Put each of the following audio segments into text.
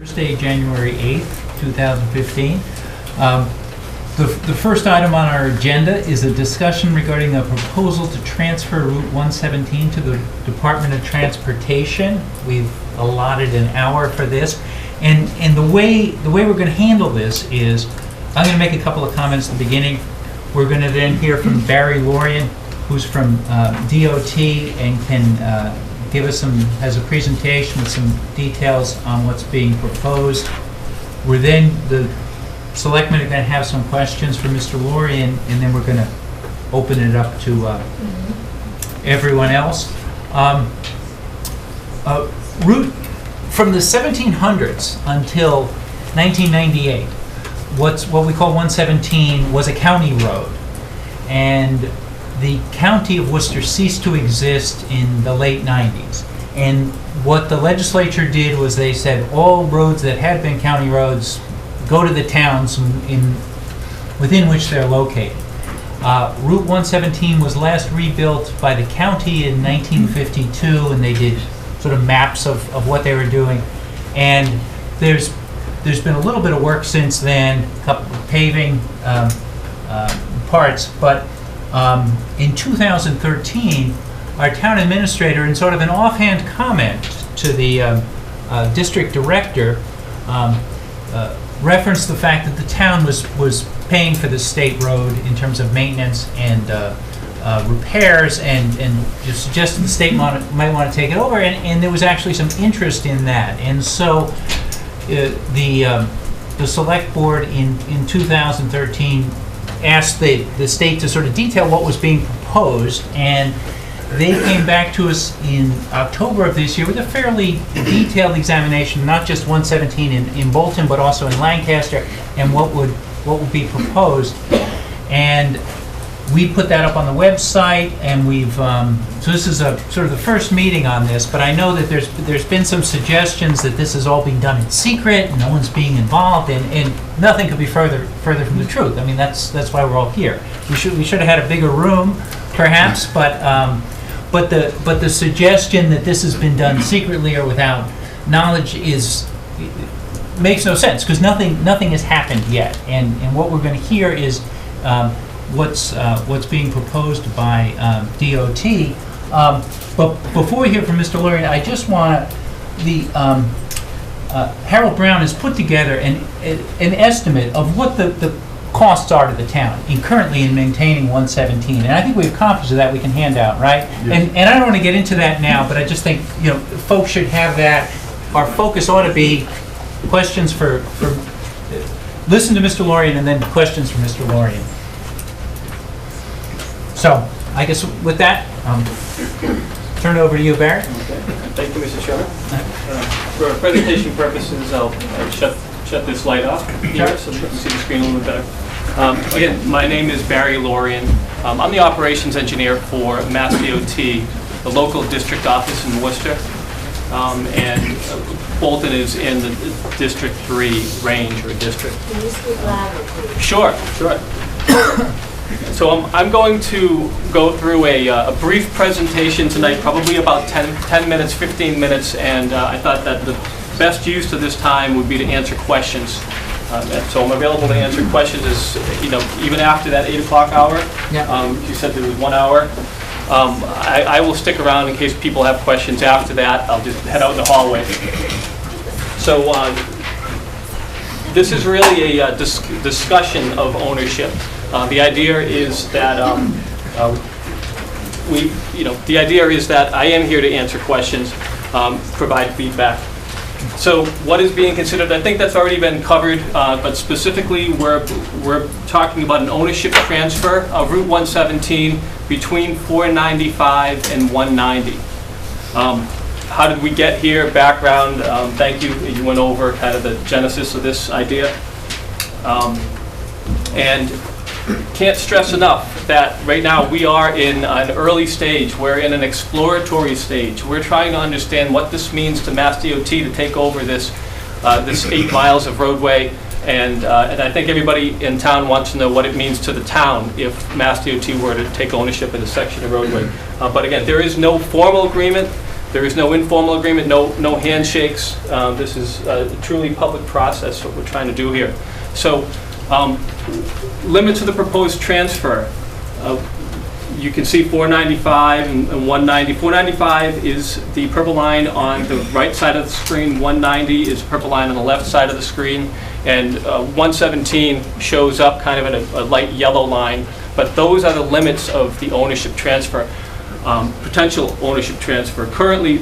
Thursday, January 8th, 2015. The first item on our agenda is a discussion regarding a proposal to transfer Route 117 to the Department of Transportation. We've allotted an hour for this. And the way we're going to handle this is, I'm going to make a couple of comments at the beginning. We're going to then hear from Barry Lorian, who's from DOT and can give us has a presentation with some details on what's being proposed. We're then, the Selectmen are going to have some questions for Mr. Lorian, and then we're going to open it up to everyone else. Route from the 1700s until 1998, what we call 117 was a county road, and the county of Worcester ceased to exist in the late 90s. And what the legislature did was they said all roads that had been county roads go to the towns within which they're located. Route 117 was last rebuilt by the county in 1952, and they did sort of maps of what they were doing. And there's been a little bit of work since then, a couple of paving parts, but in 2013, our town administrator, in sort of an offhand comment to the district director, referenced the fact that the town was paying for the state road in terms of maintenance and repairs, and just suggested the state might want to take it over, and there was actually some interest in that. And so the select board in 2013 asked the state to sort of detail what was being proposed, and they came back to us in October of this year with a fairly detailed examination, not just 117 in Bolton, but also in Lancaster, and what would be proposed. And we put that up on the website, and we've so this is a sort of the first meeting on this, but I know that there's been some suggestions that this is all being done in secret and no one's being involved, and nothing could be further from the truth. I mean, that's why we're all here. We should have had a bigger room, perhaps, but the suggestion that this has been done secretly or without knowledge makes no sense, because nothing has happened yet, and what we're going to hear is what's being proposed by DOT. But before we hear from Mr. Lorian, I just want Harold Brown has put together an estimate of what the costs are to the town currently in maintaining 117, and I think we've accomplished that. We can hand out, right? Yes. And I don't want to get into that now, but I just think folks should have that. Our focus ought to be questions for listen to Mr. Lorian, and then questions for Mr. Lorian. So I guess with that, turn it over to you, Barry. Okay. Thank you, Mr. Chairman. For presentation purposes, I'll shut this light off here so you can see the screen a little bit better. Again, my name is Barry Lorian. I'm the operations engineer for Mass DOT, the local district office in Worcester, and Bolton is in the District 3 range or district. Can you speak louder, please? Sure. So I'm going to go through a brief presentation tonight, probably about 10 minutes, 15 minutes, and I thought that the best use of this time would be to answer questions. And so I'm available to answer questions even after that 8 o'clock hour. Yeah. You said there was 1 hour. I will stick around in case people have questions after that. I'll just head out in the hallway. So this is really a discussion of ownership. The idea is that the idea is that I am here to answer questions, provide feedback. So what is being considered? I think that's already been covered, but specifically we're talking about an ownership transfer of Route 117 between 495 and 190. How did we get here? Background. Thank you. You went over kind of the genesis of this idea, and can't stress enough that right now we are in an early stage. We're in an exploratory stage. We're trying to understand what this means to Mass DOT to take over this 8 miles of roadway, and I think everybody in town wants to know what it means to the town if Mass DOT were to take ownership of this section of roadway. But again, there is no formal agreement. There is no informal agreement, no handshakes. This is a truly public process, what we're trying to do here. So, limits of the proposed transfer. You can see 495 and 190. 495 is the purple line on the right side of the screen. 190 is the purple line on the left side of the screen. And 117 shows up kind of in a light yellow line. But those are the limits of the ownership transfer, potential ownership transfer. Currently,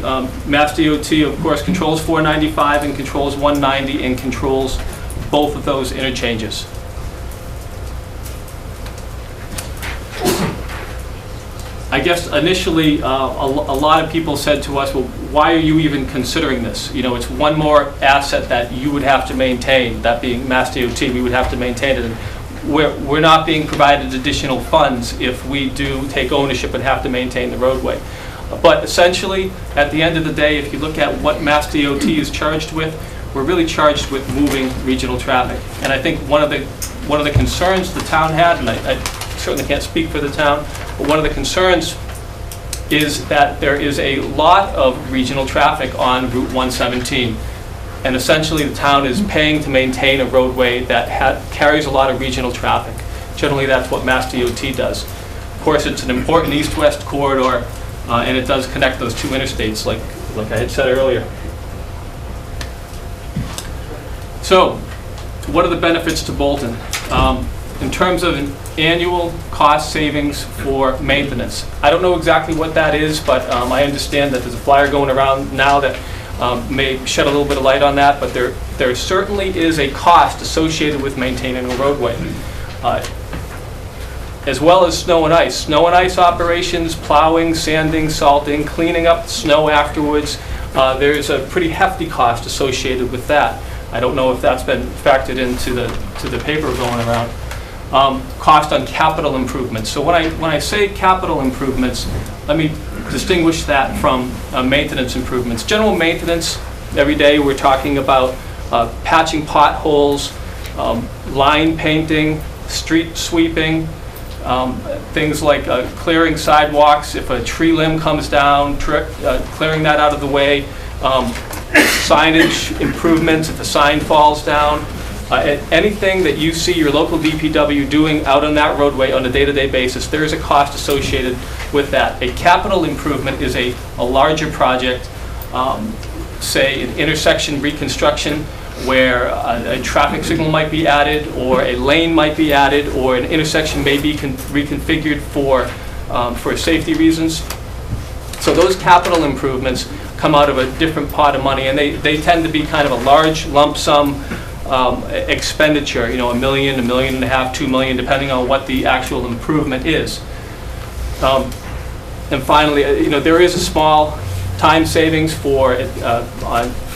Mass DOT, of course, controls 495 and controls 190 and controls both of those interchanges. I guess initially, a lot of people said to us, well, why are you even considering this? You know, it's one more asset that you would have to maintain, that being Mass DOT, we would have to maintain it. And we're not being provided additional funds if we do take ownership and have to maintain the roadway. But essentially, at the end of the day, if you look at what Mass DOT is charged with, we're really charged with moving regional traffic. And I think one of the concerns the town had, and I certainly can't speak for the town, but one of the concerns is that there is a lot of regional traffic on Route 117. And essentially the town is paying to maintain a roadway that carries a lot of regional traffic. Generally that's what Mass DOT does. Of course it's an important east-west corridor and it does connect those two interstates like I had said earlier. So what are the benefits to Bolton? In terms of an annual cost savings for maintenance, I don't know exactly what that is, but I understand that there's a flyer going around now that may shed a little bit of light on that, but there certainly is a cost associated with maintaining a roadway. As well as snow and ice. Snow and ice operations, plowing, sanding, salting, cleaning up the snow afterwards, there's a pretty hefty cost associated with that. I don't know if that's been factored into the paper going around. Cost on capital improvements. So when I say capital improvements, let me distinguish that from maintenance improvements. General maintenance, every day we're talking about patching potholes, line painting, street sweeping, things like clearing sidewalks. If a tree limb comes down, clearing that out of the way, signage improvements if a sign falls down. Anything that you see your local DPW doing out on that roadway on a day-to-day basis, there is a cost associated with that. A capital improvement is a larger project, say an intersection reconstruction where a traffic signal might be added or a lane might be added or an intersection may be reconfigured for safety reasons. So those capital improvements come out of a different pot of money and they tend to be kind of a large lump sum expenditure, you know, $1 million, $1.5 million, $2 million, depending on what the actual improvement is. And finally, you know, there is a small time savings for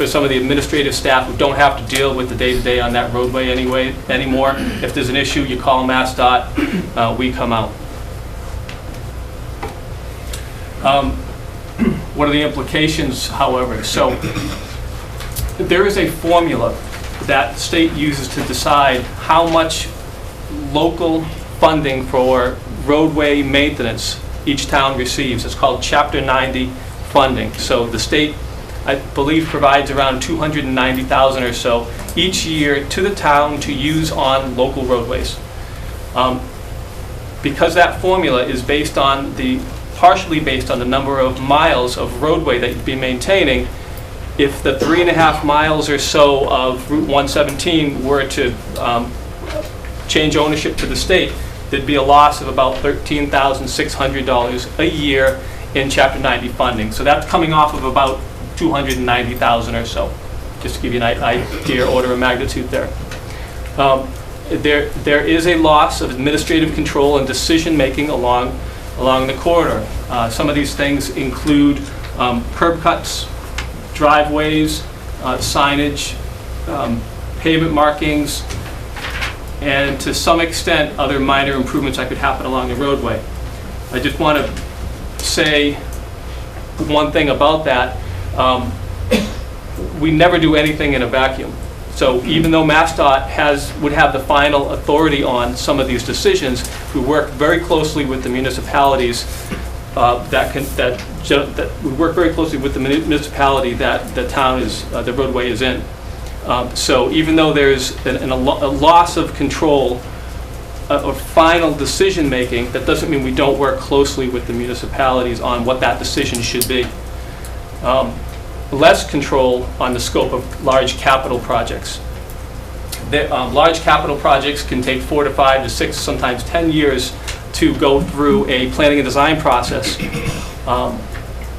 some of the administrative staff who don't have to deal with the day-to-day on that roadway anymore. If there's an issue, you call MassDOT, we come out. What are the implications, however? So there is a formula that the state uses to decide how much local funding for roadway maintenance each town receives. It's called Chapter 90 funding. So the state, I believe, provides around $290,000 or so each year to the town to use on local roadways. Because that formula is partially based on the number of miles of roadway that you'd be maintaining, if the 3.5 miles or so of Route 117 were to change ownership to the state, there'd be a loss of about $13,600 a year in Chapter 90 funding. So that's coming off of about $290,000 or so, just to give you an idea, order of magnitude there. There is a loss of administrative control and decision-making along the corridor. Some of these things include curb cuts, driveways, signage, pavement markings, and to some extent other minor improvements that could happen along the roadway. I just want to say one thing about that. We never do anything in a vacuum. So even though MassDOT would have the final authority on some of these decisions, we work very closely with the municipalities that we work very closely with the municipality that the town is, the roadway is in. So even though there's a loss of control or final decision-making, that doesn't mean we don't work closely with the municipalities on what that decision should be. Less control on the scope of large capital projects. Large capital projects can take 4 to 5 to 6, sometimes 10 years to go through a planning and design process.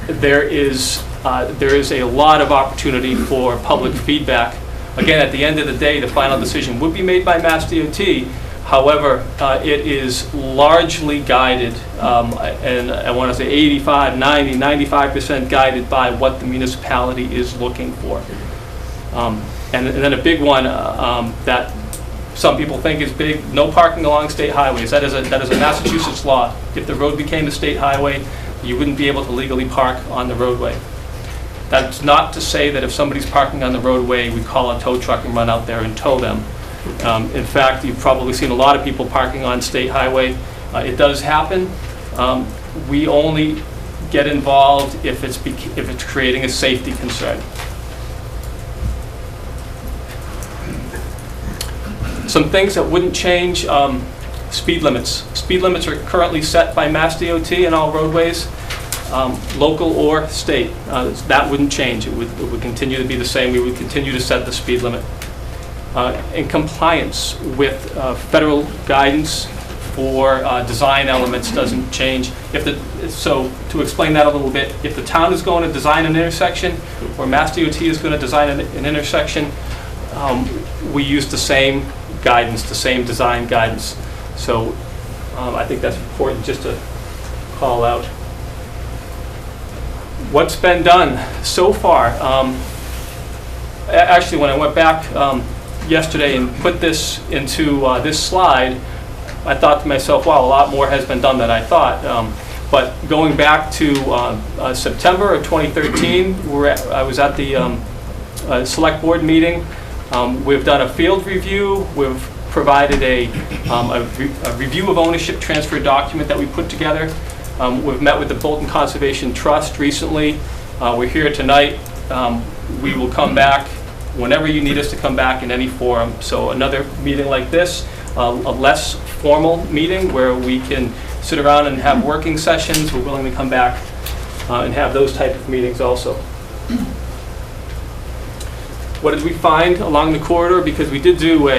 There is a lot of opportunity for public feedback. Again, at the end of the day, the final decision would be made by Mass DOT. However, it is largely guided, and I want to say 85, 90, 95% guided by what the municipality is looking for. And then a big one that some people think is big, no parking along state highways. That is a Massachusetts law. If the road became a state highway, you wouldn't be able to legally park on the roadway. That's not to say that if somebody's parking on the roadway, we call a tow truck and run out there and tow them. In fact, you've probably seen a lot of people parking on state highway. It does happen. We only get involved if it's creating a safety concern. Some things that wouldn't change, speed limits. Speed limits are currently set by Mass DOT in all roadways, local or state. That wouldn't change. It would continue to be the same. We would continue to set the speed limit. In compliance with federal guidance for design elements doesn't change. So to explain that a little bit, if the town is going to design an intersection or Mass DOT is going to design an intersection, we use the same guidance, the same design guidance. So I think that's important just to call out. What's been done so far? Actually, when I went back yesterday and put this into this slide, I thought to myself, wow, a lot more has been done than I thought. But going back to September of 2013, I was at the select board meeting. We've done a field review. We've provided a review of ownership transfer document that we put together. We've met with the Bolton Conservation Trust recently. We're here tonight. We will come back whenever you need us to come back in any forum. So another meeting like this, a less formal meeting where we can sit around and have working sessions. We're willing to come back and have those type of meetings also. What did we find along the corridor? Because we did do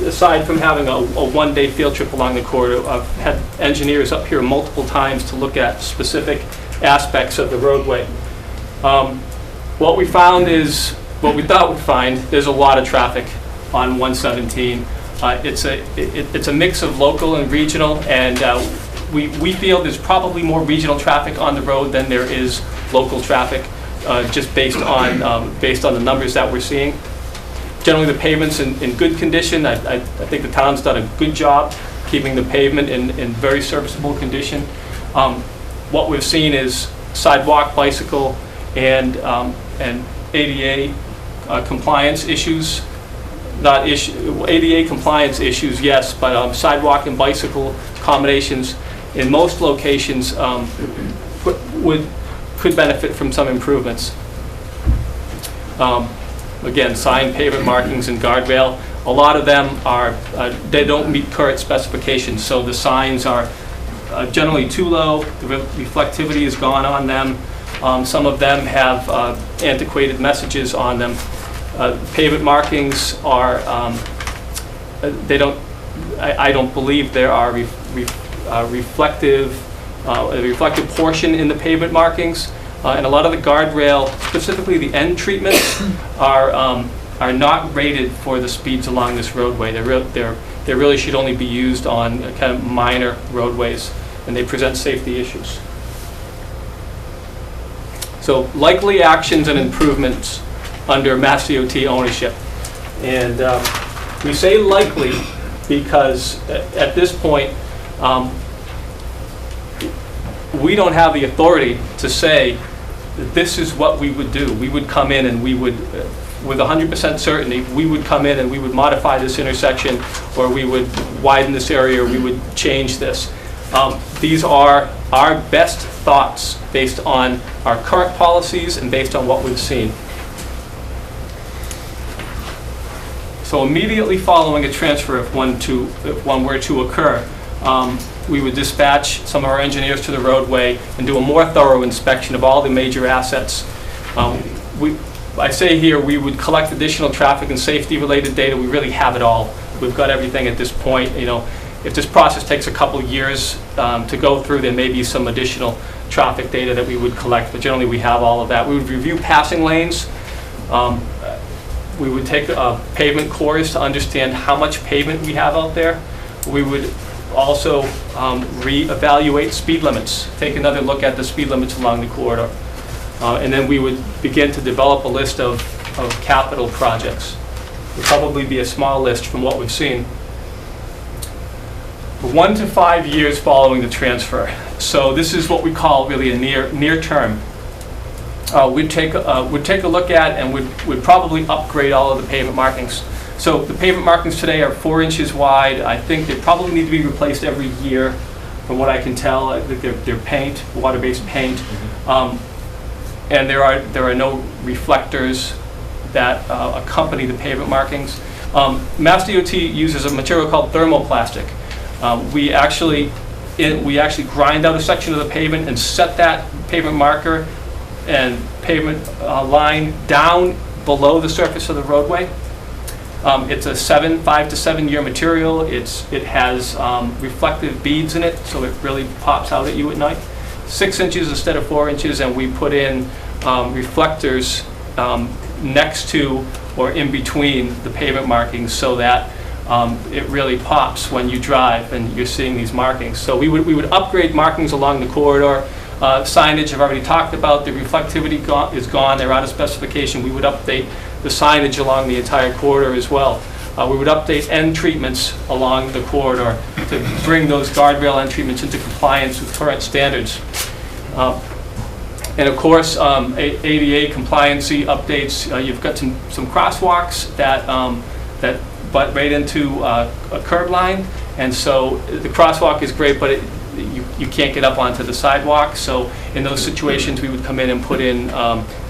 aside from having a one-day field trip along the corridor, I've had engineers up here multiple times to look at specific aspects of the roadway. What we found is, what we thought we'd find, there's a lot of traffic on 117. It's a mix of local and regional, and we feel there's probably more regional traffic on the road than there is local traffic, just based on the numbers that we're seeing. Generally, the pavement's in good condition. I think the town's done a good job keeping the pavement in very serviceable condition. What we've seen is sidewalk, bicycle, and ADA compliance issues. ADA compliance issues, yes, but sidewalk and bicycle accommodations in most locations could benefit from some improvements. Again, sign, pavement markings, and guardrail. A lot of them they don't meet current specifications, so the signs are generally too low. The reflectivity is gone on them. Some of them have antiquated messages on them. Pavement markings are, I don't believe there are a reflective portion in the pavement markings. And a lot of the guardrail, specifically the end treatments, are not rated for the speeds along this roadway. They really should only be used on kind of minor roadways, and they present safety issues. So likely actions and improvements under Mass DOT ownership. And we say likely because at this point, we don't have the authority to say this is what we would do. We would come in and we would, with 100% certainty, we would come in and we would modify this intersection, or we would widen this area, or we would change this. These are our best thoughts based on our current policies and based on what we've seen. So immediately following a transfer, if one were to occur, we would dispatch some of our engineers to the roadway and do a more thorough inspection of all the major assets. I say here we would collect additional traffic and safety related data. We really have it all. We've got everything at this point. You know, if this process takes a couple years to go through, there may be some additional traffic data that we would collect, but generally we have all of that. We would review passing lanes. We would take pavement cores to understand how much pavement we have out there. We would also re-evaluate speed limits, take another look at the speed limits along the corridor. And then we would begin to develop a list of capital projects. It would probably be a small list from what we've seen. 1 to 5 years following the transfer. So this is what we call really a near term. We'd take a look at and would probably upgrade all of the pavement markings. So the pavement markings today are 4 inches wide. I think they probably need to be replaced every year, from what I can tell. I think they're paint, water-based paint, and there are no reflectors that accompany the pavement markings. Mass DOT uses a material called thermoplastic. We actually grind out a section of the pavement and set that pavement marker and pavement line down below the surface of the roadway. It's a 5 to 7 year material. It has reflective beads in it, so it really pops out at you at night. 6 inches instead of 4 inches, and we put in reflectors next to or in between the pavement markings so that it really pops when you drive and you're seeing these markings. So we would upgrade markings along the corridor. Signage I've already talked about. The reflectivity is gone. They're out of specification. We would update the signage along the entire corridor as well. We would update end treatments along the corridor to bring those guardrail end treatments into compliance with current standards. And of course, ADA compliancy updates. You've got some crosswalks that butt right into a curb line, and so the crosswalk is great, but you can't get up onto the sidewalk. So in those situations, we would come in and put in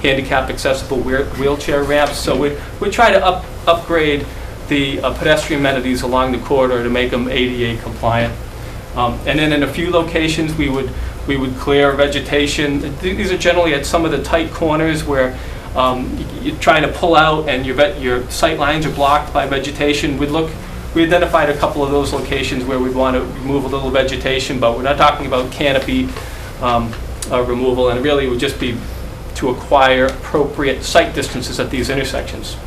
handicap accessible wheelchair ramps. So we'd try to upgrade the pedestrian amenities along the corridor to make them ADA compliant. And then in a few locations, we would clear vegetation. These are generally at some of the tight corners where you're trying to pull out and your sight lines are blocked by vegetation. We identified a couple of those locations where we'd want to remove a little vegetation, but we're not talking about canopy removal, and really it would just be to acquire appropriate sight distances at these intersections.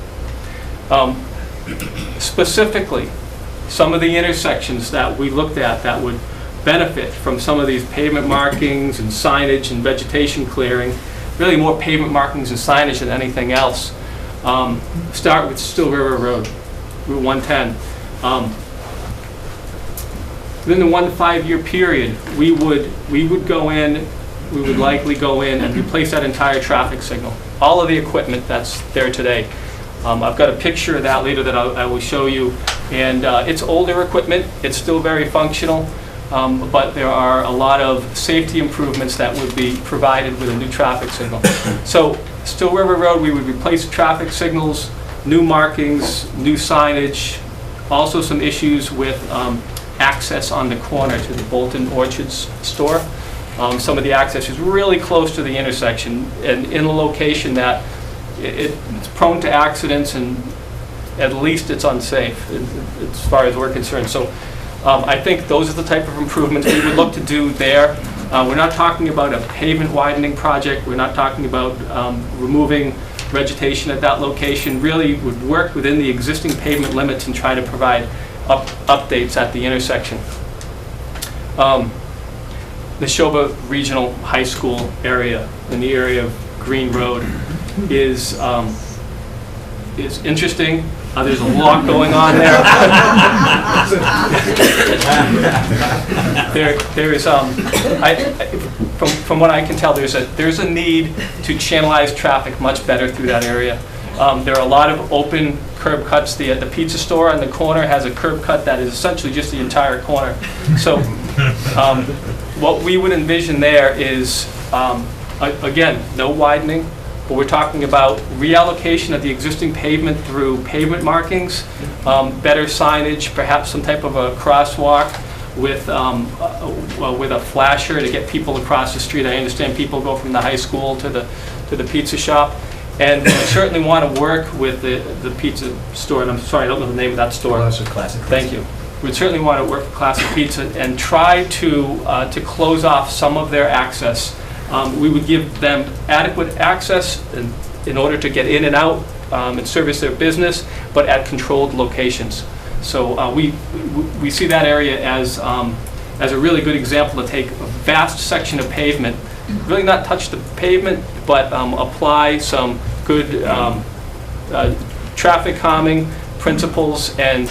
Specifically, some of the intersections that we looked at that would benefit from some of these pavement markings and signage and vegetation clearing, really more pavement markings and signage than anything else. Start with Still River Road, Route 110. Within the 1 to 5 year period, we would likely go in and replace that entire traffic signal, all of the equipment that's there today. I've got a picture of that later that I will show you, and it's older equipment. It's still very functional, but there are a lot of safety improvements that would be provided with a new traffic signal. So Still River Road, we would replace traffic signals, new markings, new signage. Also some issues with access on the corner to the Bolton Orchards store. Some of the access is really close to the intersection and in a location that it's prone to accidents, and at least it's unsafe as far as we're concerned. So I think those are the type of improvements we would look to do there. We're not talking about a pavement widening project. We're not talking about removing vegetation at that location. Really would work within the existing pavement limits and try to provide updates at the intersection. The Neshoba Regional High School area, in the area of Green Road, is interesting. There's a lot going on there. From what I can tell, there's a need to channelize traffic much better through that area. There are a lot of open curb cuts. The pizza store on the corner has a curb cut that is essentially just the entire corner. So What we would envision there is, again, no widening, but we're talking about reallocation of the existing pavement through pavement markings, better signage, perhaps some type of a crosswalk with a flasher to get people across the street. I understand people go from the high school to the pizza shop. And we certainly want to work with the pizza store, and I'm sorry, I don't know the name of that store. Classic. Thank you. We'd certainly want to work with Classic Pizza and try to close off some of their access. We would give them adequate access in order to get in and out and service their business, but at controlled locations. So we see that area as a really good example to take a vast section of pavement, really not touch the pavement, but apply some good traffic calming principles and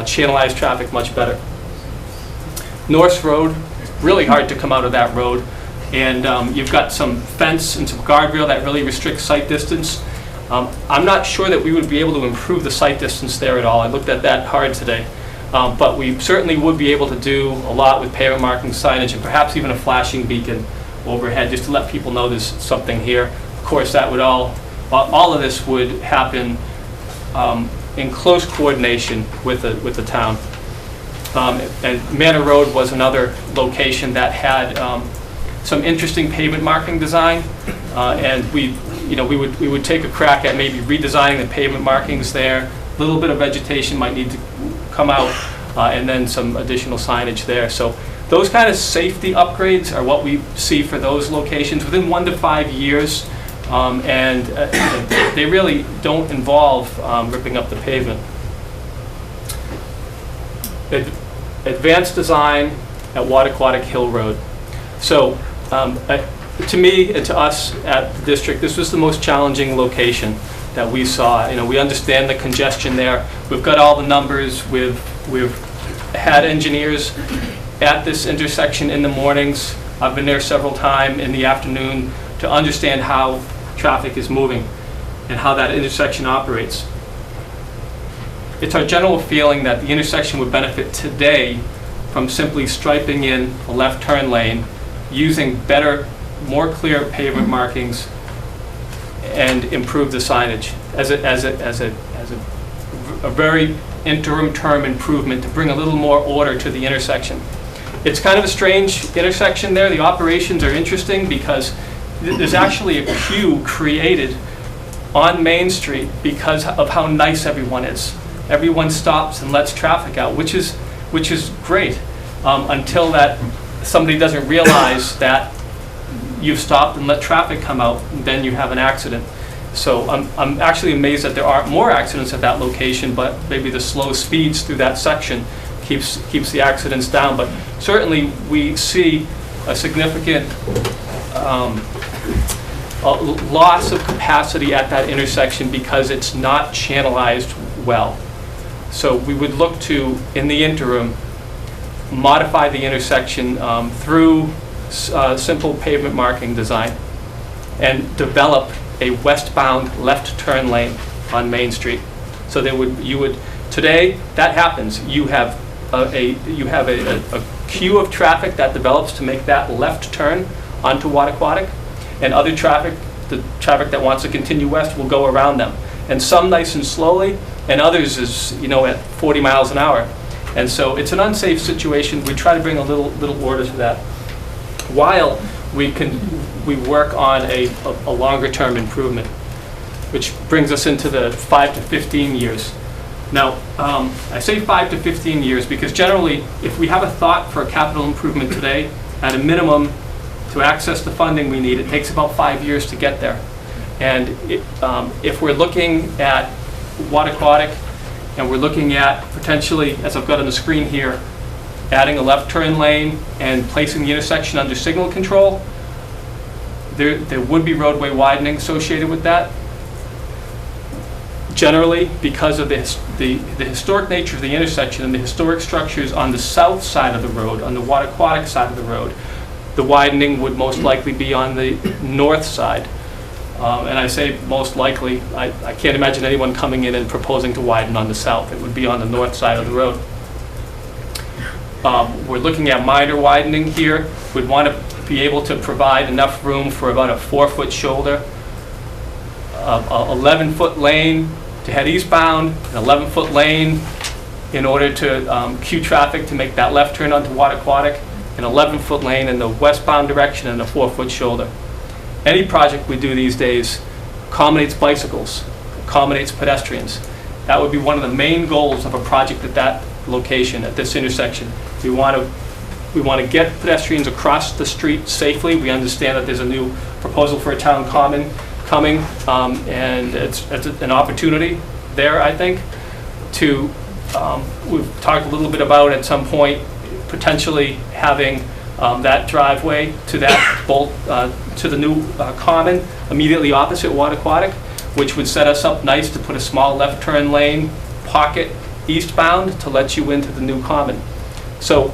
channelize traffic much better. North Road, really hard to come out of that road, and you've got some fence and some guardrail that really restricts sight distance. I'm not sure that we would be able to improve the sight distance there at all. I looked at that hard today. But we certainly would be able to do a lot with pavement marking signage and perhaps even a flashing beacon overhead just to let people know there's something here. Of course, that would all of this would happen in close coordination with the town. And Manor Road was another location that had some interesting pavement marking design, and we would take a crack at maybe redesigning the pavement markings there. A little bit of vegetation might need to come out, and then some additional signage there. So those kind of safety upgrades are what we see for those locations within 1 to 5 years, and they really don't involve ripping up the pavement. Advanced design at Wattaquatic Hill Road. So to me and to us at the district, this was the most challenging location that we saw. We understand the congestion there. We've got all the numbers. We've had engineers at this intersection in the mornings. I've been there several times in the afternoon to understand how traffic is moving and how that intersection operates. It's our general feeling that the intersection would benefit today from simply striping in a left turn lane, using better, more clear pavement markings, and improve the signage as a very interim term improvement to bring a little more order to the intersection. It's kind of a strange intersection there. The operations are interesting because there's actually a queue created on Main Street because of how nice everyone is. Everyone stops and lets traffic out, which is great, until that somebody doesn't realize that you've stopped and let traffic come out, and then you have an accident. So I'm actually amazed that there aren't more accidents at that location, but maybe the slow speeds through that section keeps the accidents down. But certainly we see a significant loss of capacity at that intersection because it's not channelized well. So we would look to, in the interim, modify the intersection through simple pavement marking design and develop a westbound left turn lane on Main Street. So today that happens. You have a queue of traffic that develops to make that left turn onto Wattaquatic, and other traffic, the traffic that wants to continue west, will go around them. And some nice and slowly, and others is at 40 miles an hour. And so it's an unsafe situation. We try to bring a little order to that, while we work on a longer term improvement, which brings us into the 5 to 15 years. Now, I say 5 to 15 years because generally, if we have a thought for a capital improvement today, at a minimum, to access the funding we need, it takes about 5 years to get there. And if we're looking at Wattaquatic, and we're looking at potentially, as I've got on the screen here, adding a left turn lane and placing the intersection under signal control, there would be roadway widening associated with that. Generally, because of the historic nature of the intersection and the historic structures on the south side of the road, on the Wattaquatic side of the road, the widening would most likely be on the north side. And I say most likely, I can't imagine anyone coming in and proposing to widen on the south. It would be on the north side of the road. We're looking at minor widening here. We'd want to be able to provide enough room for about a 4-foot shoulder, a 11-foot lane to head eastbound, an 11-foot lane in order to queue traffic to make that left turn onto Wattaquatic, an 11-foot lane in the westbound direction, and a 4-foot shoulder. Any project we do these days accommodates bicycles, accommodates pedestrians. That would be one of the main goals of a project at that location, at this intersection. We want to get pedestrians across the street safely. We understand that there's a new proposal for a town common coming, and it's an opportunity there, I think, to, we've talked a little bit about at some point potentially having that driveway to that to the new common immediately opposite Wattaquatic, which would set us up nice to put a small left turn lane pocket eastbound to let you into the new common. So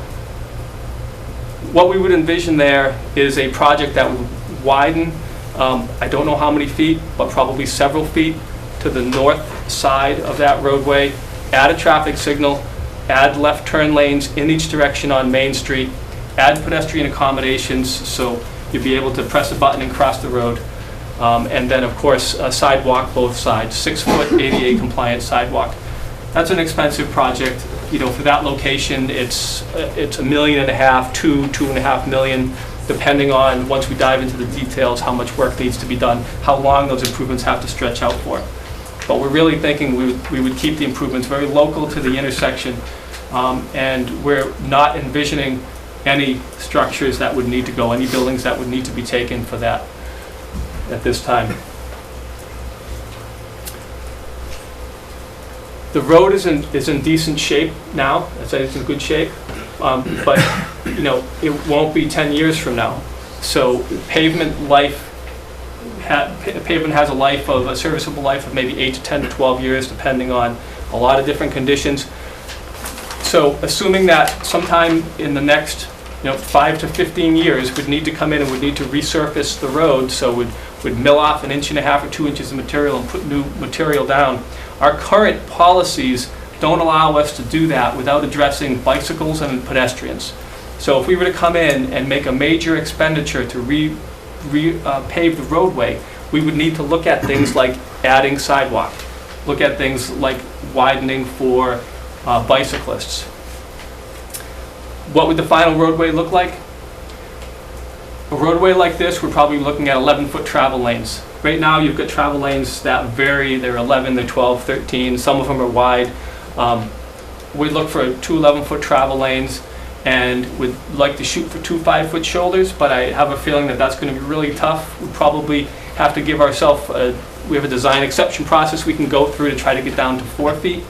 what we would envision there is a project that would widen, I don't know how many feet, but probably several feet to the north side of that roadway, add a traffic signal, add left turn lanes in each direction on Main Street, add pedestrian accommodations so you'd be able to press a button and cross the road. And then, of course, a sidewalk both sides, 6-foot ADA compliant sidewalk. That's an expensive project. You know, for that location, it's $1.5 million, $2.5 million, depending on, once we dive into the details, how much work needs to be done, how long those improvements have to stretch out for. But we're really thinking we would keep the improvements very local to the intersection, and we're not envisioning any structures that would need to go, any buildings that would need to be taken for that at this time. The road is in decent shape now. I'd say it's in good shape, but you know, it won't be 10 years from now. So pavement has a life of a serviceable life of maybe 8 to 10 to 12 years, depending on a lot of different conditions. So assuming that sometime in the next 5 to 15 years, we'd need to come in and we'd need to resurface the road, so we'd mill off 1.5 inches or 2 inches of material and put new material down. Our current policies don't allow us to do that without addressing bicycles and pedestrians. So if we were to come in and make a major expenditure to pave the roadway, we would need to look at things like adding sidewalk, look at things like widening for bicyclists. What would the final roadway look like? A roadway like this, we're probably looking at 11-foot travel lanes. Right now, you've got travel lanes that vary. They're 11, they're 12, 13. Some of them are wide. We'd look for 2 11-foot travel lanes, and we'd like to shoot for 2 5-foot shoulders, but I have a feeling that that's going to be really tough. We'd probably have to give ourselves we have a design exception process we can go through to try to get down to 4 feet.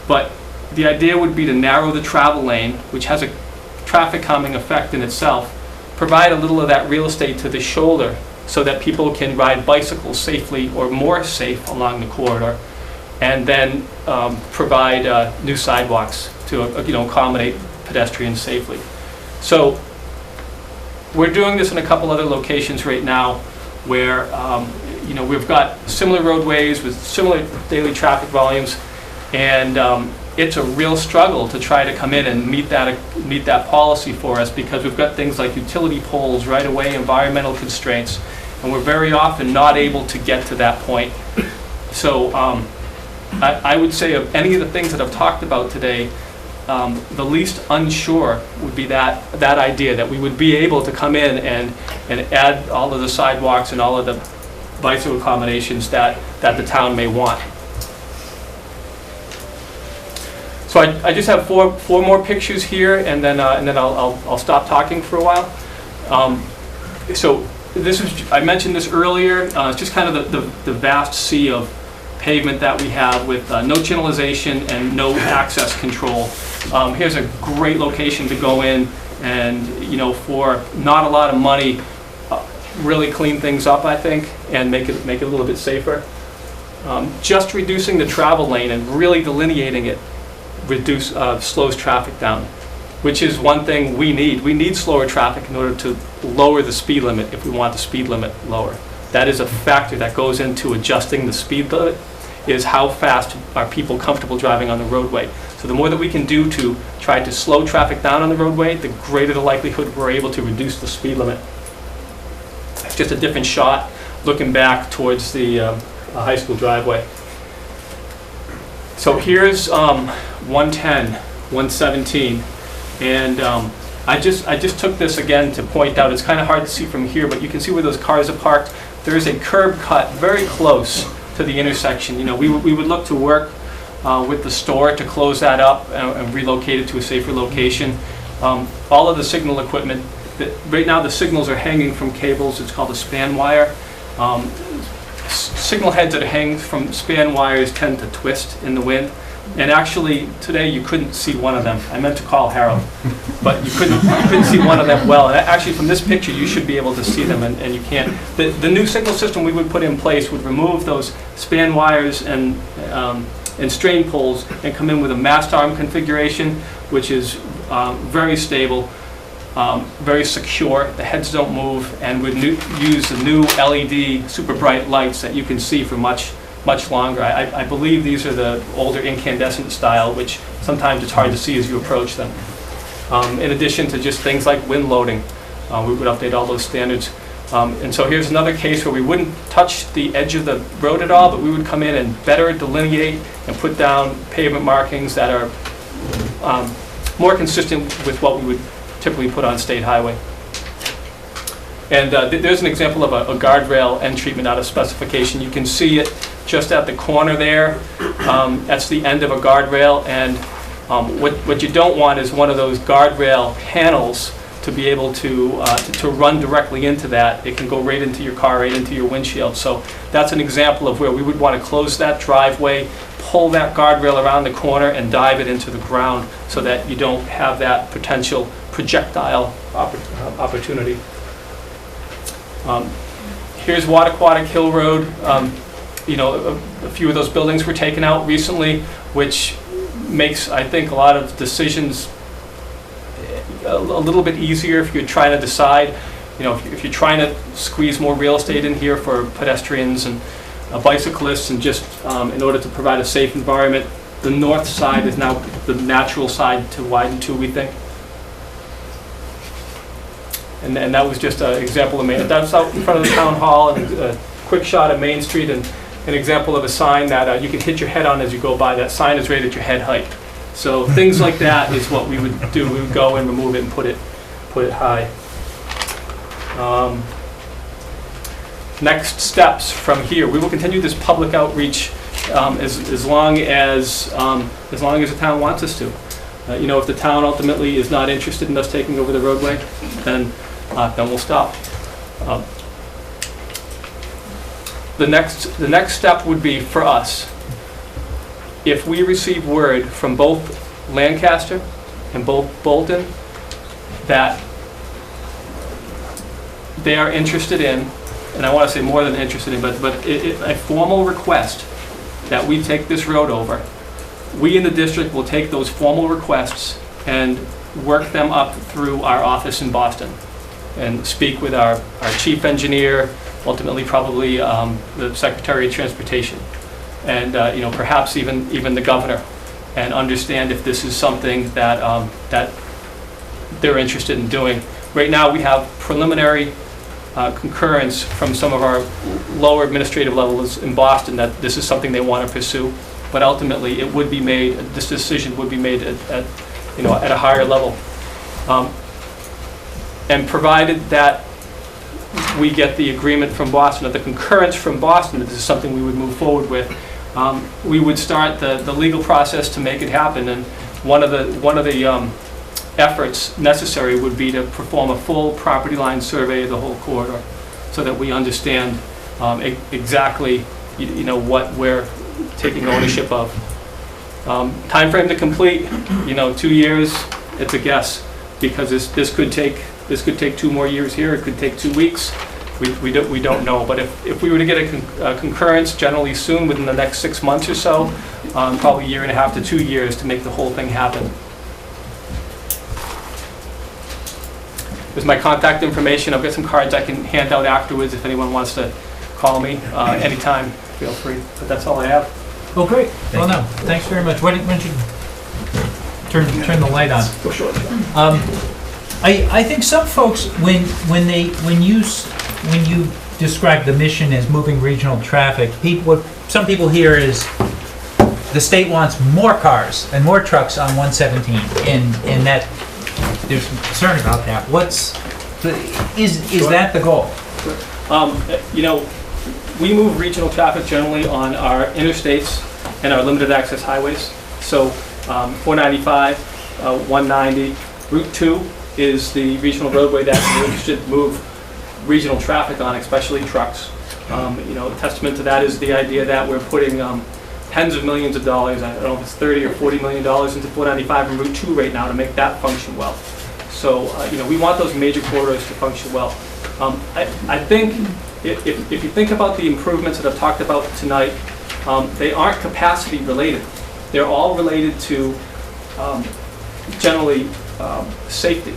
But the idea would be to narrow the travel lane, which has a traffic calming effect in itself, provide a little of that real estate to the shoulder so that people can ride bicycles safely or more safe along the corridor, and then provide new sidewalks to accommodate pedestrians safely. So we're doing this in a couple other locations right now where we've got similar roadways with similar daily traffic volumes, and it's a real struggle to try to come in and meet that policy for us, because we've got things like utility poles, right-of-way, environmental constraints, and we're very often not able to get to that point. So I would say of any of the things that I've talked about today, the least unsure would be that idea that we would be able to come in and add all of the sidewalks and all of the bicycle accommodations that the town may want. So I just have four more pictures here, and then I'll stop talking for a while. So this is, I mentioned this earlier. It's just kind of the vast sea of pavement that we have with no channelization and no access control. Here's a great location to go in and for not a lot of money, really clean things up, I think, and make it a little bit safer. Just reducing the travel lane and really delineating it slows traffic down, which is one thing we need. We need slower traffic in order to lower the speed limit if we want the speed limit lower. That is a factor that goes into adjusting the speed limit, is how fast are people comfortable driving on the roadway. So the more that we can do to try to slow traffic down on the roadway, the greater the likelihood we're able to reduce the speed limit. It's just a different shot looking back towards the high school driveway. So here's 110, 117, and I just took this again to point out, it's kind of hard to see from here, but you can see where those cars are parked. There is a curb cut very close to the intersection. You know, we would look to work with the store to close that up and relocate it to a safer location. All of the signal equipment, right now the signals are hanging from cables. It's called a span wire. Signal heads that hang from span wires tend to twist in the wind. And actually, today you couldn't see one of them. I meant to call Harold, but you couldn't see one of them well. And actually, from this picture, you should be able to see them, and you can't. The new signal system we would put in place would remove those span wires and strain poles and come in with a mast arm configuration, which is very stable, very secure. The heads don't move, and would use the new LED super bright lights that you can see for much longer. I believe these are the older incandescent style, which sometimes it's hard to see as you approach them. In addition to just things like wind loading, we would update all those standards. And so here's another case where we wouldn't touch the edge of the road at all, but we would come in and better delineate and put down pavement markings that are more consistent with what we would typically put on state highway. And there's an example of a guardrail end treatment out of specification. You can see it just at the corner there. That's the end of a guardrail, and what you don't want is one of those guardrail panels to be able to run directly into that. It can go right into your car, right into your windshield. So that's an example of where we would want to close that driveway, pull that guardrail around the corner, and dive it into the ground so that you don't have that potential projectile opportunity. Here's Wattaquatic Hill Road. A few of those buildings were taken out recently, which makes, I think, a lot of decisions a little bit easier if you're trying to decide, if you're trying to squeeze more real estate in here for pedestrians and bicyclists, and just in order to provide a safe environment. The north side is now the natural side to widen to, we think. And that was just an example of Main. That's out in front of the town hall, and a quick shot of Main Street, and an example of a sign that you can hit your head on as you go by. That sign is right at your head height. So things like that is what we would do. We would go and remove it and put it high. Next steps from here. We will continue this public outreach as long as the town wants us to. If the town ultimately is not interested in us taking over the roadway, then we'll stop. The next step would be for us, if we receive word from both Lancaster and both Bolton that they are interested in, and I want to say more than interested in, but a formal request that we take this road over, we in the district will take those formal requests and work them up through our office in Boston and speak with our chief engineer, ultimately probably the Secretary of Transportation, and perhaps even the governor, and understand if this is something that they're interested in doing. Right now we have preliminary concurrence from some of our lower administrative levels in Boston that this is something they want to pursue, but ultimately it would be made, this decision would be made at a higher level. And provided that we get the agreement from Boston, or the concurrence from Boston that this is something we would move forward with, we would start the legal process to make it happen. And one of the efforts necessary would be to perform a full property line survey of the whole corridor, so that we understand exactly what we're taking ownership of. Time frame to complete, 2 years. It's a guess, because this could take 2 more years here. It could take 2 weeks. We don't know. But if we were to get a concurrence generally soon, within the next 6 months or so, probably 1.5 to 2 years to make the whole thing happen. There's my contact information. I've got some cards I can hand out afterwards if anyone wants to call me anytime. Feel free. But that's all I have. Oh, great. Well, no, thanks very much. When should turn the light on. For sure. I think some folks, when you describe the mission as moving regional traffic, what some people hear is the state wants more cars and more trucks on 117, and that there's concern about that. Is that the goal? You know, we move regional traffic generally on our interstates and our limited access highways. So 495, 190, Route 2 is the regional roadway that we should move regional traffic on, especially trucks. You know, a testament to that is the idea that we're putting tens of millions of dollars, I don't know if it's 30 or 40 million dollars into 495 and Route 2 right now to make that function well. So, you know, we want those major corridors to function well. I think if you think about the improvements that I've talked about tonight, they aren't capacity related. They're all related to generally safety,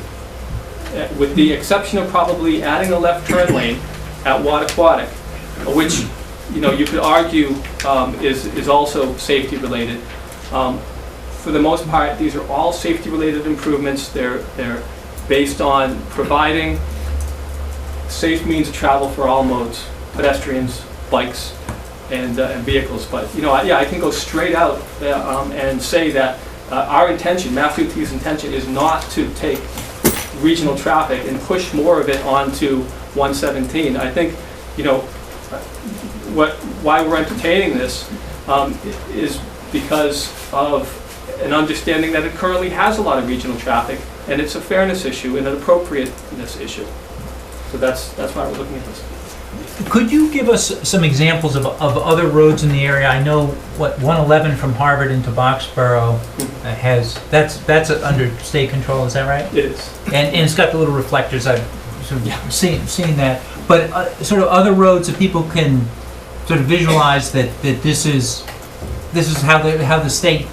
with the exception of probably adding a left turn lane at Wattaquatic, which, you know, you could argue is also safety related. For the most part, these are all safety related improvements. They're based on providing safe means of travel for all modes, pedestrians, bikes, and vehicles. But, you know, I can go straight out and say that our intention, Mass DOT's intention, is not to take regional traffic and push more of it onto 117. I think, you know, why we're entertaining this is because of an understanding that it currently has a lot of regional traffic, and it's a fairness issue and an appropriateness issue. So that's why we're looking at this. Could you give us some examples of other roads in the area? I know, 111 from Harvard into Boxborough that's under state control, is that right? It is. And it's got the little reflectors, I've sort of seen that. But sort of other roads that people can sort of visualize that this is how the state,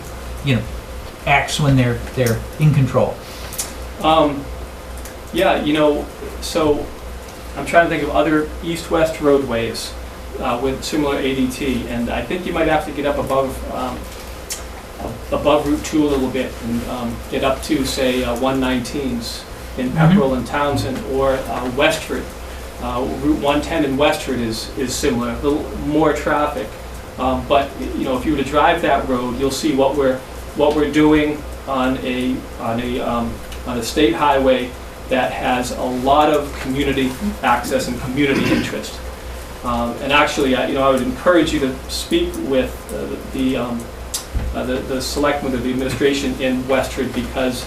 you know, acts when they're in control. Yeah, you know, so I'm trying to think of other east-west roadways with similar ADT, and I think you might have to get up above Route 2 a little bit and get up to, say, 119s in Pepperell and Townsend, or Westford. Route 110 in Westford is similar, a little more traffic. But, you know, if you were to drive that road, you'll see what we're doing on a state highway that has a lot of community access and community interest. And actually, I would encourage you to speak with the selectmen of the administration in Westford, because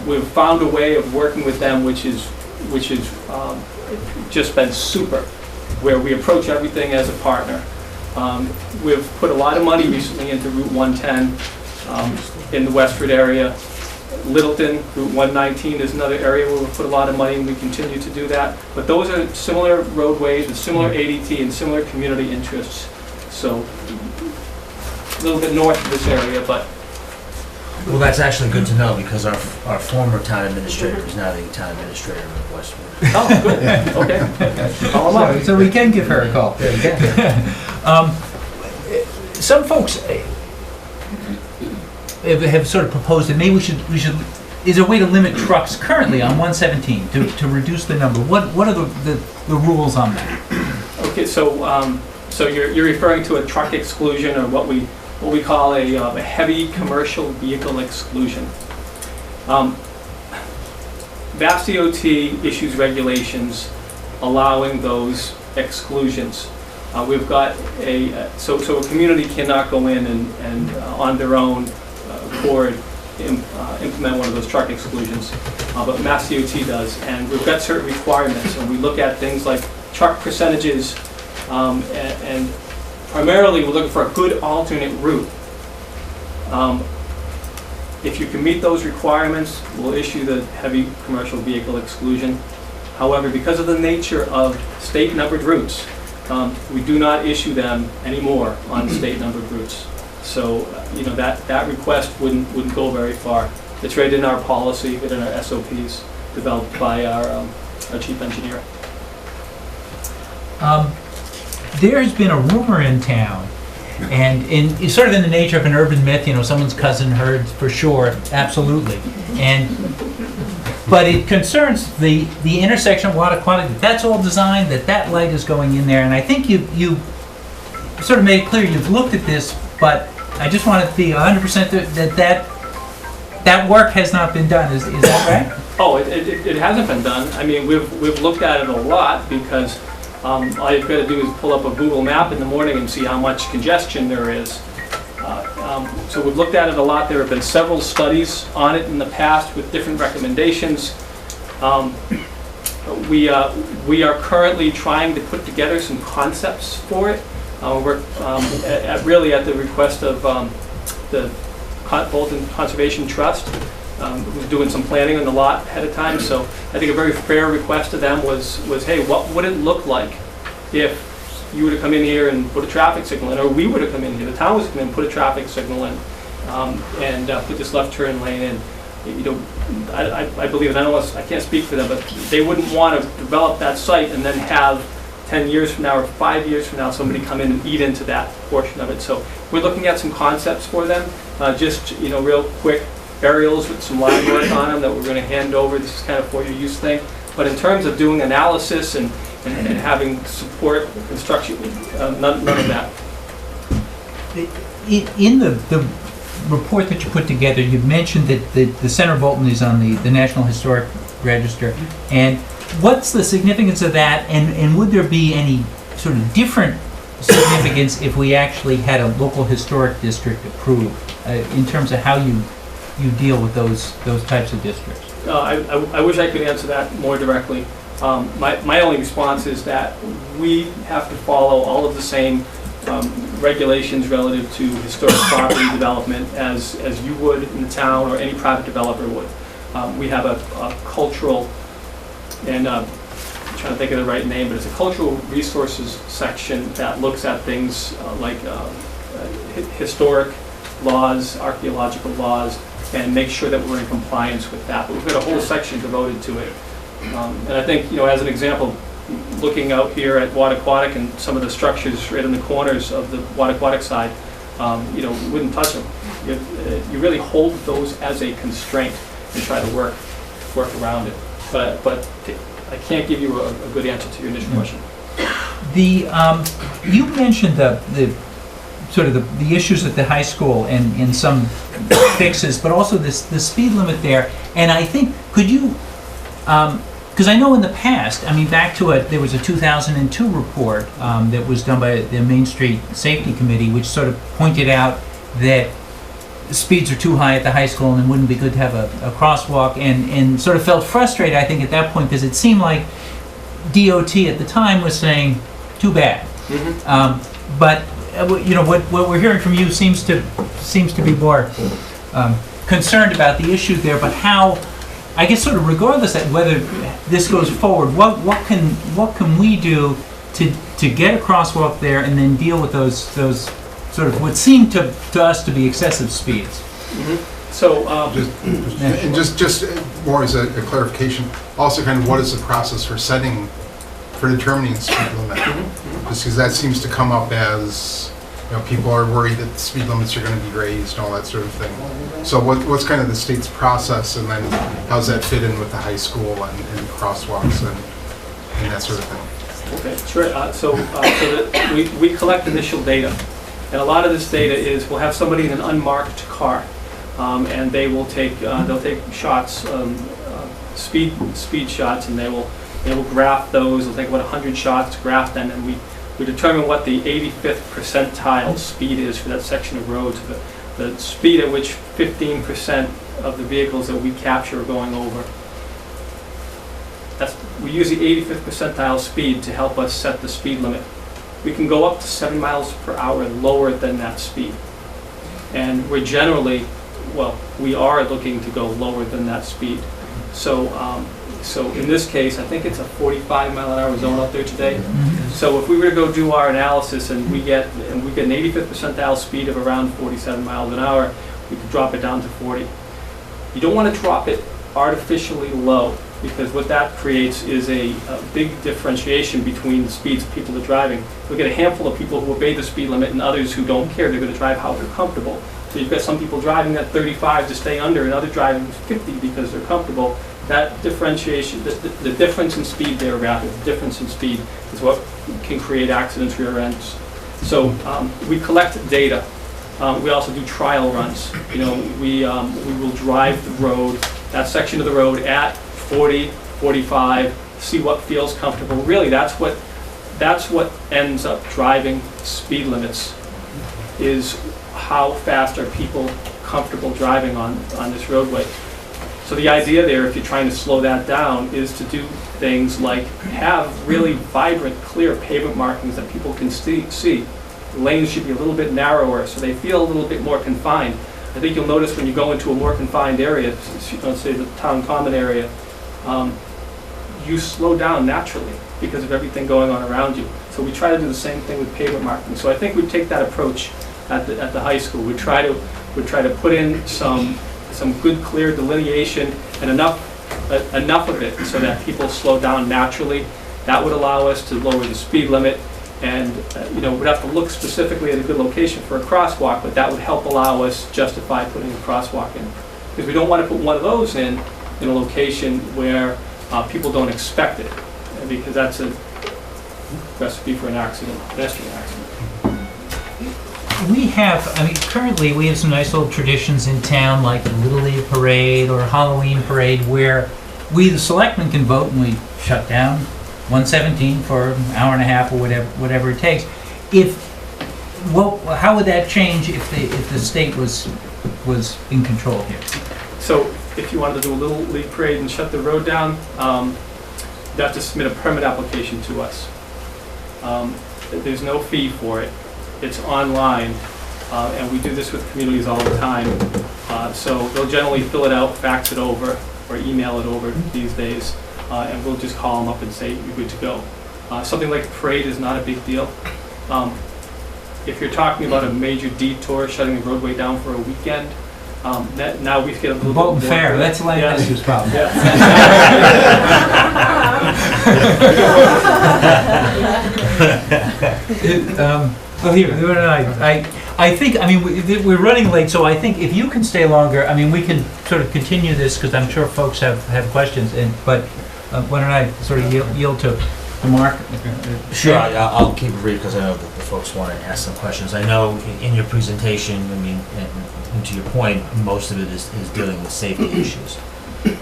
we've found a way of working with them which is just been super, where we approach everything as a partner. We've put a lot of money recently into Route 110 in the Westford area. Littleton, Route 119 is another area where we've put a lot of money, and we continue to do that. But those are similar roadways with similar ADT and similar community interests. So a little bit north of this area, but... Well, that's actually good to know, because our former town administrator is now the town administrator of Westwood. Oh, good. Okay. Call him up. So we can give her a call. Some folks have sort of proposed that maybe we should. Is there a way to limit trucks currently on 117 to reduce the number? What are the rules on that? Okay, so you're referring to a truck exclusion, or what we call a heavy commercial vehicle exclusion. Mass DOT issues regulations allowing those exclusions. We've got so a community cannot go in and on their own accord implement one of those truck exclusions, but Mass DOT does, and we've got certain requirements, and we look at things like truck percentages, and primarily we're looking for a good alternate route. If you can meet those requirements, we'll issue the heavy commercial vehicle exclusion. However, because of the nature of state numbered routes, we do not issue them anymore on state numbered routes. So, you know, that request wouldn't go very far. It's right in our policy, right in our SOPs developed by our chief engineer. There has been a rumor in town And it's sort of in the nature of an urban myth, someone's cousin heard for sure, absolutely. But it concerns the intersection of Wattaquatic, that's all designed, that light is going in there. And I think you sort of made it clear you've looked at this, but I just want to be 100% that work has not been done. Is that right? Oh, it hasn't been done. I mean, we've looked at it a lot because all you've got to do is pull up a Google map in the morning and see how much congestion there is. So we've looked at it a lot. There have been several studies on it in the past with different recommendations. We are currently trying to put together some concepts for it. We're really at the request of the Bolton Conservation Trust, who's doing some planning on the lot ahead of time. So I think a very fair request to them was hey, what would it look like if you were to come in here and put a traffic signal in, or we were to come in here, the town was to come in and put a traffic signal in, and put this left turn lane in. I believe, and I can't speak for them, but they wouldn't want to develop that site and then have 10 years from now or 5 years from now somebody come in and eat into that portion of it. So we're looking at some concepts for them, just real quick aerials with some line work on them that we're going to hand over. This is kind of for your use thing. But in terms of doing analysis and having support construction, none of that. In the report that you put together, you mentioned that the center of Bolton is on the National Historic Register. And what's the significance of that? And would there be any sort of different significance if we actually had a local historic district approved in terms of how you deal with those types of districts? I wish I could answer that more directly. My only response is that we have to follow all of the same regulations relative to historic property development as you would in the town or any private developer would. We have a cultural, and I'm trying to think of the right name, but it's a cultural resources section that looks at things like historic laws, archaeological laws, and make sure that we're in compliance with that. But we've got a whole section devoted to it. And I think, as an example, looking out here at Wattaquatic and some of the structures right in the corners of the Wattaquatic side, we wouldn't touch them. You really hold those as a constraint and try to work around it. But I can't give you a good answer to your initial question. You mentioned the sort of the issues at the high school and some fixes, but also the speed limit there. And I think, could you, because I know in the past, back to there was a 2002 report that was done by the Main Street Safety Committee, which sort of pointed out that speeds are too high at the high school and it wouldn't be good to have a crosswalk, and sort of felt frustrated, I think, at that point, because it seemed like DOT at the time was saying, too bad. Mm-hmm. But what we're hearing from you seems to be more concerned about the issue there. But how, I guess, sort of regardless of whether this goes forward, what can we do to get a crosswalk there and then deal with those sort of what seem to us to be excessive speeds? Mm-hmm. So just more as a clarification, also kind of what is the process for determining speed limit? Mm-hmm. Just because that seems to come up as, people are worried that the speed limits are going to be raised and all that sort of thing. So what's kind of the state's process, and then how does that fit in with the high school and crosswalks and that sort of thing? Okay, sure. So we collect initial data, and a lot of this data is we'll have somebody in an unmarked car, and they will take shots, speed shots, and they will graph those. They'll take about 100 shots, graph them, and we determine what the 85th percentile speed is for that section of road, the speed at which 15% of the vehicles that we capture are going over. We use the 85th percentile speed to help us set the speed limit. We can go up to 7 miles per hour lower than that speed. And we're generally, we are looking to go lower than that speed. So in this case, I think it's a 45 mile an hour zone out there today. Mm-hmm. So if we were to go do our analysis and we get an 85th percentile speed of around 47 miles an hour, we could drop it down to 40. You don't want to drop it artificially low, because what that creates is a big differentiation between the speeds people are driving. You'll get a handful of people who obey the speed limit and others who don't care. They're going to drive how they're comfortable. So you've got some people driving at 35 to stay under and others driving 50 because they're comfortable. That differentiation, the difference in speed there, rather, the difference in speed is what can create accidents, rear ends. So we collect data. We also do trial runs. You know, we will drive the road, that section of the road at 40, 45, see what feels comfortable. Really, that's what ends up driving speed limits, is how fast are people comfortable driving on this roadway. So the idea there, if you're trying to slow that down, is to do things like have really vibrant, clear pavement markings that people can see. The lanes should be a little bit narrower so they feel a little bit more confined. I think you'll notice when you go into a more confined area, let's say the town common area, you slow down naturally because of everything going on around you. So we try to do the same thing with pavement marking. So I think we take that approach at the high school. We try to put in some good, clear delineation and enough of it so that people slow down naturally. That would allow us to lower the speed limit, and you know, we'd have to look specifically at a good location for a crosswalk, but that would help allow us justify putting a crosswalk in, because we don't want to put one of those in a location where people don't expect it, because that's a recipe for an accident, pedestrian accident. We have, I mean, currently we have some nice little traditions in town, like the Little League Parade or Halloween Parade, where we, the selectmen, can vote and we shut down 117 for an hour and a half or whatever it takes. How would that change if the state was in control here? So if you wanted to do a Little League Parade and shut the road down, you'd have to submit a permit application to us. There's no fee for it. It's online, and we do this with communities all the time. So they'll generally fill it out, fax it over, or email it over these days, and we'll just call them up and say, you're good to go. Something like a parade is not a big deal. If you're talking about a major detour, shutting the roadway down for a weekend, now we get a little bit more. Fair, that's Lancaster's problem. Well, here, I think, I mean, we're running late, so I think if you can stay longer, I mean, we can sort of continue this, because I'm sure folks have questions, but why don't I sort of yield to Mark? Sure, I'll keep it brief because I know that the folks want to ask some questions. I know in your presentation, I mean, and to your point, most of it is dealing with safety issues.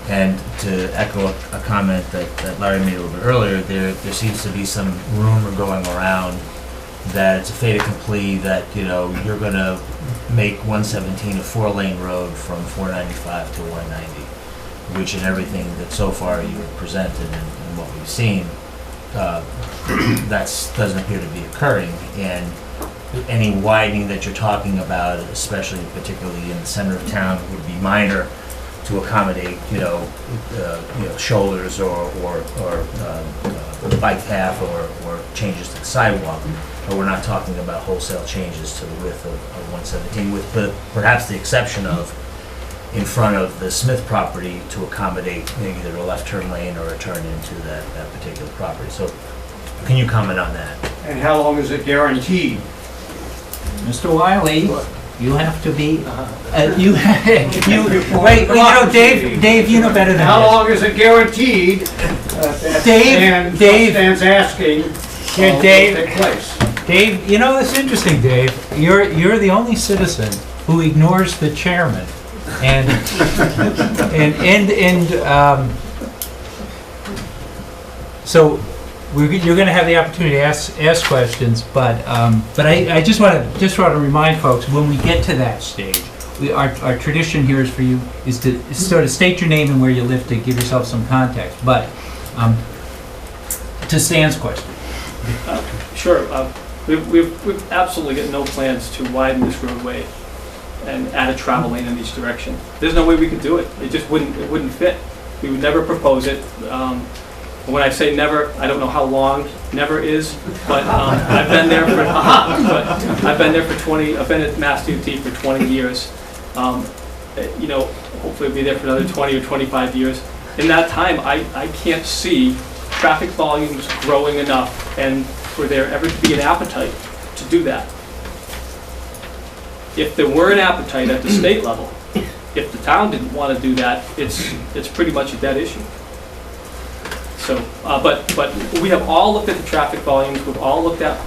And to echo a comment that Larry made a little bit earlier, there seems to be some rumor going around that it's a fait accompli that, you know, you're going to make 117 a 4-lane road from 495 to 190, which in everything that so far you've presented and what we've seen, that doesn't appear to be occurring. And any widening that you're talking about, especially particularly in the center of town, would be minor to accommodate, shoulders or bike path or changes to the sidewalk. But we're not talking about wholesale changes to the width of 117, with perhaps the exception of in front of the Smith property to accommodate maybe either a left turn lane or a turn into that particular property. So can you comment on that? And how long is it guaranteed? Mr. Wiley, you have to be, wait, Dave, you know better than How this. long is it guaranteed? Dave, Stan's asking, Yeah, Dave, take place. Dave, you know, it's interesting, Dave. You're the only citizen who ignores the chairman, and so you're going to have the opportunity to ask questions, but I just want to remind folks, when we get to that stage, our tradition here is to sort of state your name and where you live to give yourself some context. But to Stan's question. Sure. We've absolutely got no plans to widen this roadway and add a travel lane in each direction. There's no way we could do it. It just wouldn't fit. We would never propose it. When I say never, I don't know how long never is, but I've been there for 20. I've been at Mass DOT for 20 years. Hopefully I'll be there for another 20 or 25 years. in that time, I can't see traffic volumes growing enough and for there ever to be an appetite to do that. If there were an appetite at the state level, if the town didn't want to do that, it's pretty much a dead issue. So, but we have all looked at the traffic volumes, we've all looked at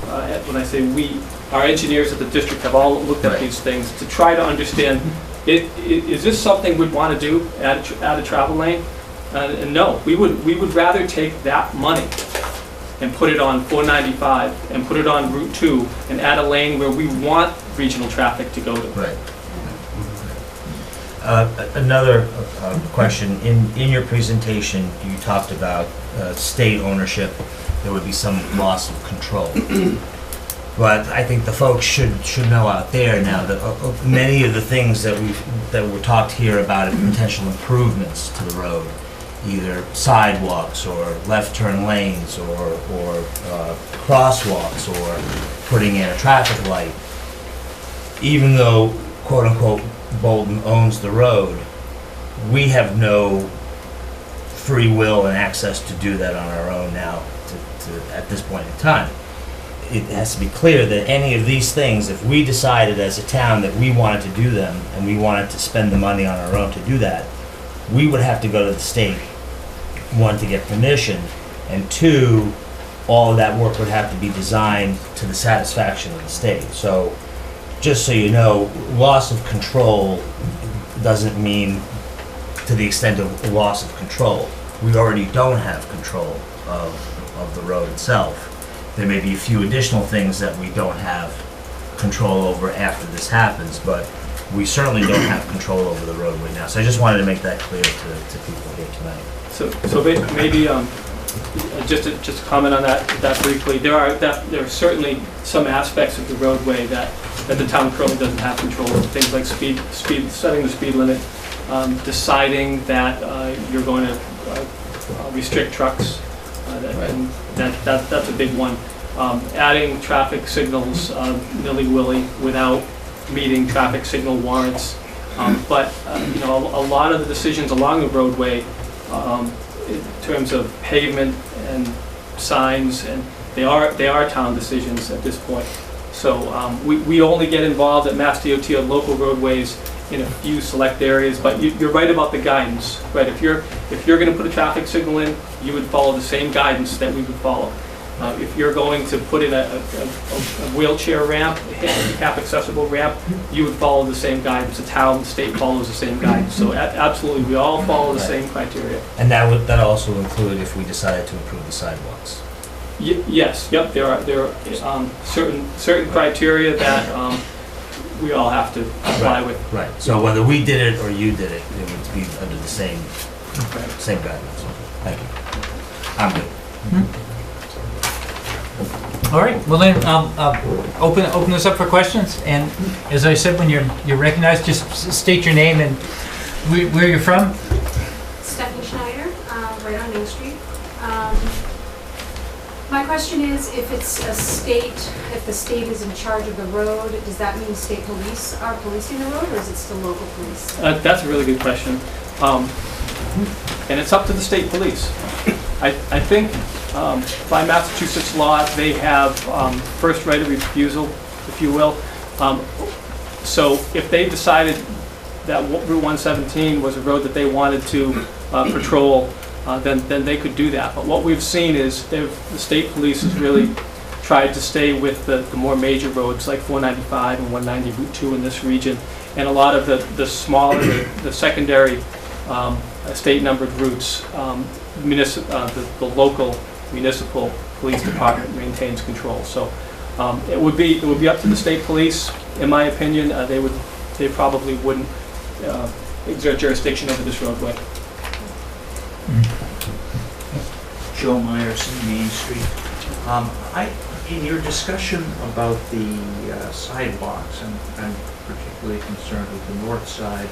when I say we, our engineers at the district have all looked at Right. these things to try to understand, is this something we'd want to do, add a travel lane? And no, we would rather take that money and put it on 495 and put it on Route 2 and add a lane where we want regional traffic to go to. Right. Another question, in your presentation, you talked about state ownership, there would be some loss of control. But I think the folks should know out there now that many of the things that were talked here about potential improvements to the road, either sidewalks or left turn lanes or crosswalks or putting in a traffic light, even though quote unquote Bolton owns the road, we have no free will and access to do that on our own now at this point in time. It has to be clear that any of these things, if we decided as a town that we wanted to do them and we wanted to spend the money on our own to do that, we would have to go to the state, one, to get permission, and two, all of that work would have to be designed to the satisfaction of the state. So just so you know, loss of control doesn't mean to the extent of loss of control. We already don't have control of the road itself. There may be a few additional things that we don't have control over after this happens, but we certainly don't have control over the roadway now. So I just wanted to make that clear to people here tonight. So maybe just to comment on that briefly, there are certainly some aspects of the roadway that the town currently doesn't have control of. Things like speed, setting the speed limit, deciding that you're going to restrict trucks. And that's a big one. Adding traffic signals nilly-willy without meeting traffic signal warrants. But a lot of the decisions along the roadway, in terms of pavement and signs, and they are town decisions at this point. So we only get involved at Mass DOT on local roadways in a few select areas, but you're right about the guidance, right? If you're going to put a traffic signal in, you would follow the same guidance that we would follow. If you're going to put in a wheelchair ramp, a handicap accessible ramp, you would follow the same guidance. The town, the state follows the same guidance. So absolutely, we all follow the same criteria. And that also include if we decided to improve the sidewalks. Yes, yep, there are certain criteria that we all have to comply with. Right. So whether we did it or you did it, it would be under the same guidance. Thank you. I'm good. All right, well then, open this up for questions, and as I said, when you're recognized, just state your name and where you're from. Stephanie Schneider, right on Main Street. My question is, if it's if the state is in charge of the road, does that mean state police are policing the road, or is it still local police? That's a really good question. And it's up to the state police. I think by Massachusetts law, they have first right of refusal, if you will. So if they decided that Route 117 was a road that they wanted to patrol, then they could do that. But what we've seen is the state police has really tried to stay with the more major roads like 495 and 190 Route 2 in this region, and a lot of the smaller, the secondary state numbered routes, the local municipal police department maintains control. So it would be up to the state police. In my opinion, they probably wouldn't exert jurisdiction over this roadway. Joe Myers, Main Street. In your discussion about the sidewalks, and I'm particularly concerned with the north side,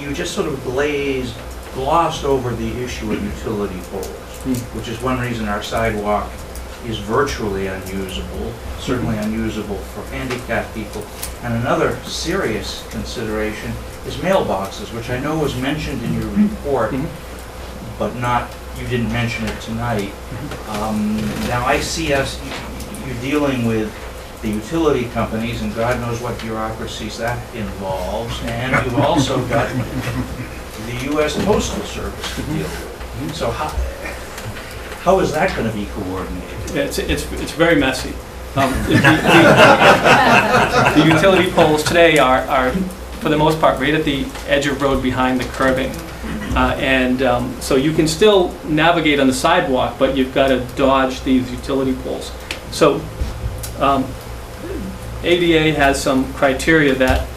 you just sort of glossed over the issue of utility poles, which is one reason our sidewalk is virtually unusable, certainly unusable for handicapped people. And another serious consideration is mailboxes, which I know was mentioned in your report, but not, you didn't mention it tonight. Now I see you're dealing with the utility companies, and God knows what bureaucracies that involves, and you've also got the U.S. Postal Service to deal with. So how is that going to be coordinated? It's very messy. The utility poles today are, for the most part, right at the edge of road behind the curbing. So you can still navigate on the sidewalk, but you've got to dodge these utility poles. So ADA has some criteria that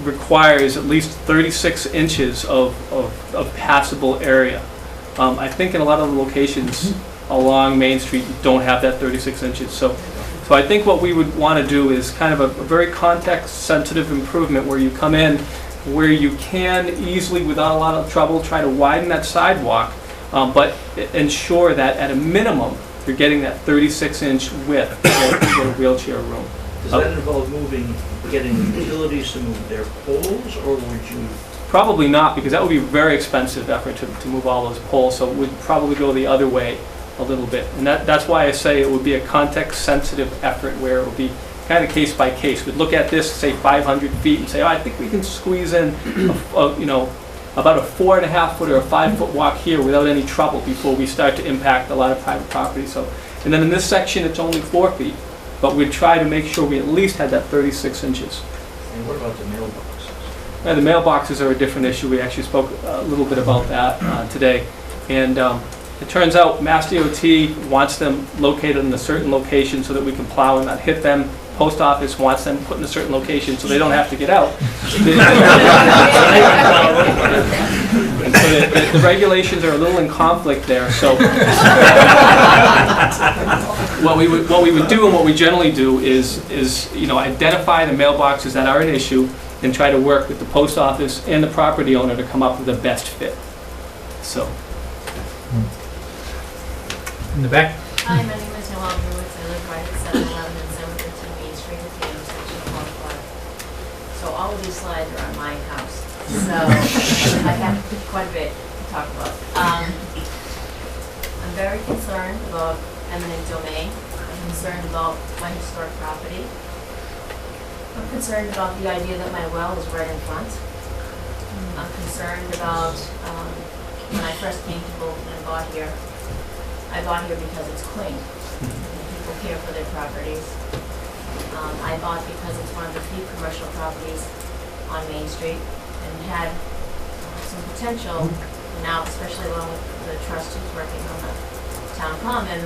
requires at least 36 inches of passable area. I think in a lot of the locations along Main Street don't have that 36 inches. So I think what we would want to do is kind of a very context-sensitive improvement where you come in, where you can easily, without a lot of trouble, try to widen that sidewalk, but ensure that at a minimum, you're getting that 36-inch width to get a wheelchair room. Does that involve getting utilities to move their poles, or would you? Probably not, because that would be a very expensive effort to move all those poles, so we'd probably go the other way a little bit. And that's why I say it would be a context-sensitive effort where it would be kind of case by case. We'd look at this, say 500 feet, and say, oh, I think we can squeeze in, about a 4.5 foot or a 5 foot walk here without any trouble before we start to impact a lot of private property. So, and then in this section, it's only 4 feet, but we'd try to make sure we at least had that 36 inches. And what about the mailboxes? The mailboxes are a different issue. We actually spoke a little bit about that today. And it turns out Mass DOT wants them located in a certain location so that we can plow and not hit them. Post office wants them put in a certain location so they don't have to get out. And so the regulations are a little in conflict there. So what we would do, and what we generally do, is identify the mailboxes that are an issue and try to work with the post office and the property owner to come up with the best fit. So. In the back? Hi, my name is Noel Brewitz. I live right at 711 and 713 Main Street at the intersection of 1 So all of these slides are on my house. So I have quite a bit to talk about. I'm very concerned about eminent domain. I'm concerned about my historic property. I'm concerned about the idea that my well is right in front. I'm concerned about when I first came to Bolton and bought here. I bought here because it's quaint. People care for their properties. I bought because it's one of the few commercial properties on Main Street and had some potential now, especially along with the trust who's working on the town common,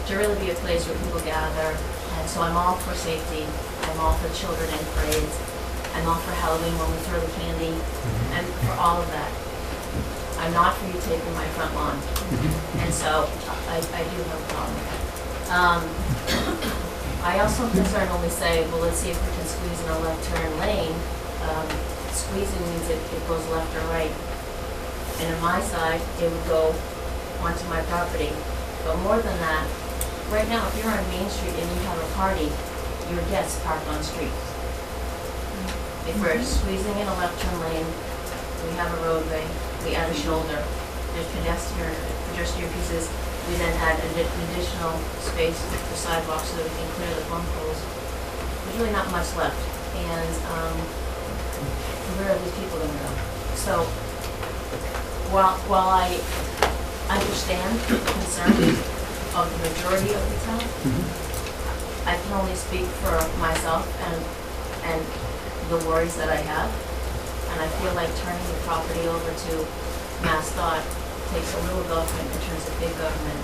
to really be a place where people gather. And so I'm all for safety. I'm all for children and parades. I'm all for Halloween when we throw the candy, and for all of that. I'm not for you taping my front lawn. And so I do have a problem with that. I also am concerned when we say, well, let's see if we can squeeze in a left turn lane. Squeezing means it goes left or right. And on my side, it would go onto my property. But more than that, right now, if you're on Main Street and you have a party, your guests park on street. If we're squeezing in a left turn lane, we have a roadway, we add a shoulder, there's pedestrian pieces, we then add an additional space for sidewalks so that we can clear the plumb poles. There's really not much left, and where are these people going to go? So, while I understand the concern of the majority of the town, I can only speak for myself and the worries that I have. And I feel like turning the property over to MassDOT takes a little government in terms of big government,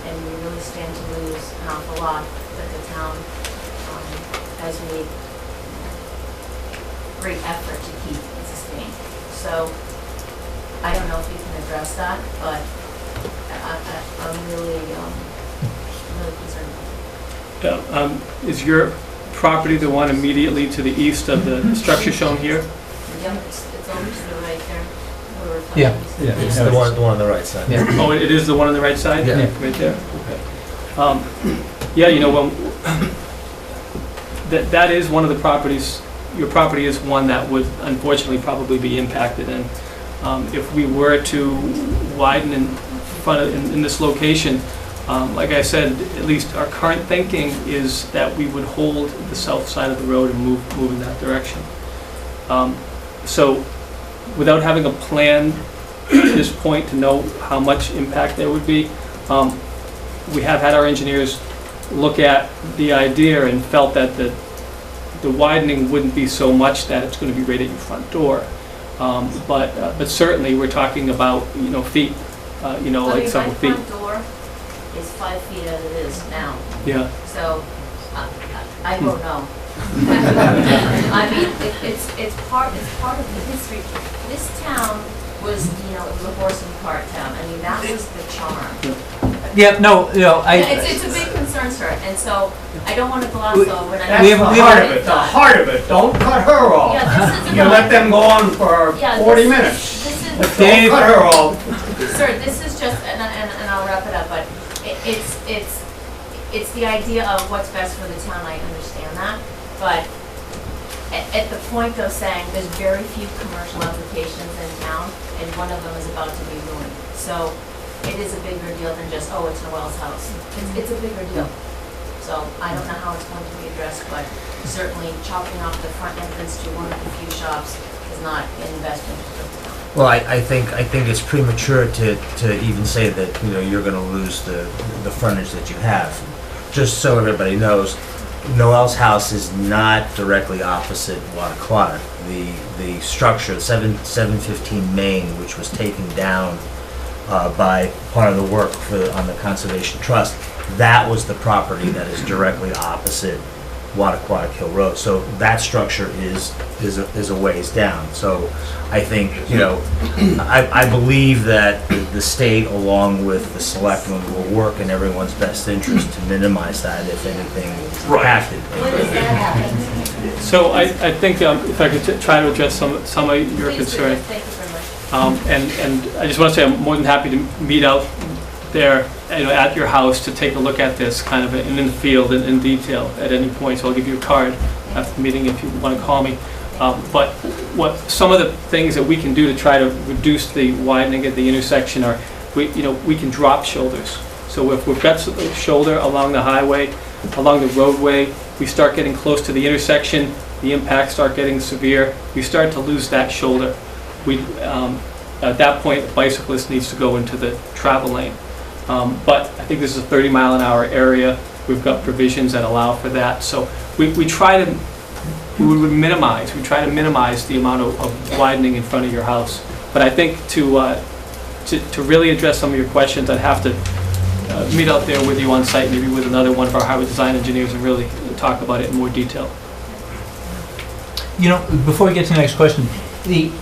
and we really stand to lose an awful lot that the town has made great effort to keep and sustain. So I don't know if you can address that, but I'm really concerned about it. Is your property the one immediately to the east of the structure shown here? Yep, it's almost to the right there. Where we're Yeah, talking. yeah. It's the one on the right side. Yeah. Oh, it is the one on the right side? Yeah. Right there? Okay. Yeah, when that is one of the properties your property is one that would unfortunately probably be impacted. And if we were to widen in front of, in this location, like I said, at least our current thinking is that we would hold the south side of the road and move in that direction. So without having a plan at this point to know how much impact there would be, we have had our engineers look at the idea and felt that the widening wouldn't be so much that it's going to be right at your front door. But certainly we're talking about, feet, like several feet. My front door is 5 feet as it is now, Yeah. so I don't know. I mean, it's part of the history. This town was, it was a horse and cart town. I mean, that was the charm. Yeah, no, It's a big concern, sir, and so I don't want to gloss over. And I That's We the have- heart of it, the heart of it. Don't cut her off. Yeah, this is You about- let them go on for Yeah, 40 this- minutes. This is, Don't cut her off. sir, this is just, and I'll wrap it up, but it's the idea of what's best for the town, I understand that, but at the point of saying there's very few commercial applications in town, and one of them is about to be ruined. So it is a bigger deal than just, oh, it's Noel's house. It's a bigger deal. So I don't know how it's going to be addressed, but certainly chopping off the front entrance to one of the few shops is not in the best interest of the town. Well, I think it's premature to even say that, you're gonna lose the frontage that you have. Just so everybody knows, Noel's house is not directly opposite Wattaquatta. The structure, 715 Main, which was taken down by part of the work on the Conservation Trust, that was the property that is directly opposite Wattaquatta Hill Road. So that structure is a ways down. So I think, I believe that the state, along with the selectmen, will work in everyone's best interest to minimize that if anything is impacted. When does that happen? So I think if I could try to address some of your Please do. concerns. Thank you very much. And I just want to say I'm more than happy to meet out there, at your house to take a look at this kind of in the field in detail at any point. So I'll give you a card after the meeting if you want to call me. But what some of the things that we can do to try to reduce the widening at the intersection are, we can drop shoulders. So if we've got a shoulder along the highway, along the roadway, we start getting close to the intersection, the impacts start getting severe, we start to lose that shoulder. At that point, the bicyclist needs to go into the travel lane. But I think this is a 30-mile-an-hour area. We've got provisions that allow for that. So we try to minimize the amount of widening in front of your house. But I think to really address some of your questions, I'd have to meet out there with you on site, maybe with another one of our highway design engineers, and really talk about it in more detail. Before we get to the next question, the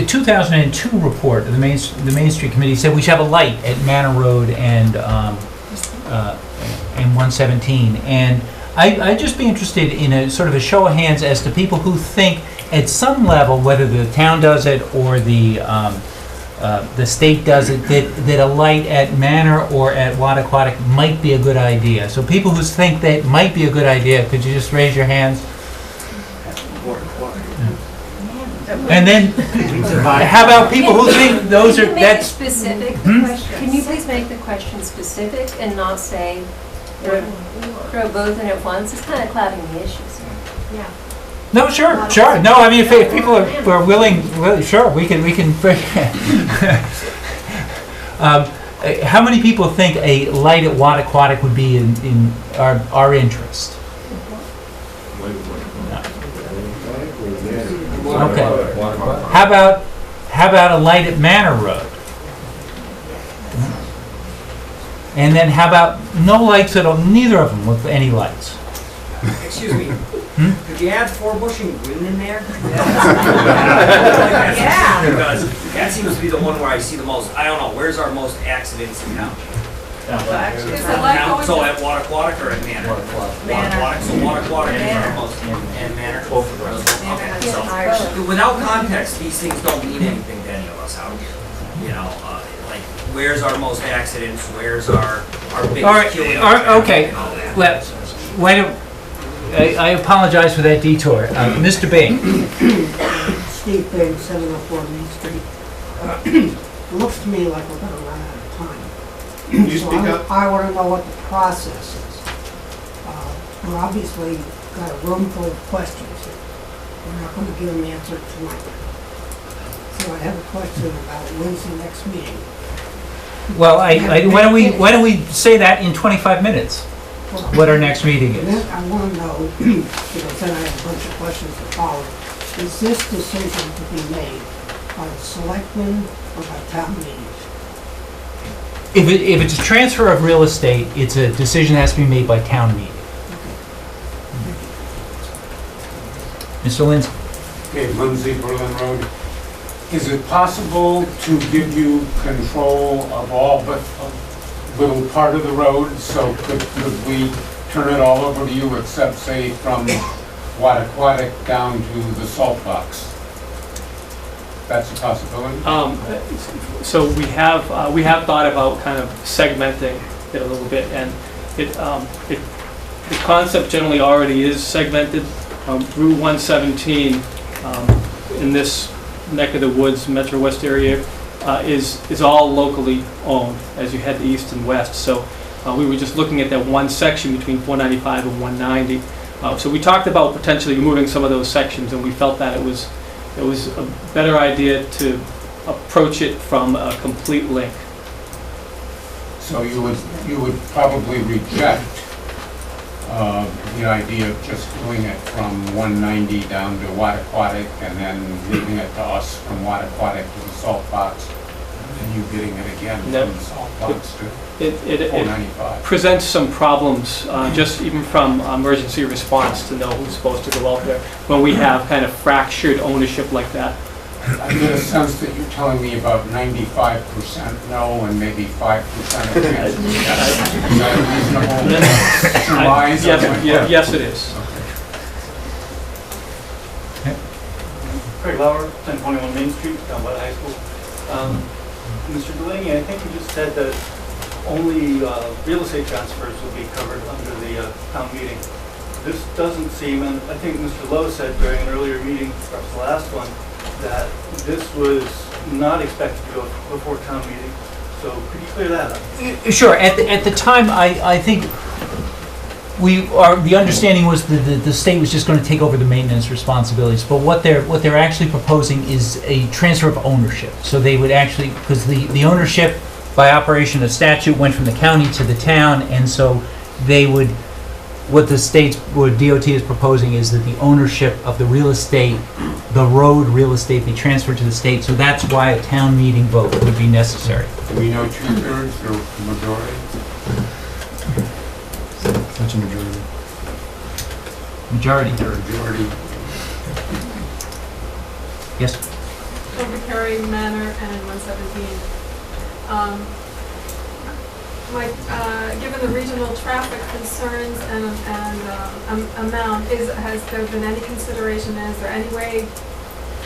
2002 report of the Main Street Committee said we should have a light at Manor Road and 117. And I'd just be interested in a sort of a show of hands as to people who think at some level, whether the town does it or the state does it, that a light at Manor or at Wattaquatta might be a good idea. So people who think that might be a good idea, could you just raise your hands? And then, how about people who think those are, that's... Specific, can you please make the question specific and not say, throw both in at once? It's kind of clouding the issues. Yeah. No, sure. No, I mean, if people are willing, sure, we can. How many people think a light at Wattaquatta would be in our interest? Okay. How about a light at Manor Road? And then how about no lights at all? Neither of them with any lights. Excuse me. Could you add 4 bushing green in there? Yeah. Because that seems to be the one where I see the most. I don't know. Where's our most accidents in town? There's a light going So to at Wattaquatta or at Manor? Wattaquatta. So Wattaquatta is our most, and Manor. Okay. So without context, these things don't mean anything to any of us out here. Like where's our most accidents? Where's our biggest killing? Okay. And all that. Why don't I apologize for that detour. Mr. Bain? Steve Bing, 704 Main Street. It looks to me like we're gonna run out of time. Can you speak up? I wanna know what the process is. We're obviously got a room full of questions here. We're not gonna give them answers tonight. So I have a question about when's the next meeting? Well, why don't we say that in 25 minutes, what our next meeting And then is? I wanna know, because then I have a bunch of questions to follow. Is this decision to be made by the selectmen or by town meetings? If it's a transfer of real estate, it's a decision that has to be made by town meeting. Mr. Lindsay? Okay, Lindsay, Berlin Road. Is it possible to give you control of all but a little part of the road? So could we turn it all over to you except, say, from Wattaquatic down to the salt box? That's a possibility? So we have thought about kind of segmenting it a little bit, and the concept generally already is segmented. Route 117 in this neck of the woods, Metro West area, is all locally owned as you head east and west. So we were just looking at that one section between 495 and 190. So we talked about potentially removing some of those sections, and we felt that it was a better idea to approach it from a complete link. So you would probably reject the idea of just doing it from 190 down to Wattaquatic and then leaving it to us from Wattaquatic to the salt box, and you getting it again from the salt box to It 495. presents some problems, just even from emergency response, to know who's supposed to go out there when we have kind of fractured ownership like that. I get a sense that you're telling me about 95% no and maybe 5% of chance. Is that a reasonable surmise? Yes, it is. Craig Lauer, 1021 Main Street, down by the high school. Mr. Delaney, I think you just said that only real estate transfers will be covered under the town meeting. This doesn't seem, and I think Mr. Lowe said during an earlier meeting, perhaps the last one, that this was not expected to go before town meeting. So could you clear that up? Sure. At the time, I think the understanding was that the state was just going to take over the maintenance responsibilities. But what they're actually proposing is a transfer of ownership. So they would actually, because the ownership by operation of statute went from the county to the town, and so they would. What DOT is proposing is that the ownership of the real estate, the road real estate, be transferred to the state. So that's why a town meeting vote would be necessary. Do we know 2/3 or majority? Such a majority. Majority. Majority. Yes? Overcarry Manor and 117. Given the regional traffic concerns and amount, has there been any consideration, is there any way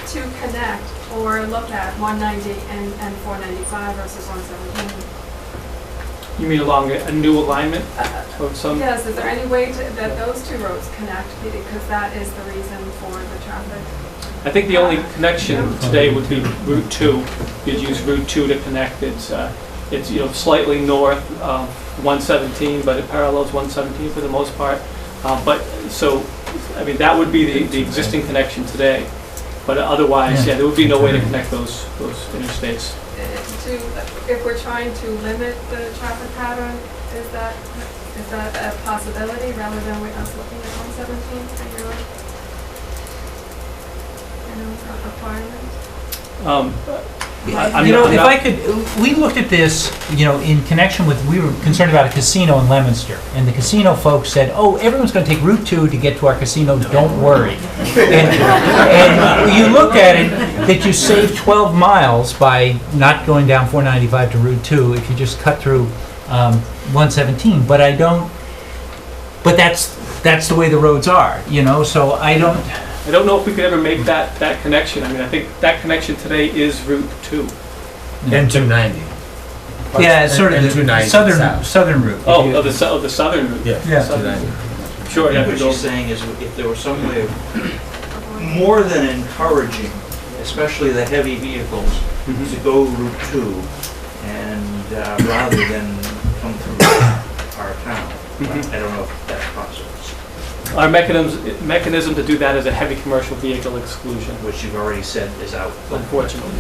to connect or look at 190 and 495 versus 117? You mean along a new alignment of some? Yes, is there any way that those two roads connect, because that is the reason for the traffic? I think the only connection today would be Route 2. You'd use Route 2 to connect. It's slightly north of 117, but it parallels 117 for the most part. That would be the existing connection today. But otherwise, there would be no way to connect those interstates. If we're trying to limit the traffic pattern, is that a possibility rather than us looking at 117 and a requirement? If I could, we looked at this, in connection with, we were concerned about a casino in Leominster, and the casino folks said, "Oh, everyone's going to take Route 2 to get to our casino. Don't worry." And you looked at it that you save 12 miles by not going down 495 to Route 2 if you just cut through 117. But But that's the way the roads are, So I don't know if we could ever make that connection. I think that connection today is Route 2. And 290. Yeah, it's sort of and the 290 southern route. The southern route. Yeah, Yeah. Southern. Sure, you have to What go. she's saying is if there was some way of more than encouraging, especially the heavy vehicles, to go Route 2 and rather than come through our town. I don't know if that's possible. Our mechanism to do that is a heavy commercial vehicle exclusion, Which you've already said is out. unfortunately.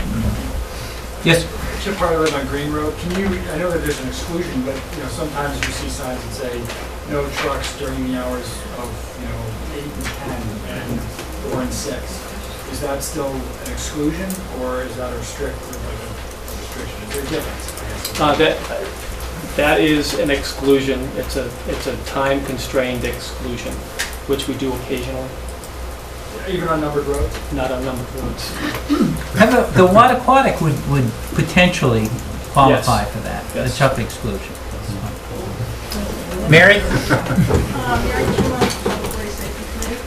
Yes, Chip Harley live on Green Road. Can you, I know that there's an exclusion, but, sometimes you see signs that say, no trucks during the hours of, 8 and 10 and 4 and 6. Is that still an exclusion, or is that a restriction? Is there a difference, I guess? That is an exclusion. It's a time-constrained exclusion, which we do occasionally, Even on numbered roads? not on numbered roads. the water aquatic would potentially qualify for that, the Yes. tough exclusion. Mary? Mary Chuma, Public Safety Committee.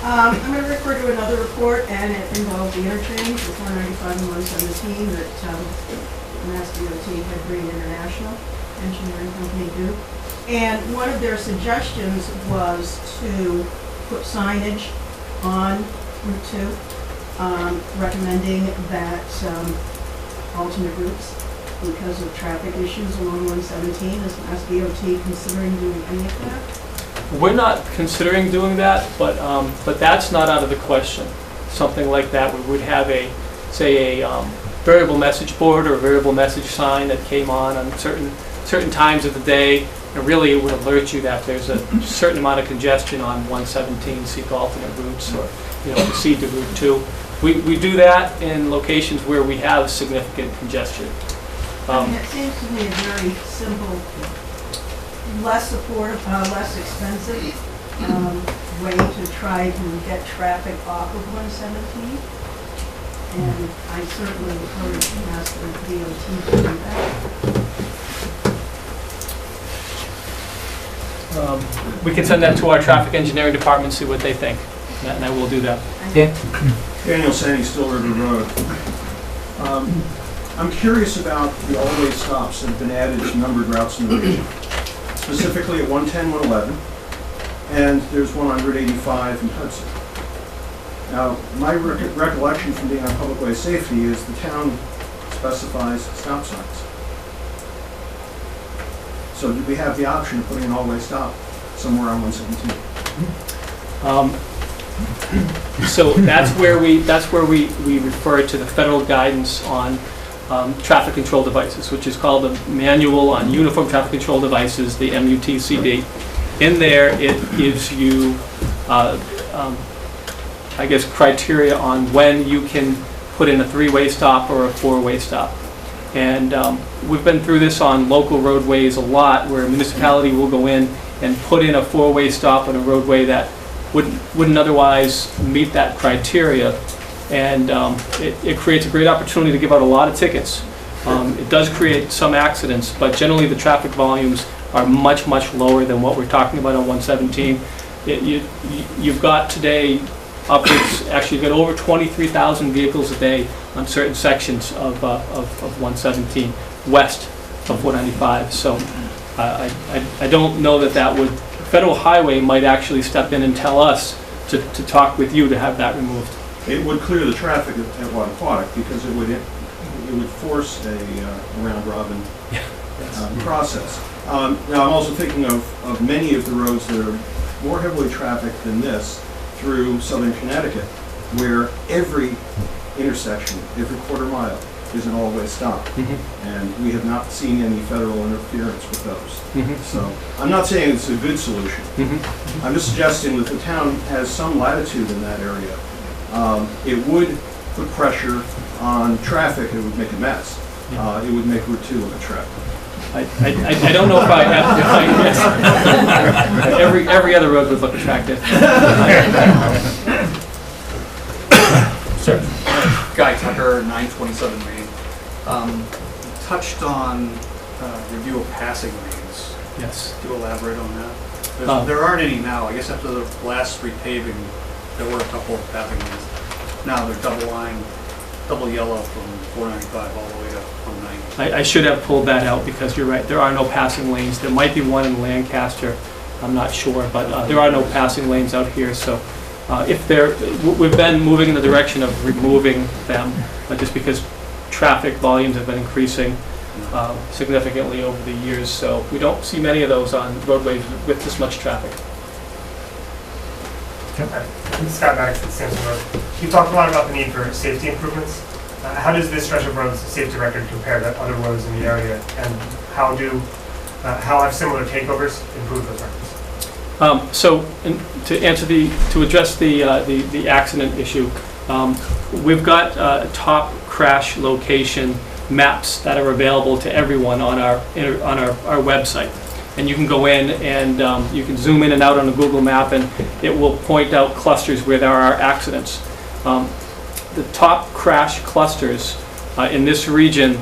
I'm going to refer to another report, and it involves the interchange, the 495 and 117, that Mass DOT had Green International Engineering Company do. And one of their suggestions was to put signage on Route 2, recommending that alternate routes because of traffic issues along 117. Is Mass DOT considering doing any of that? We're not considering doing that, but that's not out of the question. Something like that, we would have a variable message board or a variable message sign that came on certain times of the day, and really it would alert you that there's a certain amount of congestion on 117, seek alternate routes, or proceed to Route 2. We do that in locations where we have significant congestion. It seems to me a very simple, less expensive way to try to get traffic off of 117. And I certainly encourage Mass DOT to do that. We can send that to our traffic engineering department, see what they think, and I will do that. Dan? Daniel Sandy, Still River Road. I'm curious about the all-way stops that have been added to numbered routes in the region, specifically at 110, 111, and there's one on Route 85 in Hudson. Now, my recollection from being on public way safety is the town specifies stop signs. So do we have the option of putting an all-way stop somewhere on 117? So that's where we refer to the federal guidance on traffic control devices, which is called the Manual on Uniform Traffic Control Devices, the MUTCD. In there, it gives you, criteria on when you can put in a 3-way stop or a 4-way stop. And we've been through this on local roadways a lot, where a municipality will go in and put in a 4-way stop on a roadway that wouldn't otherwise meet that criteria. And it creates a great opportunity to give out a lot of tickets. It does create some accidents, but generally the traffic volumes are much, much lower than what we're talking about on 117. You've got today upwards, actually you've got over 23,000 vehicles a day on certain sections of 117 west of 495. So I don't know that would, Federal Highway might actually step in and tell us to talk with you to have that removed. It would clear the traffic at Water Aquatic because it would force a round robin process. Now I'm also thinking of many of the roads that are more heavily trafficked than this through southern Connecticut, where every intersection, every quarter mile is an all-way stop. And we have not seen any federal interference with those. So I'm not saying it's a good solution. I'm just suggesting that the town has some latitude in that area. It would put pressure on traffic. It would make a mess. It would make Route 2 look attractive. I don't know if I have every other road would look attractive. Sir. Guy Tucker, 927 Main. Touched on review of passing lanes. Yes. Do you elaborate on that? There aren't any now. I guess after the last repaving, there were a couple of passing lanes. Now they're double yellow from 495 all the way to 190. I should have pulled that out because you're right. There are no passing lanes. There might be one in Lancaster, I'm not sure, but there are no passing lanes out here, so we've been moving in the direction of removing them, just because traffic volumes have been increasing significantly over the years, so we don't see many of those on roadways with this much traffic. I'm Scott Maddox at Sampson Road. You talked a lot about the need for safety improvements. How does this stretch of road's safety record compare to other roads in the area, and how have similar takeovers improved those records? To address the accident issue, we've got top crash location maps that are available to everyone on our website. And you can go in and you can zoom in and out on a Google map, and it will point out clusters where there are accidents. The top crash clusters in this region,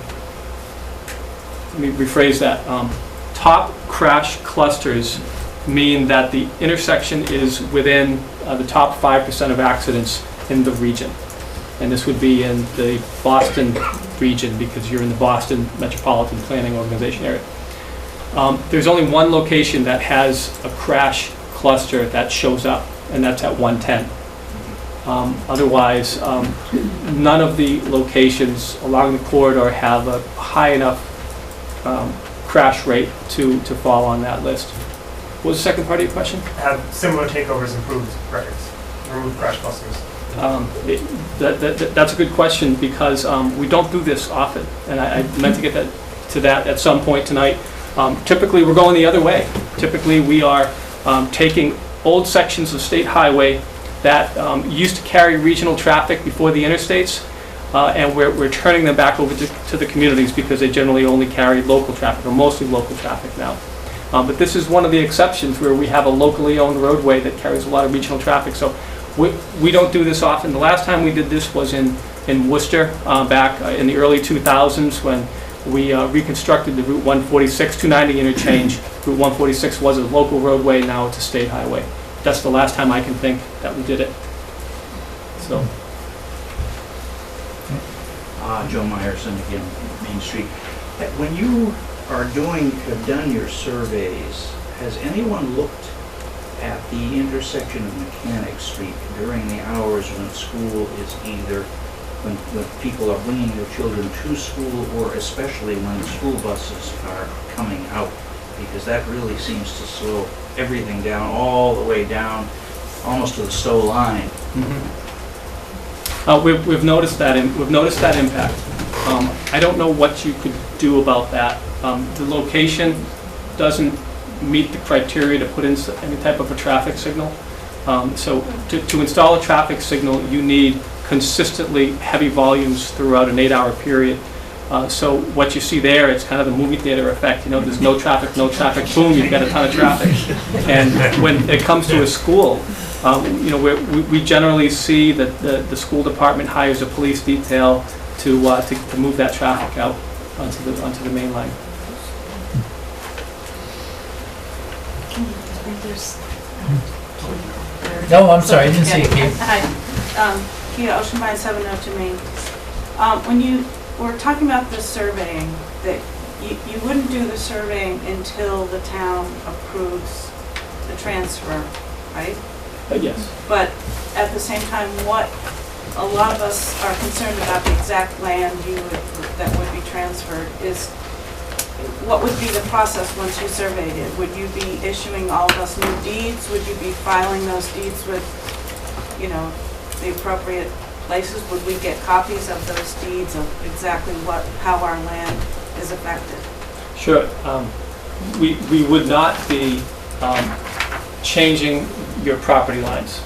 let me rephrase that, top crash clusters mean that the intersection is within the top 5% of accidents in the region. And this would be in the Boston region, because you're in the Boston Metropolitan Planning Organization area. There's only one location that has a crash cluster that shows up, and that's at 110. Otherwise, none of the locations along the corridor have a high enough crash rate to fall on that list. What was the second part of your question? Have similar takeovers improved records, removed crash clusters? That's a good question, because we don't do this often, and I meant to get to that at some point tonight. Typically, we're going the other way. Typically, we are taking old sections of state highway that used to carry regional traffic before the interstates, and we're turning them back over to the communities, because they generally only carry local traffic, or mostly local traffic now. But this is one of the exceptions where we have a locally owned roadway that carries a lot of regional traffic. So we don't do this often. The last time we did this was in Worcester, back in the early 2000s, when we reconstructed the Route 146 290 interchange. Route 146 was a local roadway, now it's a state highway. That's the last time I can think that we did it. So. Joe Meyerson again, Main Street. When you have done your surveys, has anyone looked at the intersection of Mechanic Street during the hours when school is either, when people are bringing their children to school, or especially when school buses are coming out? Because that really seems to slow everything down, all the way down, almost to the Stowe line. We've noticed that. We've noticed that impact. I don't know what you could do about that. The location doesn't meet the criteria to put in any type of a traffic signal. So to install a traffic signal, you need consistently heavy volumes throughout an 8-hour period. So what you see there, it's kind of the movie theater effect. You know, there's no traffic, boom, you've got a ton of traffic. And when it comes to a school, you know, we generally see that the school department hires a police detail to move that traffic out onto the main line. No, I'm sorry, I didn't see it, Kate. Hi, Kia, Oceanvine 702 Main. When you were talking about the surveying, that you wouldn't do the surveying until the town approves the transfer, right? Yes. But at the same time, what a lot of us are concerned about, the exact land that would be transferred, is what would be the process once you surveyed it? Would you be issuing all those new deeds? Would you be filing those deeds with, you know, the appropriate places? Would we get copies of those deeds of exactly how our land is affected? Sure. We would not be changing your property lines.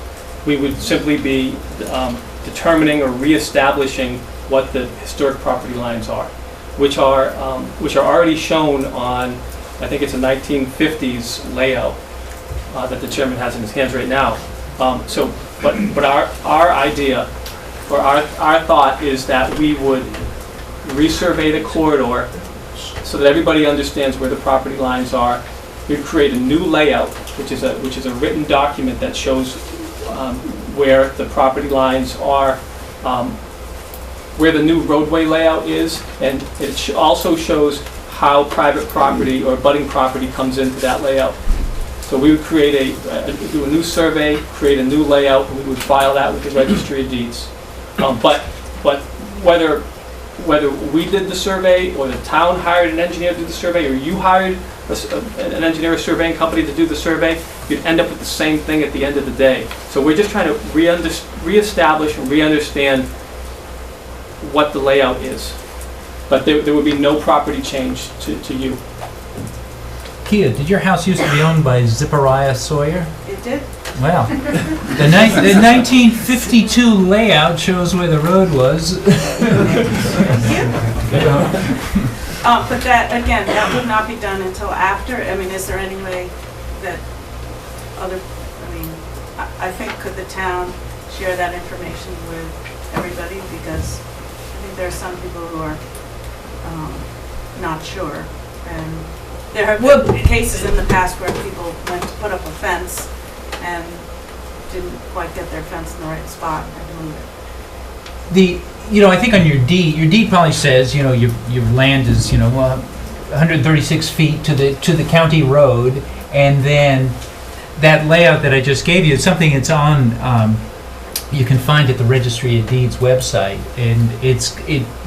We would simply be determining or reestablishing what the historic property lines are, which are already shown on, I think it's a 1950s layout that the chairman has in his hands right now. But our idea, or our thought, is that we would resurvey the corridor so that everybody understands where the property lines are. We'd create a new layout, which is a written document that shows where the property lines are, where the new roadway layout is, and it also shows how private property or budding property comes into that layout. So we would create do a new survey, create a new layout, and we would file that with the Registry of Deeds. But whether we did the survey, or the town hired an engineer to do the survey, or you hired an engineer or surveying company to do the survey, you'd end up with the same thing at the end of the day. So we're just trying to reestablish and re-understand what the layout is. But there would be no property change to you. Kia, did your house used to be owned by Zipporah Sawyer? It did. Wow. The 1952 layout shows where the road was. But that, again, that would not be done until after. I mean, is there any way that I think, could the town share that information with everybody? Because I think there are some people who are not sure. And there have been cases in the past where people went to put up a fence and didn't quite get their fence in the right spot and had to move it. I think on your deed probably says, your land is, 136 feet to the county road, and then that layout that I just gave you is something that's on, you can find at the Registry of Deeds website, and it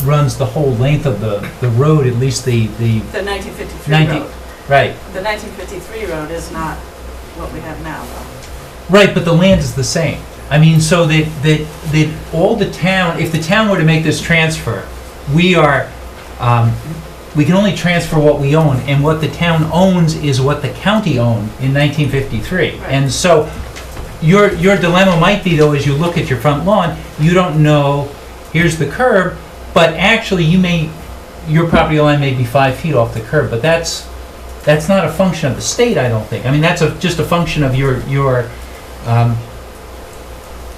runs the whole length of the road, at least the 1953 road. Right. The 1953 road is not what we have now, though. Right, but the land is the same. I mean, so that all the town, if the town were to make this transfer, we can only transfer what we own, and what the town owns is what the county owned in 1953. Right. And so your dilemma might be, though, as you look at your front lawn, you don't know, here's the curb, but actually your property line may be 5 feet off the curb, but that's not a function of the state, I don't think. I mean, that's just a function of your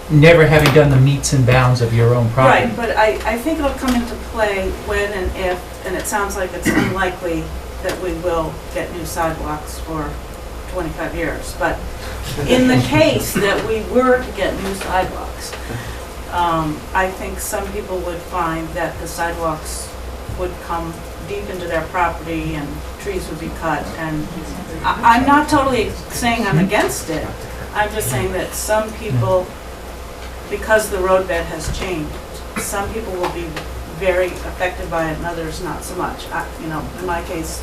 never having done the meets and bounds of your own property. Right, but I think it'll come into play when and if, and it sounds like it's unlikely that we will get new sidewalks for 25 years. But in the case that we were to get new sidewalks, I think some people would find that the sidewalks would come deep into their property and trees would be cut. And I'm not totally saying I'm against it. I'm just saying that some people, because the roadbed has changed, some people will be very affected by it and others not so much. In my case,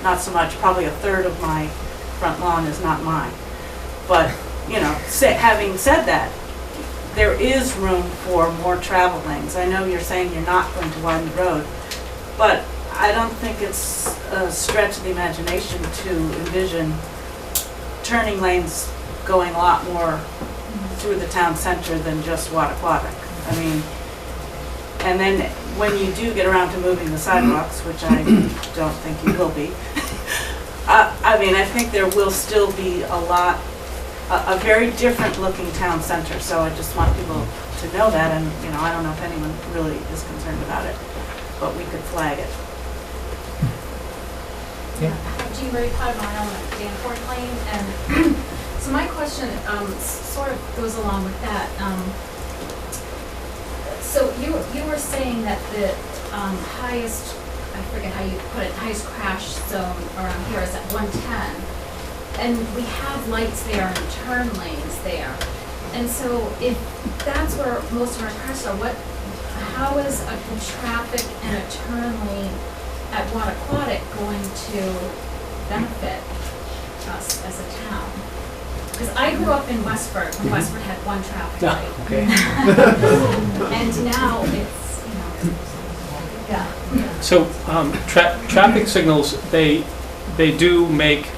not so much. Probably a third of my front lawn is not mine. But, having said that, there is room for more travel lanes. I know you're saying you're not going to widen the road, but I don't think it's a stretch of the imagination to envision turning lanes going a lot more through the town center than just Wattaquatic. I mean, and then when you do get around to moving the sidewalks, which I don't think you will be, I think there will still be a very different looking town center. So I just want people to know that, and I don't know if anyone really is concerned about it, but we could flag it. Jean Marie Potter-Mile at Danforth Lane, and so my question sort of goes along with that. So you were saying that the highest, I forget how you put it, highest crash zone around here is at 110, and we have lights there and turn lanes there, and so if that's where most of our crashes are, how is a traffic and a turn lane at Wattaquatic going to benefit us as a town? Because I grew up in Westford, when Westford had one traffic light. Okay. And now it's, yeah. So traffic signals, they do make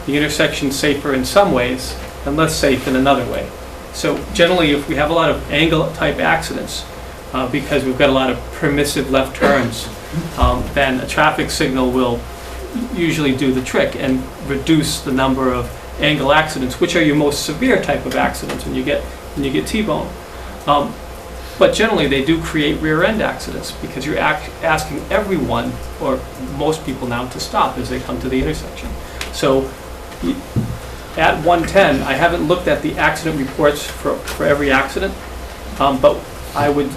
the intersection safer in some ways and less safe in another way. So generally, if we have a lot of angle-type accidents, because we've got a lot of permissive left turns, then a traffic signal will usually do the trick and reduce the number of angle accidents, which are your most severe type of accidents when you get T-bone. But generally, they do create rear-end accidents because you're asking everyone, or most people now, to stop as they come to the intersection. So at 110, I haven't looked at the accident reports for every accident, but I would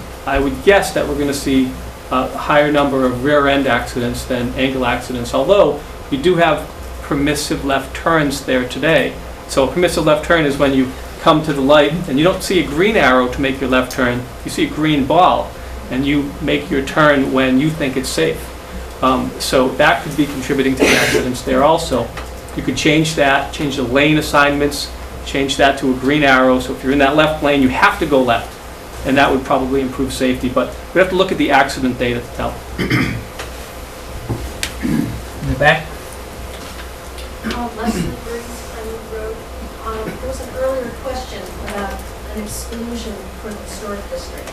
guess that we're going to see a higher number of rear-end accidents than angle accidents, although we do have permissive left turns there today. So a permissive left turn is when you come to the light and you don't see a green arrow to make your left turn, you see a green ball, and you make your turn when you think it's safe. So that could be contributing to the accidents there also. You could change that, change the lane assignments, change that to a green arrow, so if you're in that left lane, you have to go left, and that would probably improve safety, but we have to look at the accident data to tell. In the back? Leslie Briggs, Clinton Road. There was an earlier question about an exclusion for the historic district.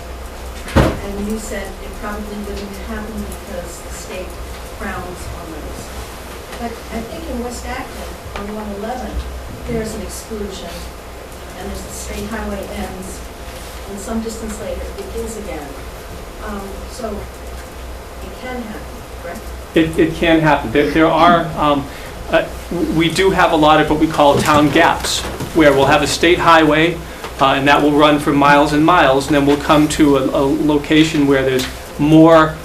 And you said it probably wouldn't happen because the state frowns on those. But I think in West Acton, on 111, there's an exclusion. And there's the state highway ends, and some distance later, it begins again. So it can happen, correct? It can happen. There are, we do have a lot of what we call town gaps, where we'll have a state highway, and that will run for miles and miles, and then we'll come to a location where there's more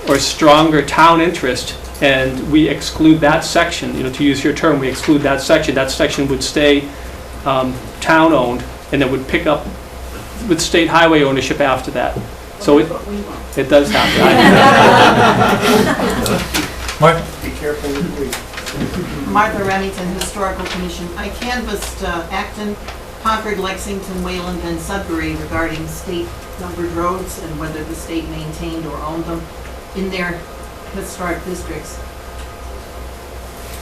or stronger town interest, and we exclude that section. You know, to use your term, we exclude that section. That section would stay town-owned, and then would pick up with state highway ownership after that. So it does happen. Mark? Be careful with me. Martha Remington, Historical Commission. I canvassed Acton, Concord, Lexington, Wayland, and Sudbury regarding state numbered roads and whether the state maintained or owned them in their historic districts.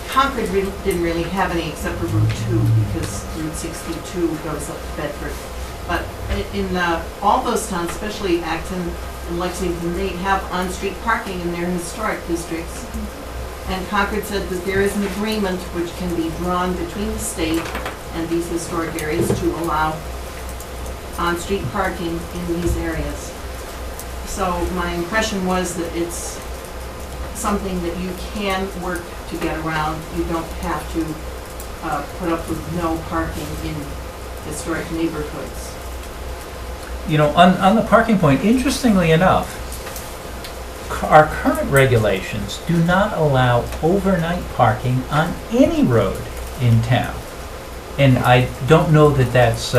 Concord didn't really have any except for Route 2 because Route 62 goes up to Bedford. But in all those towns, especially Acton and Lexington, they have on-street parking in their historic districts. And Concord said that there is an agreement which can be drawn between the state and these historic areas to allow on-street parking in these areas. So my impression was that it's something that you can work to get around. You don't have to put up with no parking in historic neighborhoods. You know, on the parking point, interestingly enough, our current regulations do not allow overnight parking on any road in town. And I don't know that that's,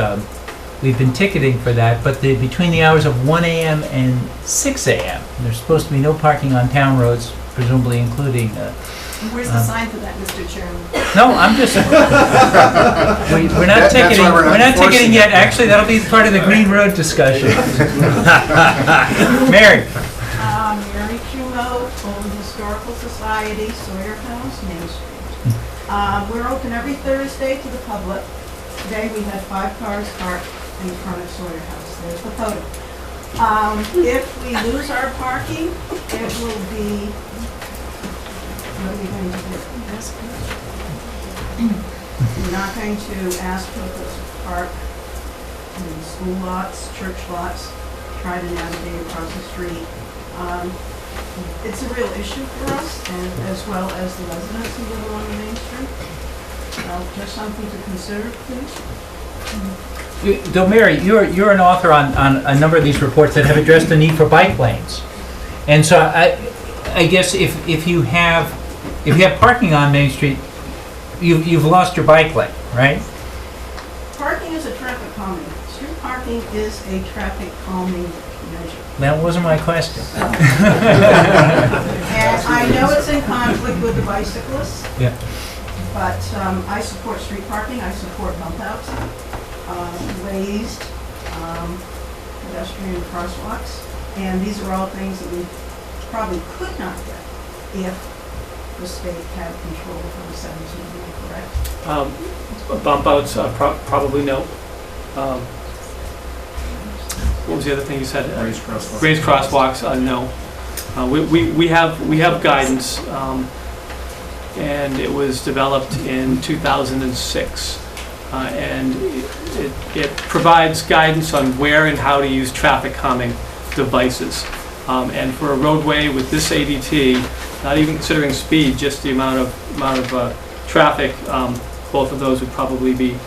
we've been ticketing for that, but between the hours of 1 a.m. and 6 a.m., there's supposed to be no parking on town roads, presumably including... Where's the sign for that, Mr. Chairman? No, I'm just... we're not ticketing, we're not ticketing yet. Actually, that'll be part of the Green Road discussion. Mary? Mary Cumo, Old Historical Society, Sawyer House, Main Street. We're open every Thursday to the public. Today we had 5 cars parked in front of Sawyer House. There's the photo. If we lose our parking, it will be, what are we going to do? We're not going to ask people to park in school lots, church lots, try to navigate across the street. It's a real issue for us, and as well as the residents who live along the Main Street. Just something to consider, please. Though Mary, you're an author on a number of these reports that have addressed the need for bike lanes. And so I guess if you have parking on Main Street, you've lost your bike lane, right? Parking is a traffic calming. Street parking is a traffic calming measure. That wasn't my question. And I know it's in conflict with the bicyclists. Yeah. But I support street parking. I support bump outs, raised pedestrian crosswalks, and these are all things that we probably could not get if the state had control over the 17, correct? Bump outs, probably no. What was the other thing you said? Raised crosswalks. Raised crosswalks, no. We have guidance, and it was developed in 2006. And it provides guidance on where and how to use traffic calming devices. And for a roadway with this ADT, not even considering speed, just the amount of traffic, both of those would probably be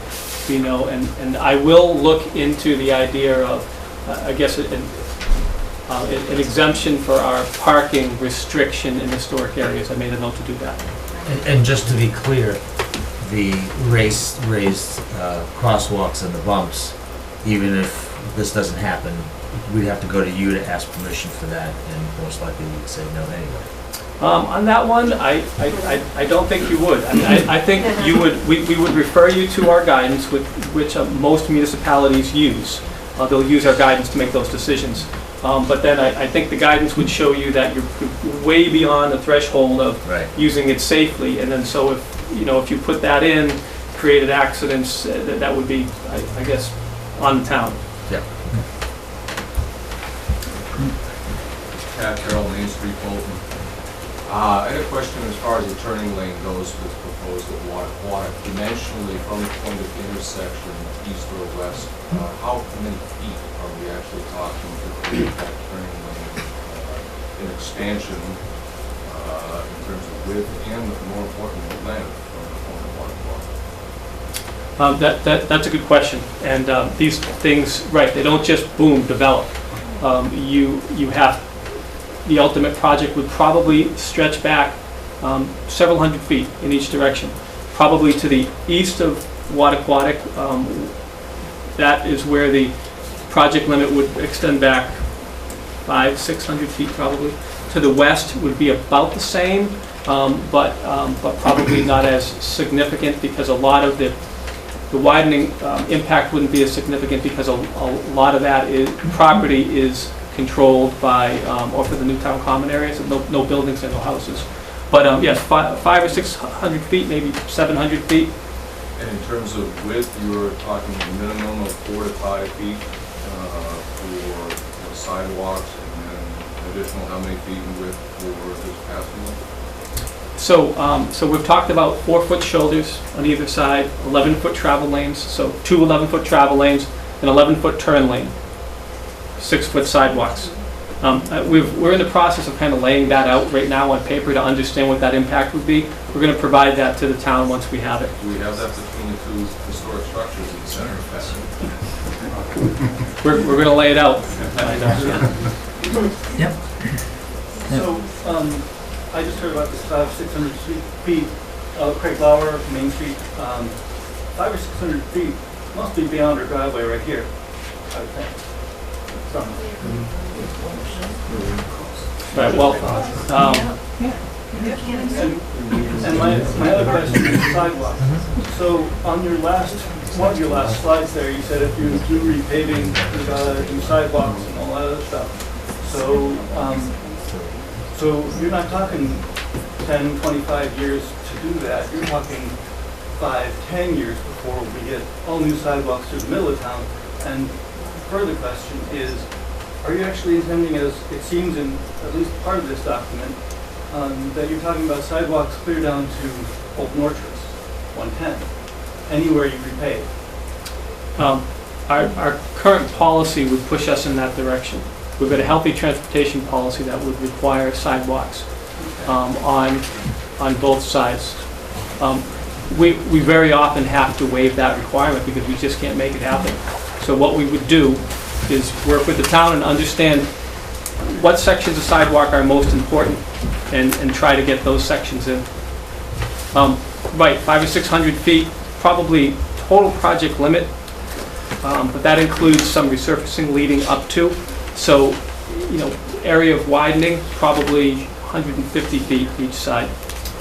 no. And I will look into the idea of, I guess, an exemption for our parking restriction in historic areas. I made a note to do that. And just to be clear, the raised crosswalks and the bumps, even if this doesn't happen, we'd have to go to you to ask permission for that, and most likely you'd say no anyway. On that one, I don't think you would. I mean, I think we would refer you to our guidance, which most municipalities use. They'll use our guidance to make those decisions. But then I think the guidance would show you that you're way beyond the threshold of using it safely. And then so if you put that in, created accidents, that would be, I guess, on the town. Yeah. Pat Carroll, Main Street, Bolton. I had a question as far as the turning lane goes with proposed at Water. Dimensionally, from the point of intersection, east or west, how many feet are we actually talking to create that turning lane in expansion in terms of width and, more importantly, length from the point of Water? That's a good question. And these things, right, they don't just boom, develop. You have, the ultimate project would probably stretch back several hundred feet in each direction. Probably to the east of Wattaquatic, that is where the project limit would extend back 500-600 feet probably. To the west would be about the same, but probably not as significant, because a lot of the widening impact wouldn't be as significant, because a lot of that property is controlled by, or for the new town common areas, no buildings and no houses. But yes, 500 or 600 feet, maybe 700 feet. And in terms of width, you're talking a minimum of 4 to 5 feet for sidewalks, and then additional how many feet in width for this passing lane? So we've talked about 4-foot shoulders on either side, 11-foot travel lanes, so 2 11-foot travel lanes, an 11-foot turn lane, 6-foot sidewalks. We're in the process of kind of laying that out right now on paper to understand what that impact would be. We're going to provide that to the town once we have it. Do we have that between the two historic structures in the center of that? We're going to lay it out. Yep. So, I just heard about this 500-600 feet, Craig Lauer, Main Street. 500 or 600 feet must be beyond our driveway right here, I would think. Right, well, and my other question is sidewalks. So on your one of your last slides there, you said if you do repaving, you gotta do sidewalks and all that other stuff. So you're not talking 10, 25 years to do that. You're talking 5, 10 years before we get all new sidewalks through the middle of town. And further question is, are you actually intending, as it seems in at least part of this document, that you're talking about sidewalks clear down to Old Nortress, 110, anywhere you repave? Our current policy would push us in that direction. We've got a healthy transportation policy that would require sidewalks on both sides. We very often have to waive that requirement because we just can't make it happen. So what we would do is work with the town and understand what sections of sidewalk are most important and try to get those sections in. Right, 500 or 600 feet, probably total project limit, but that includes some resurfacing leading up to. So, area of widening, probably 150 feet each side,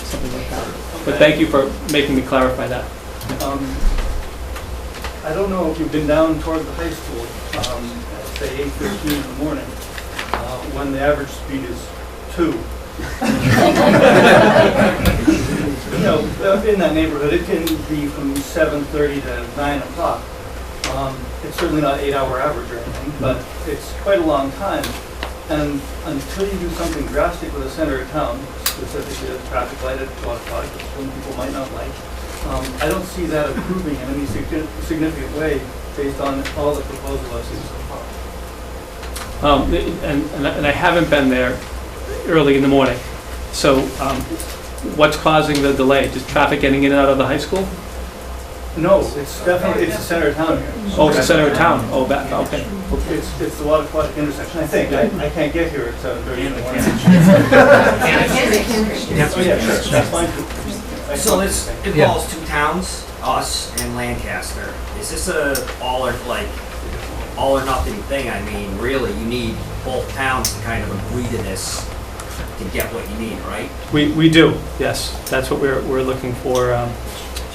something like that. But thank you for making me clarify that. I don't know if you've been down toward the high school, at say 8:15 in the morning, when the average speed is 2. In that neighborhood, it can be from 7:30 to 9 o'clock. It's certainly not 8-hour average or anything, but it's quite a long time. And until you do something drastic with the center of town, specifically a traffic light at 12 o'clock, which some people might not like, I don't see that improving in any significant way based on all the proposals I've seen so far. And I haven't been there early in the morning. So what's causing the delay? Just traffic getting in and out of the high school? No, it's definitely, it's the center of town here. Oh, it's the center of town. Oh, okay. It's the Wattaquatic intersection, I think. I can't get here at 7:30 in the morning. Yep. Oh, yeah, sure, that's fine too. So this Yeah. involves two towns, us and Lancaster. Is this a all or nothing thing? I mean, really, you need both towns to kind of agree to this to get what you need, right? We do, yes. That's what we're looking for,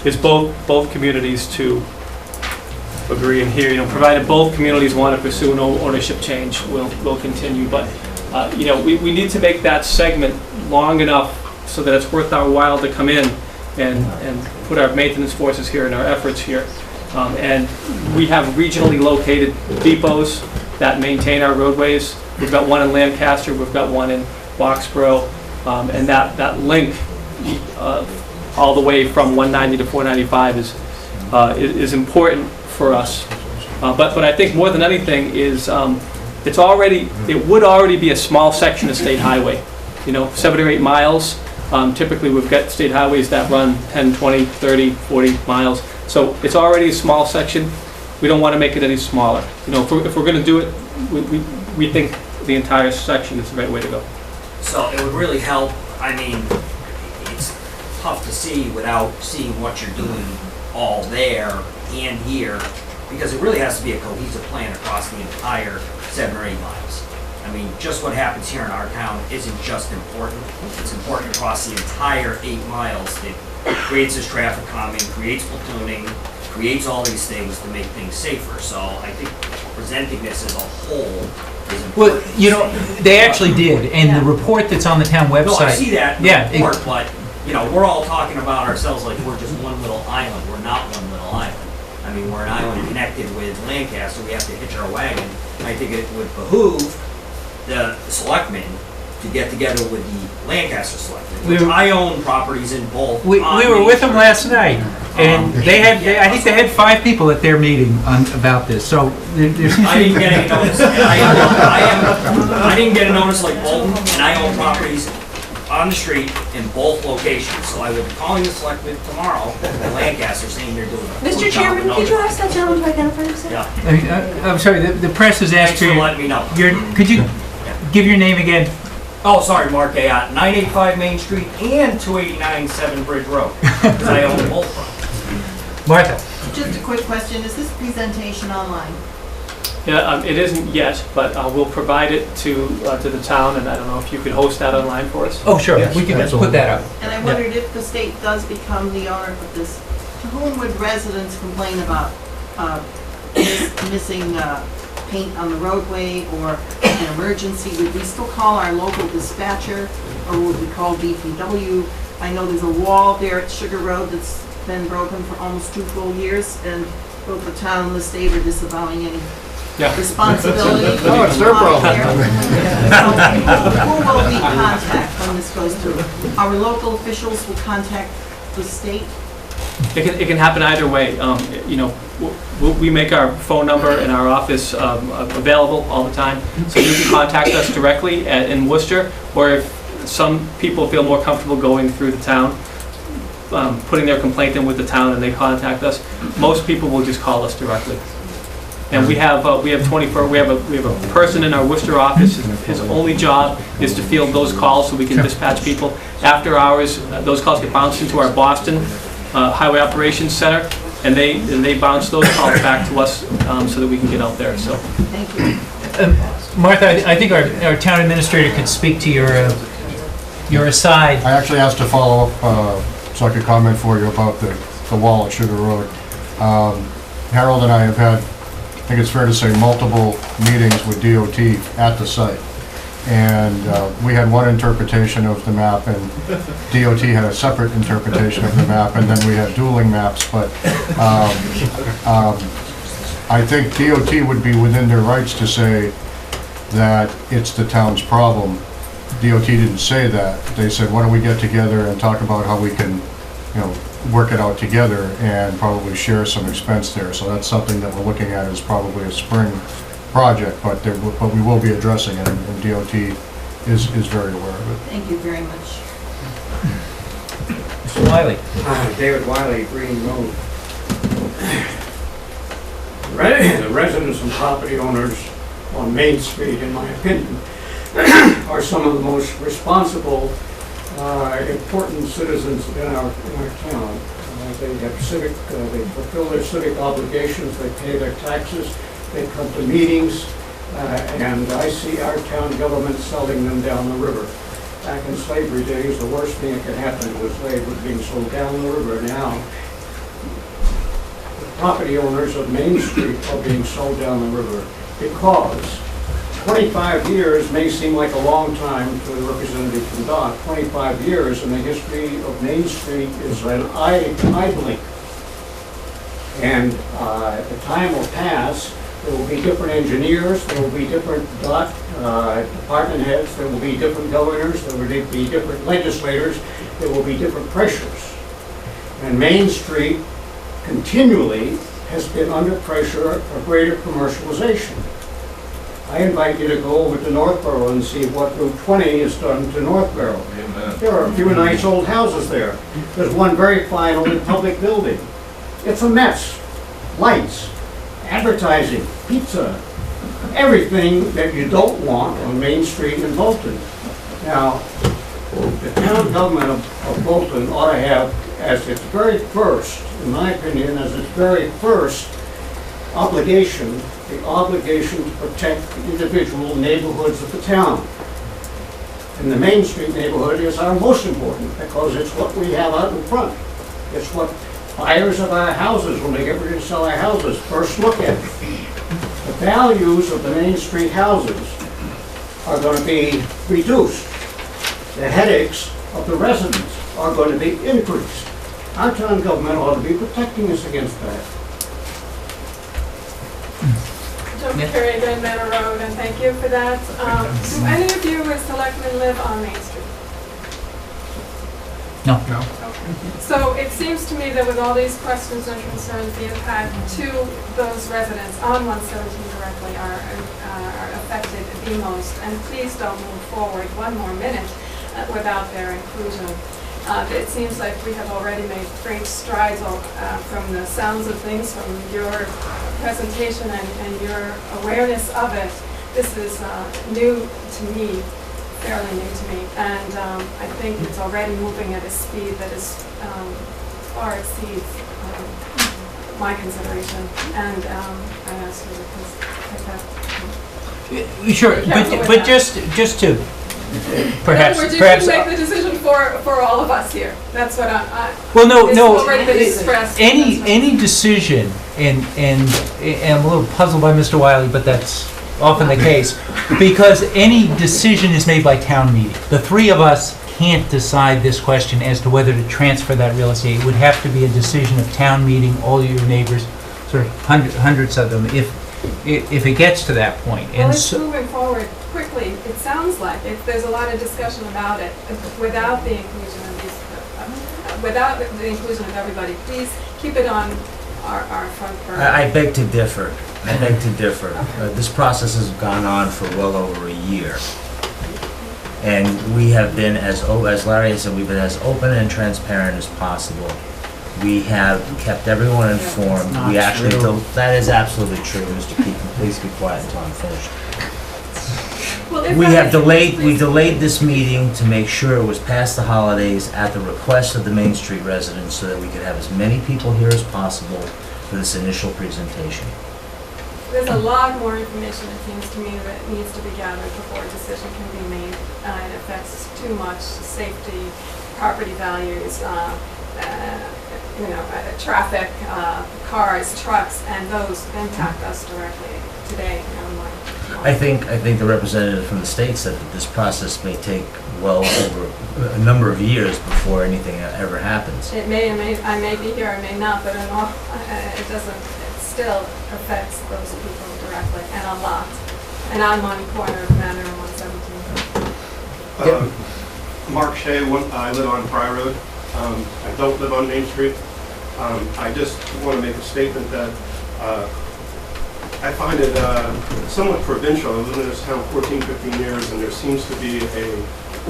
is both communities to agree. And here, provided both communities want to pursue an ownership change, we'll continue. But, we need to make that segment long enough so that it's worth our while to come in and put our maintenance forces here and our efforts here. And we have regionally located depots that maintain our roadways. We've got one in Lancaster, we've got one in Boxborough, and that link all the way from 190 to 495 is important for us. But I think more than anything is it would already be a small section of state highway, 7 or 8 miles. Typically we've got state highways that run 10, 20, 30, 40 miles. So it's already a small section. We don't want to make it any smaller. If we're going to do it, we think the entire section is the right way to go. So it would really help. I mean, it's tough to see without seeing what you're doing all there and here, because it really has to be a cohesive plan across the entire 7 or 8 miles. I mean, just what happens here in our town isn't just important. It's important across the entire 8 miles that creates this traffic calming, creates platooning, creates all these things to make things safer. So I think presenting this as a whole is important. Well, they actually did, and the report that's on the town website. No, I see that in Yeah, the report, but, we're all talking about ourselves like we're just one little island. We're not one little island. I mean, we're an island connected with Lancaster. We have to hitch our wagon. I think it would behoove the selectmen to get together with the Lancaster selectmen. I own properties in both. We were with them last night, and I think they had 5 people at their meeting about this, so. I didn't get any notice. I didn't get a notice like Bolton, and I own properties on the street in both locations. So I will be calling the selectmen tomorrow in Lancaster saying they're doing it. Mr. Chairman, could you ask that gentleman to identify himself? Yeah. I'm sorry, the press has asked Thanks for letting me know. Could you give your name again? Oh, sorry, Mark Ayat, 985 Main Street and 289 7 Bridge Road, because I own both. Martha? Just a quick question, is this presentation online? Yeah, it isn't yet, but we'll provide it to the town, and I don't know if you could host that online for us. Oh, sure, we can put that up. And I wondered if the state does become the owner of this, to whom would residents complain about missing paint on the roadway or an emergency? Would we still call our local dispatcher, or would we call DPW? I know there's a wall there at Sugar Road that's been broken for almost 2 full years, and both the town and the state are disavowing any responsibility. Oh, it's their problem. Who will we contact when this goes through? Our local officials will contact the state? It can happen either way. We make our phone number and our office available all the time, so you can contact us directly in Worcester, or if some people feel more comfortable going through the town, putting their complaint in with the town and they contact us, most people will just call us directly. And we have a person in our Worcester office. His only job is to field those calls so we can dispatch people. After hours, those calls get bounced into our Boston Highway Operations Center, and they bounce those calls back to us so that we can get out there. So. Thank you. Martha, I think our town administrator could speak to your aside. I actually asked to follow up so I could comment for you about the wall at Sugar Road. Harold and I have had, I think it's fair to say, multiple meetings with DOT at the site. And we had one interpretation of the map, and DOT had a separate interpretation of the map, and then we had dueling maps. But I think DOT would be within their rights to say that it's the town's problem. DOT didn't say that. They said, why don't we get together and talk about how we can, work it out together and probably share some expense there. So that's something that we're looking at as probably a spring project, but we will be addressing it, and DOT is very aware of it. Thank you very much. Mr. Wiley. David Wiley, Green Road. The residents and property owners on Main Street, in my opinion, are some of the most responsible important citizens in our town. They have they fulfill their civic obligations, they pay their taxes, they come to meetings, and I see our town government selling them down the river. Back in slavery days, the worst thing that could happen was slaves were being sold down the river. Now, the property owners of Main Street are being sold down the river because 25 years may seem like a long time to the representative from DOT. 25 years in the history of Main Street is an eye blink. And the time will pass. There will be different engineers, there will be different DOT department heads, there will be different governors, there will be different legislators, there will be different pressures. And Main Street continually has been under pressure of greater commercialization. I invite you to go over to Northborough and see what Route 20 has done to Northborough. Amen. There are a few nice old houses there. There's one very fine old public building. It's a mess. Lights, advertising, pizza, everything that you don't want on Main Street in Bolton. Now, the town government of Bolton ought to have, as its very first, in my opinion, as its very first obligation, the obligation to protect the individual neighborhoods of the town. And the Main Street neighborhood is our most important because it's what we have out in front. It's what buyers of our houses, when they get ready to sell our houses, first look at. The values of the Main Street houses are going to be reduced. The headaches of the residents are going to be increased. Our town government ought to be protecting us against that. Joe Carrigan, Manor Road, and thank you for that. Do any of you as selectmen live on Main Street? No. No? So it seems to me that with all these questions and concerns, the impact to those residents on 117 directly are affected the most. And please don't move forward one more minute without their inclusion. It seems like we have already made great strides from the sounds of things, from your presentation and your awareness of it. This is new to me, fairly new to me, and I think it's already moving at a speed that is far exceeds my consideration, and I ask you to take that. Sure, but just to perhaps you can make the decision for all of us here. That's what well, no. It's already been expressed. Any decision, and I'm a little puzzled by Mr. Wiley, but that's often the case, because any decision is made by town meeting. The three of us can't decide this question as to whether to transfer that real estate. It would have to be a decision of town meeting, all your neighbors, sort of hundreds of them, if it gets to that point. Well, it's moving forward quickly. It sounds like there's a lot of discussion about it without the inclusion of these, without the inclusion of everybody. Please keep it on our front burner. I beg to differ. This process has gone on for well over a year. And we have been, as Larry said, we've been as open and transparent as possible. We have kept everyone informed. We actually that is absolutely true, Mr. Keegan. Please be quiet until I'm finished. We delayed this meeting to make sure it was past the holidays at the request of the Main Street residents so that we could have as many people here as possible for this initial presentation. There's a lot more information, it seems to me, that needs to be gathered before a decision can be made. It affects too much safety, property values, traffic, cars, trucks, and those impact us directly today. I think the representative from the state said that this process may take well over a number of years before anything ever happens. It may, I may be here, I may not, but in all, it doesn't. It still affects those people directly, and a lot. And I'm on the corner of Manor and 117. Mark Shea, I live on Fry Road. I don't live on Main Street. I just want to make a statement that I find it somewhat provincial. I've lived in this town 14, 15 years, and there seems to be a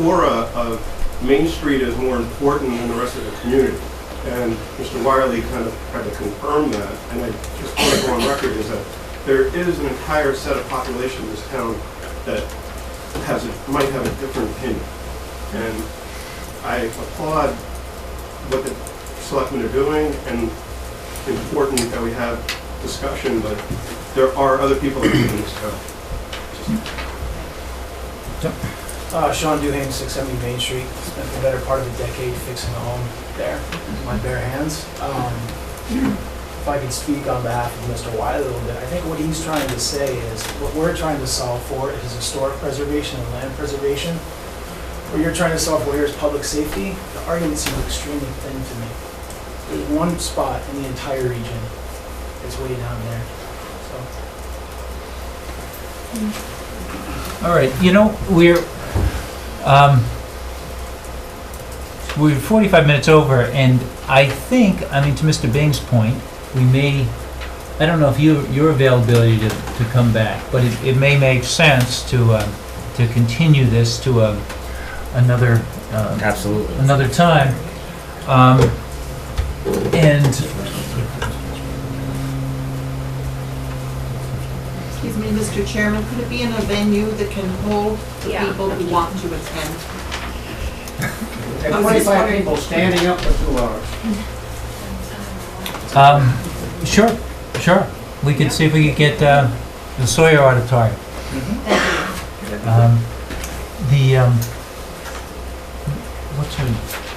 aura of Main Street as more important than the rest of the community. And Mr. Wiley kind of tried to confirm that, and I just want to go on record is that there is an entire set of population in this town that might have a different opinion. And I applaud what the selectmen are doing, and important that we have discussion, but there are other people that are doing this too. Sean Duhane, 670 Main Street. Spent the better part of a decade fixing a home there with my bare hands. If I could speak on behalf of Mr. Wiley a little bit, I think what he's trying to say is what we're trying to solve for is historic preservation and land preservation. What you're trying to solve for here is public safety. The argument seems extremely thin to me. There's one spot in the entire region. It's way down there. So. All right, we're 45 minutes over, and I think, to Mr. Bing's point, we may, I don't know if your availability to come back, but it may make sense to continue this to another Absolutely. another time. And Excuse me, Mr. Chairman, could it be in a venue that can hold the people who want to attend? 25 people standing up for 2 hours. sure. We could see if we could get the Sawyer Auditorium. What's our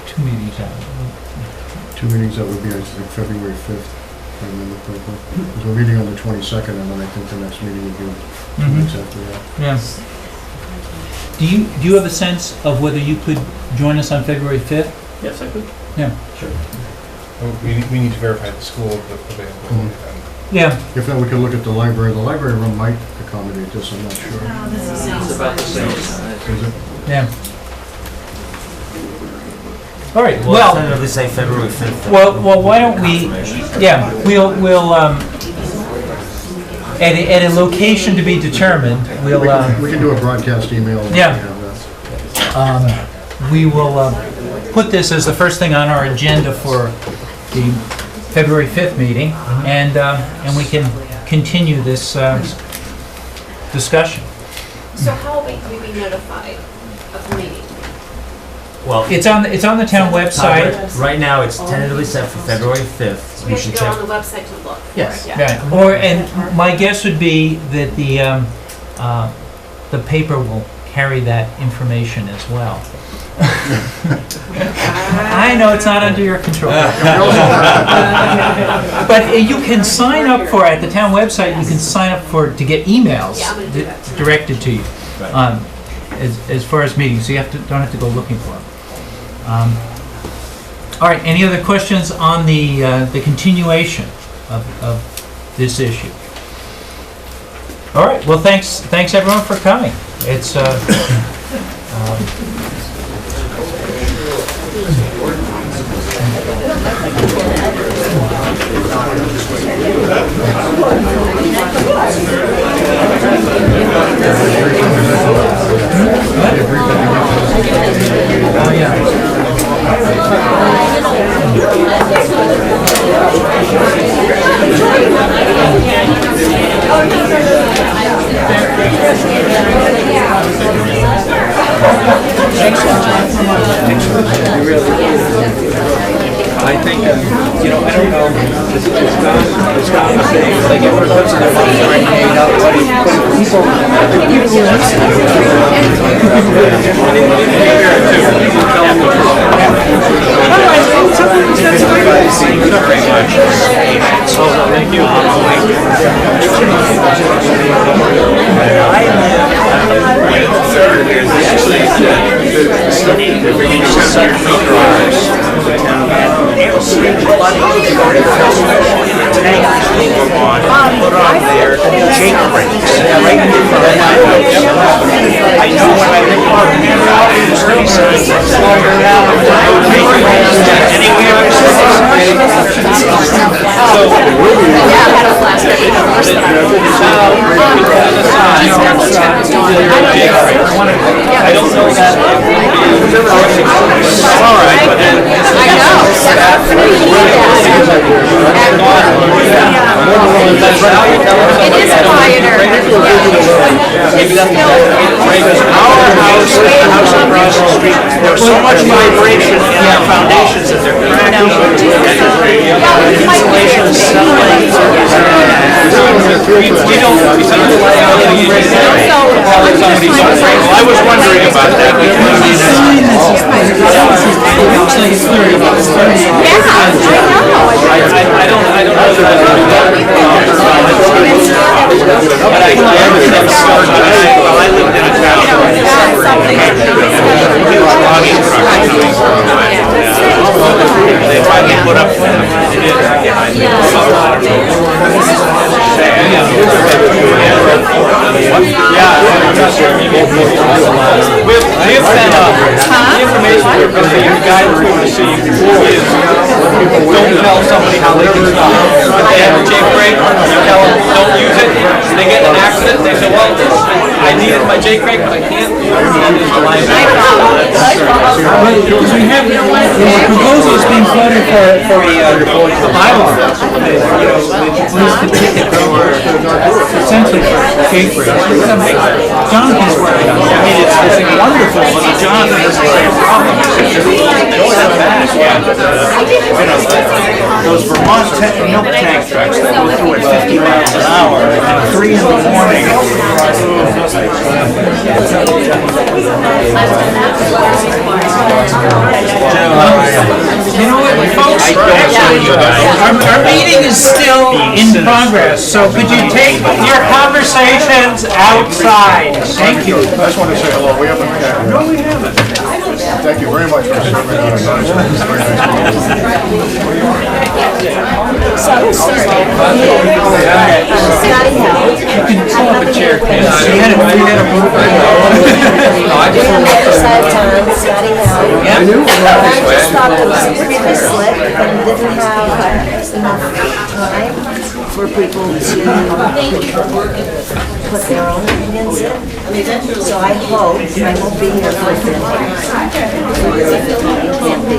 2 meetings out? 2 meetings, that would be, I think, February 5th, if I remember correctly. Because we're meeting on the 22nd, and then I think the next meeting would be 2 weeks after that. Yes. Do you have a sense of whether you could join us on February 5th? Yes, I could. Yeah, sure. We need to verify the school availability. Yeah. If not, we could look at the library. The library room might accommodate this, I'm not sure. No, this is It's about the same size. Is it? Yeah. All right. Well, tentatively say February 5th. Well, why don't we? Yeah, we'll at a location to be determined. We'll We can do a broadcast email. Yeah. We will put this as the first thing on our agenda for the February 5th meeting, and we can continue this discussion. So how will we be notified of the meeting? Well, It's on the town website. Right now, it's tentatively set for February 5th. So we have to go on the website to look? Yes. Yeah. And my guess would be that the paper will carry that information as well. I know it's not under your control. But you can sign up for, at the town website, you can sign up to get emails directed to you as far as meetings, so you don't have to go looking for them. All right, any other questions on the continuation of this issue? All right, well, thanks everyone for coming. It's oh yeah. I think, I don't know, this conversation, like everyone puts in their money right now, but thank you. I know when I look at I don't know that. All right, but then. It is quieter. Maybe that's because our house and the house across the street, there's so much vibration in the foundations that they're cracking. Insulation is settling. We don't, we send the liability in I was wondering about that. I don't know but I lived in a town. Logging truck coming from they finally put up We've sent the information we're going to you guys will receive is don't tell somebody how they can stop. If they have a Jake brake, you tell them don't use it. They get in an accident, they say, well, I needed my Jake brake, but I can't. Because we have, proposals being floated for a bylaw, the ticket for essentially Jake brakes. Jonathan's working on it. I mean, it's wonderful, but Jonathan has the same problem. Those Vermont milk tank trucks that go through at 50 miles an hour at 3 in the morning. You know what, folks, our meeting is still in progress, so could you take your conversations outside? Thank you. I just want to say hello. We haven't. No, we haven't. Thank you very much for serving on our You can pull up a chair, Ken. You had a move right I just thought it was pretty slick and didn't have enough time for people to put their own opinions in. So I hope, I won't be here for a can't be,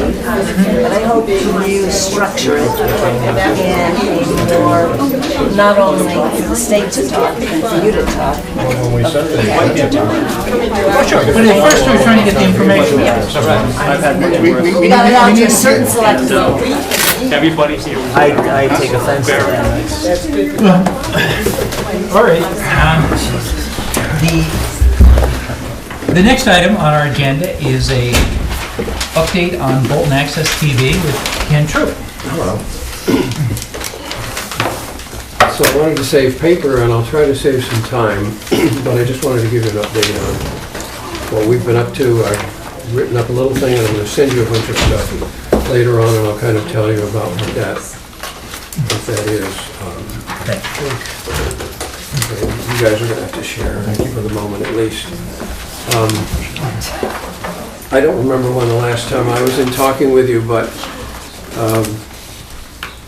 but I hope you structure it in a more, not only for the state to talk, but for you to talk. But at first we were trying to get the information. We got it out to a certain select level. Everybody here. I take offense to that. That's good. All right. The next item on our agenda is a update on Bolton Access TV with Ken Troop. Hello. So I wanted to save paper, and I'll try to save some time, but I just wanted to give you an update on what we've been up to. I've written up a little thing, and I'm going to send you a bunch of stuff later on, and I'll kind of tell you about what that is. You guys are going to have to share, for the moment at least. I don't remember when the last time I was in talking with you, but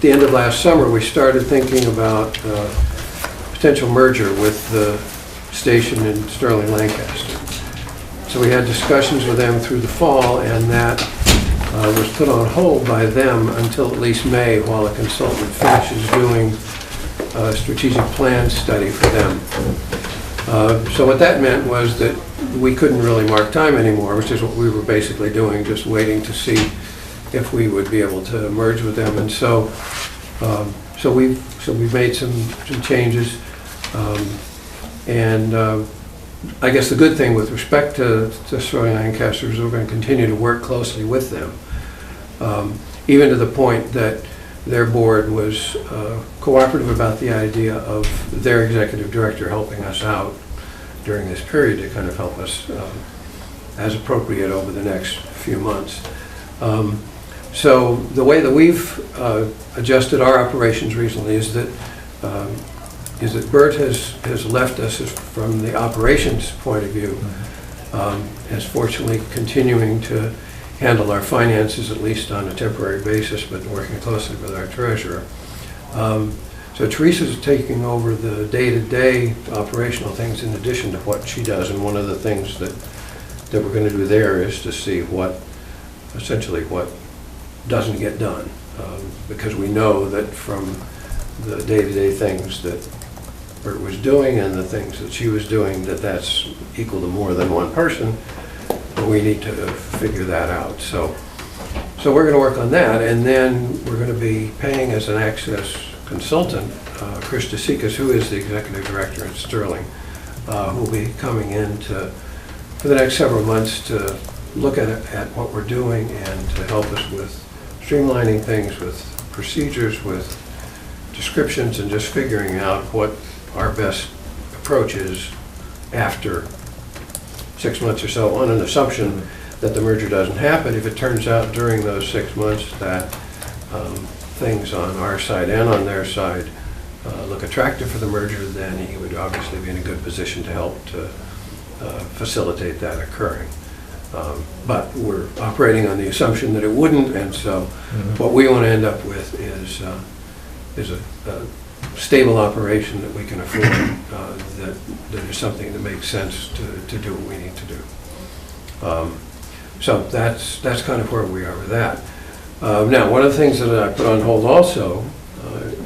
the end of last summer, we started thinking about potential merger with the station in Sterling, Lancaster. So we had discussions with them through the fall, and that was put on hold by them until at least May, while a consultant finishes doing a strategic plan study for them. So what that meant was that we couldn't really mark time anymore, which is what we were basically doing, just waiting to see if we would be able to merge with them. And so we've made some changes. I guess the good thing with respect to Sterling Lancaster is we're going to continue to work closely with them, even to the point that their board was cooperative about the idea of their executive director helping us out during this period to kind of help us as appropriate over the next few months. So the way that we've adjusted our operations recently is that Bert has left us from the operations point of view, as fortunately continuing to handle our finances, at least on a temporary basis, but working closely with our treasurer. So Teresa's taking over the day-to-day operational things in addition to what she does, and one of the things that we're going to do there is to see essentially what doesn't get done, because we know that from the day-to-day things that Bert was doing and the things that she was doing, that's equal to more than one person, but we need to figure that out. So we're going to work on that, and then we're going to be paying as an access consultant, Chris DeSikas, who is the executive director at Sterling, who will be coming in for the next several months to look at what we're doing and to help us with streamlining things, with procedures, with descriptions, and just figuring out what our best approach is after 6 months or so, on an assumption that the merger doesn't happen. If it turns out during those 6 months that things on our side and on their side look attractive for the merger, then he would obviously be in a good position to help to facilitate that occurring. But we're operating on the assumption that it wouldn't, and so what we want to end up with is a stable operation that we can afford, that is something that makes sense to do what we need to do. So that's kind of where we are with that. Now, one of the things that I put on hold also,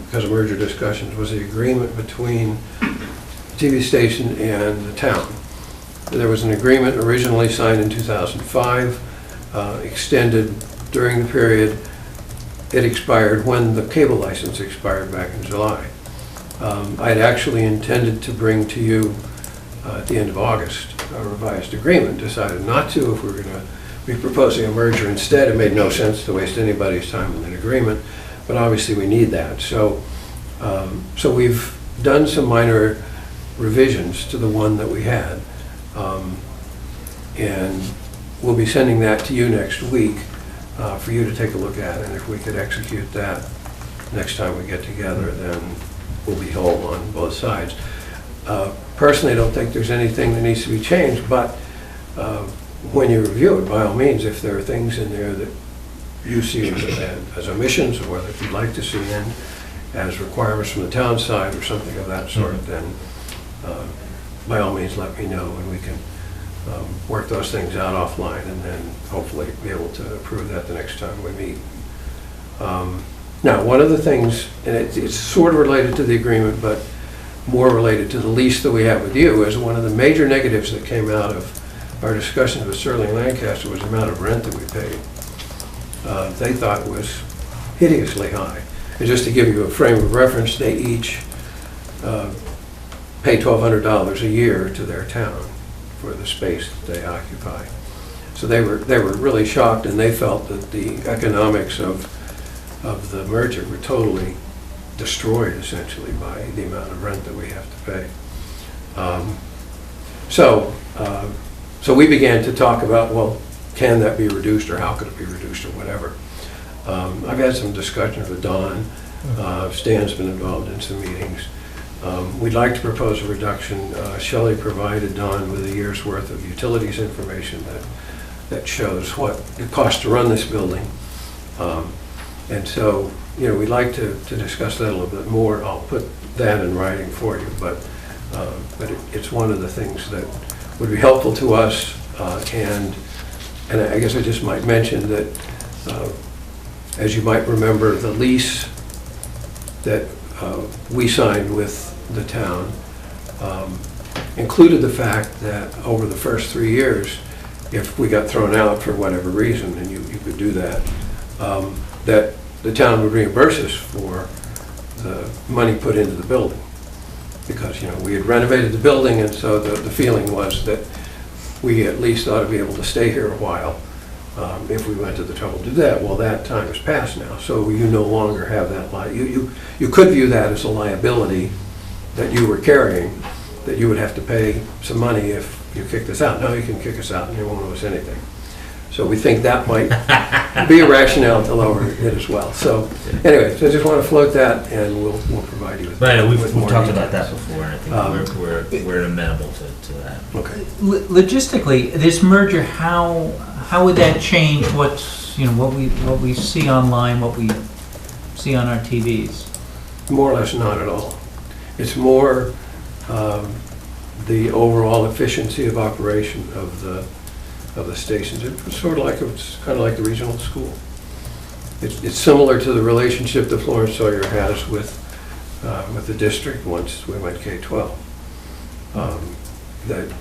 because of merger discussions, was the agreement between the TV station and the town. There was an agreement originally signed in 2005, extended during the period. It expired when the cable license expired back in July. I'd actually intended to bring to you at the end of August a revised agreement, decided not to if we were going to be proposing a merger instead. It made no sense to waste anybody's time with an agreement, but obviously we need that. So we've done some minor revisions to the one that we had, and we'll be sending that to you next week for you to take a look at, and if we could execute that next time we get together, then we'll be whole on both sides. Personally, I don't think there's anything that needs to be changed, but when you review it, by all means, if there are things in there that you see as omissions, or whether you'd like to see in as requirements from the town side or something of that sort, then by all means let me know, and we can work those things out offline, and then hopefully be able to approve that the next time we meet. Now, one of the things, and it's sort of related to the agreement, but more related to the lease that we have with you, is one of the major negatives that came out of our discussions with Sterling Lancaster was the amount of rent that we paid. They thought it was hideously high. And just to give you a frame of reference, they each pay $1,200 a year to their town for the space that they occupy. So they were really shocked, and they felt that the economics of the merger were totally destroyed, essentially, by the amount of rent that we have to pay. So we began to talk about, well, can that be reduced, or how could it be reduced, or whatever. I've had some discussions with Don. Stan's been involved in some meetings. We'd like to propose a reduction. Shelley provided Don with a year's worth of utilities information that shows what it costs to run this building. And so, we'd like to discuss that a little bit more. I'll put that in writing for you, but it's one of the things that would be helpful to us. And I guess I just might mention that, as you might remember, the lease that we signed with the town included the fact that over the first 3 years, if we got thrown out for whatever reason, and you could do that, that the town would reimburse us for the money put into the building. Because, we had renovated the building, and so the feeling was that we at least ought to be able to stay here a while if we went to the trouble to do that. Well, that time has passed now, so you no longer have that you could view that as a liability that you were carrying, that you would have to pay some money if you kicked us out. Now you can kick us out and you won't owe us anything. So we think that might be a rationale to lower it as well. So anyway, so I just want to float that, and we'll provide you with We've more talked details. about that before, and I think we're amenable to that. Okay. Logistically, this merger, how would that change what's, what we see online, what we see on our TVs? More or less not at all. It's more the overall efficiency of operation of the stations. It's kind of like the regional school. It's similar to the relationship that Florence Sawyer has with with the district once we went K-12. That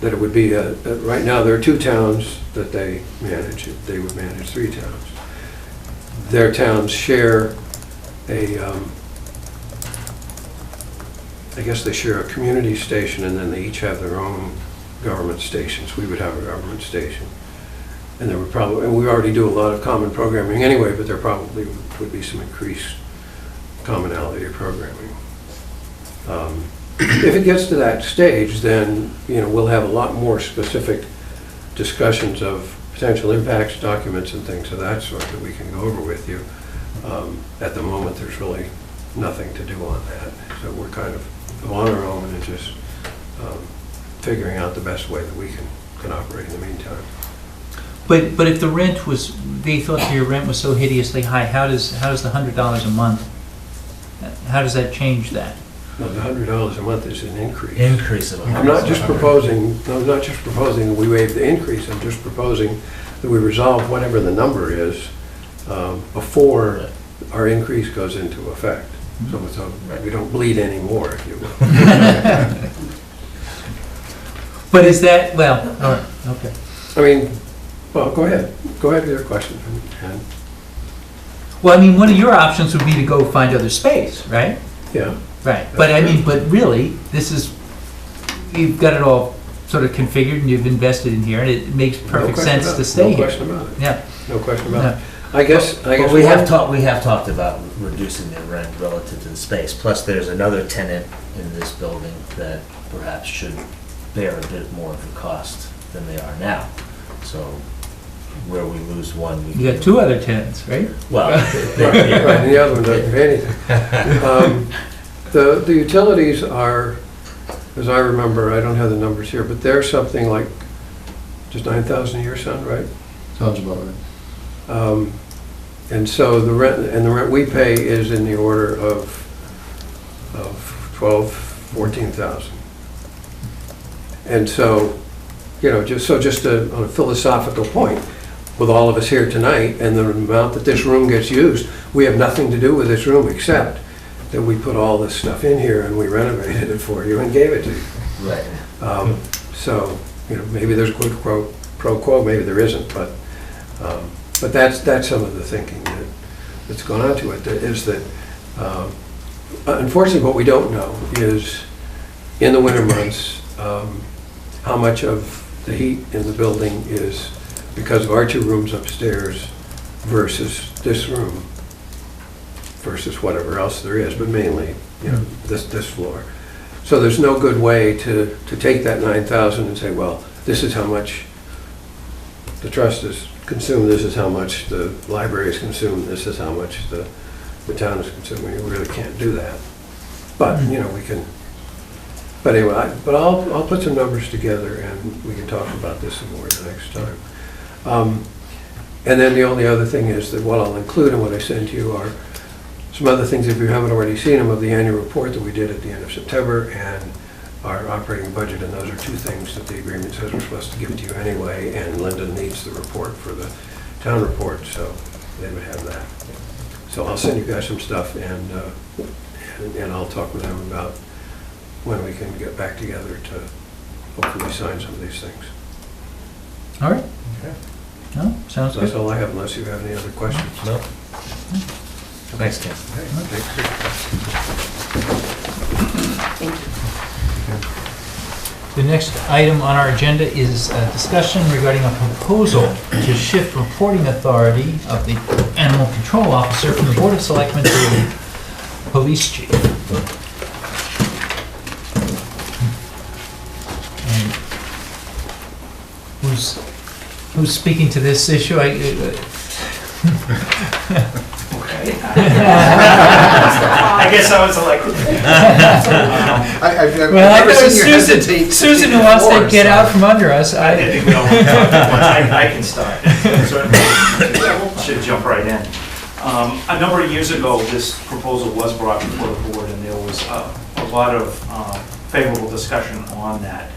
it would be, right now there are 2 towns that they manage. They would manage 3 towns. Their towns share I guess they share a community station, and then they each have their own government stations. We would have a government station. And there would probably, and we already do a lot of common programming anyway, but there probably would be some increased commonality of programming. If it gets to that stage, then, we'll have a lot more specific discussions of potential impacts, documents, and things of that sort that we can go over with you. At the moment, there's really nothing to do on that. So we're kind of on our own and just figuring out the best way that we can operate in the meantime. But if the rent was, they thought your rent was so hideously high, how does the $100 a month, how does that change that? No, the $100 a month is an increase. Increase of I'm not just proposing that we waive the increase. I'm just proposing that we resolve whatever the number is before our increase goes into effect. So we don't bleed anymore, if you will. But is that, well, all right, okay. I mean, well, go ahead. Go ahead with your question. Well, I mean, one of your options would be to go find other space, right? Yeah. Right, but I mean, but really, this is, you've got it all sort of configured and you've invested in here, and it makes perfect sense to stay here. No question about it. Yeah. No question about it. I guess we have talked about reducing the rent relative to the space. Plus, there's another tenant in this building that perhaps should bear a bit more of the cost than they are now. So, where we lose one, we You got 2 other tenants, right? Well, right, and the other one doesn't pay anything. The utilities are, as I remember, I don't have the numbers here, but they're something like just $9,000 a year, son, right? Sounds about right. And so the rent we pay is in the order of 14,000. And so, just on a philosophical point, with all of us here tonight and the amount that this room gets used, we have nothing to do with this room except that we put all this stuff in here and we renovated it for you and gave it to you. Right. So, maybe there's a quid pro quo, maybe there isn't, but that's some of the thinking that's gone on to it, is that, unfortunately, what we don't know is, in the winter months, how much of the heat in the building is because of our 2 rooms upstairs versus this room, versus whatever else there is, but mainly, this floor. So there's no good way to take that 9,000 and say, well, this is how much the trust is consumed, this is how much the library is consumed, this is how much the town is consumed. We really can't do that. But, we can, but anyway, I'll put some numbers together and we can talk about this some more the next time. And then the only other thing is that what I'll include in what I send to you are some other things, if you haven't already seen them, of the annual report that we did at the end of September and our operating budget, and those are 2 things that the agreement says we're supposed to give to you anyway, and Linda needs the report for the town report, so they would have that. So I'll send you guys some stuff, and I'll talk with them about when we can get back together to hopefully sign some of these things. All right. Okay. No, sounds good. That's all I have, unless you have any other questions. No. Thanks, Ken. Thank you. The next item on our agenda is a discussion regarding a proposal to shift reporting authority of the animal control officer from the Board of Selectmen to the police chief. And who's speaking to this issue? I guess I was elected. Well, I know Susan who wants to get out from under us. I didn't think we all want to talk at once. I can start. Certainly, should jump right in. A number of years ago, this proposal was brought before the board, and there was a lot of favorable discussion on that.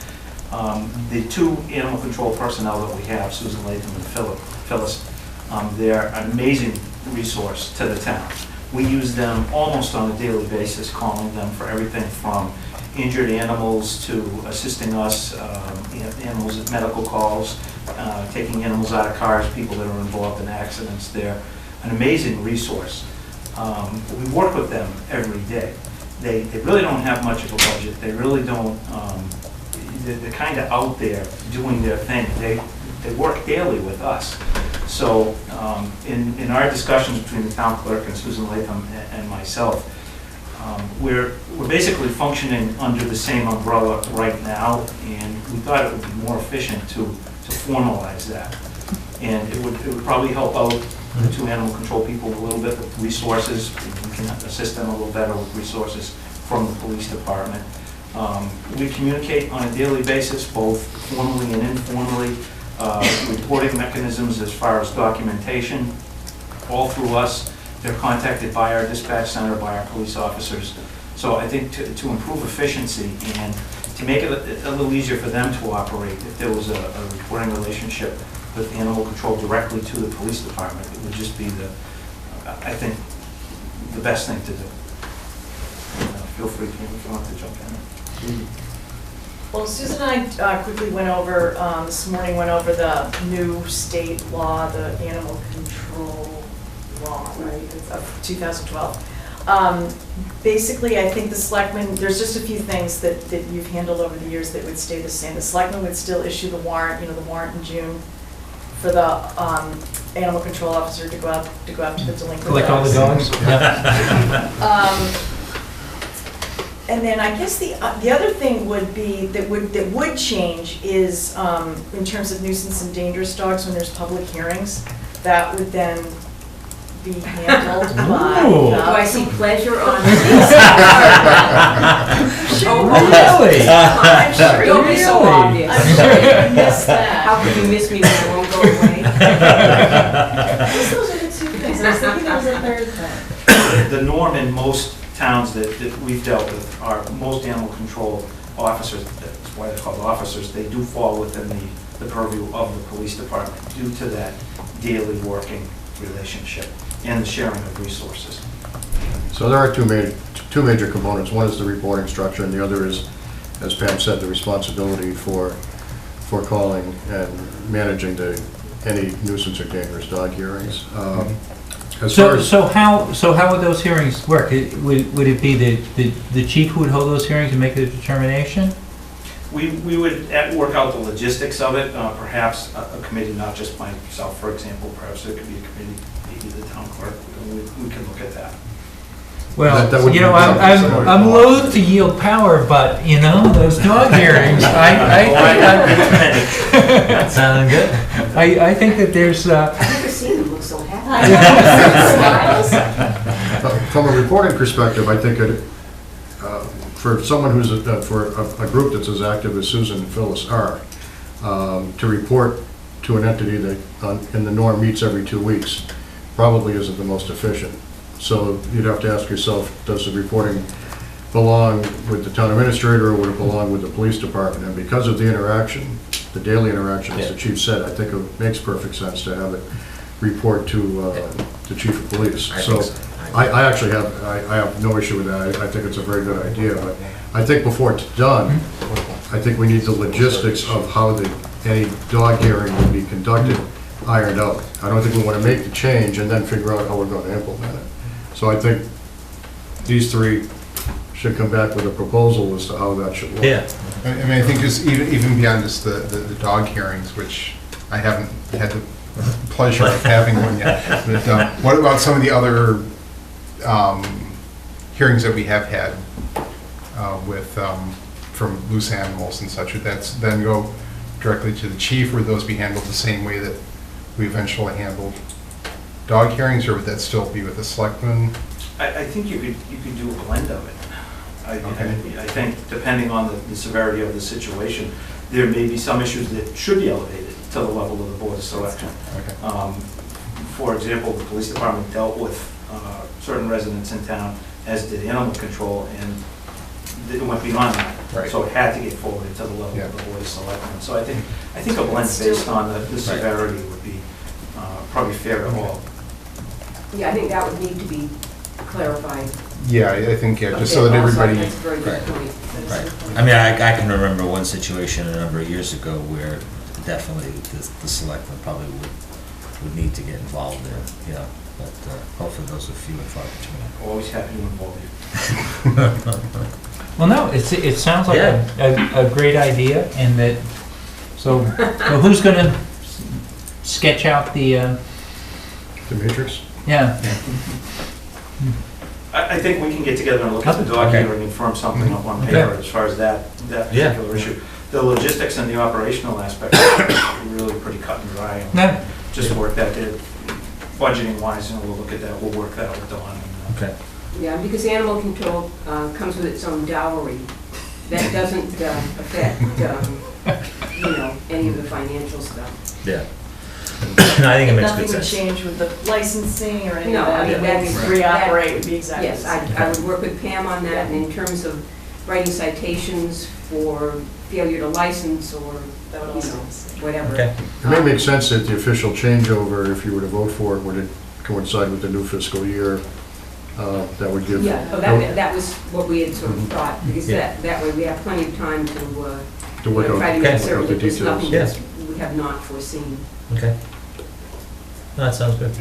The 2 animal control personnel that we have, Susan Latham and Phyllis, they're an amazing resource to the town. We use them almost on a daily basis, calling them for everything from injured animals to assisting us, animals at medical calls, taking animals out of cars, people that are involved in accidents. They're an amazing resource. We work with them every day. They really don't have much of a budget. They really don't, they're kind of out there doing their thing. They work daily with us. So in our discussions between the town clerk and Susan Latham and myself, we're basically functioning under the same umbrella right now, and we thought it would be more efficient to formalize that. And it would probably help out the two animal control people a little bit with resources. We can assist them a little better with resources from the police department. We communicate on a daily basis, both formally and informally. Reporting mechanisms as far as documentation, all through us. They're contacted by our dispatch center, by our police officers. So I think to improve efficiency and to make it a little easier for them to operate, if there was a reporting relationship with animal control directly to the police department, it would just be I think, the best thing to do. Feel free if you want to jump in. Well, Susan and I quickly went over, this morning went over the new state law, the animal control law, right, it's of 2012. Basically, I think the selectmen, there's just a few things that you've handled over the years that would stay the same. The selectmen would still issue the warrant, the warrant in June for the animal control officer to go out to the delinquent Collect all the dogs? And then I guess the other thing would be, that would change is in terms of nuisance and dangerous dogs when there's public hearings, that would then be handled by. Do I see pleasure on Really? I'm sure. Don't be so obvious. I'm sure you missed that. How can you miss me when I won't go away? Those are the two things. I was thinking there was a third thing. The norm in most towns that we've dealt with are most animal control officers, that's why they're called officers, they do fall within the purview of the police department due to that daily working relationship and the sharing of resources. So there are two major components. One is the reporting structure, and the other is, as Pam said, the responsibility for calling and managing any nuisance or dangerous dog hearings. So how would those hearings work? Would it be the chief who would hold those hearings and make the determination? We would work out the logistics of it, perhaps a committee, not just myself, for example, perhaps there could be a committee, maybe the town clerk, we can look at that. Well, I'm loath to yield power, but those dog hearings, that sounds good. I think that there's. I've never seen them look so happy. From a reporting perspective, I think for someone who's for a group that's as active as Susan and Phyllis are, to report to an entity that in the norm meets every 2 weeks probably isn't the most efficient. So you'd have to ask yourself, does the reporting belong with the town administrator or would it belong with the police department? And because of the interaction, the daily interaction, as the chief said, I think it makes perfect sense to have it report to the chief of police. I actually have no issue with that. I think it's a very good idea. But I think before it's done, I think we need the logistics of how any dog hearing will be conducted ironed out. I don't think we want to make the change and then figure out how we're going to implement it. So I think these three should come back with a proposal as to how that should work. Yeah. I mean, I think just even beyond just the dog hearings, which I haven't had the pleasure of having one yet. But what about some of the other hearings that we have had with from loose animals and such? Would that then go directly to the chief, or would those be handled the same way that we eventually handled dog hearings, or would that still be with the selectmen? I think you could do a blend of it. I think depending on the severity of the situation, there may be some issues that should be elevated to the level of the Board of Selectmen. Okay. For example, the police department dealt with certain residents in town, as did animal control, and it went beyond that. Right. So it had to get forwarded to the level of the Board of Selectmen. So I think a blend based on the severity would be probably fair to all. Yeah, I think that would need to be clarified. Yeah, I think, yeah, just Okay, so that also, everybody, That's a very good Right. point. That is a Right. good point. I mean, I can remember one situation a number of years ago where definitely the selectmen probably would need to get involved there, you know, but hopefully those are few and far between. Always happy to involve you. Well, no, it sounds like a great idea, and that, so who's gonna sketch out the, The matrix? yeah, I think we can get together and look at the document and inform something up on paper as far as that Yeah. particular issue. The logistics and the operational aspects are really pretty cut and dry. And Yeah. just work that in, budgeting wise, and we'll look at that, we'll work that with Dawn. Okay. Yeah, because animal control comes with its own dowry. That doesn't affect, you know, any of the financial stuff. Yeah. No, I think it makes good Nothing would sense. change with the licensing or any No, of that. I mean, The way we that's- reoperate would be exactly the Yes, same. I would work with Pam on that, and in terms of writing citations for failure to license or, That would you also. know, whatever. Okay. It may make sense that the official changeover, if you were to vote for it, would coincide with the new fiscal year. That would give. Yeah, oh, that was what we had sort of thought, because Yeah. that way we have plenty of time to work out- try to work make out certain the that there's details. nothing Yeah. that we have not foreseen. Okay. No, that sounds good.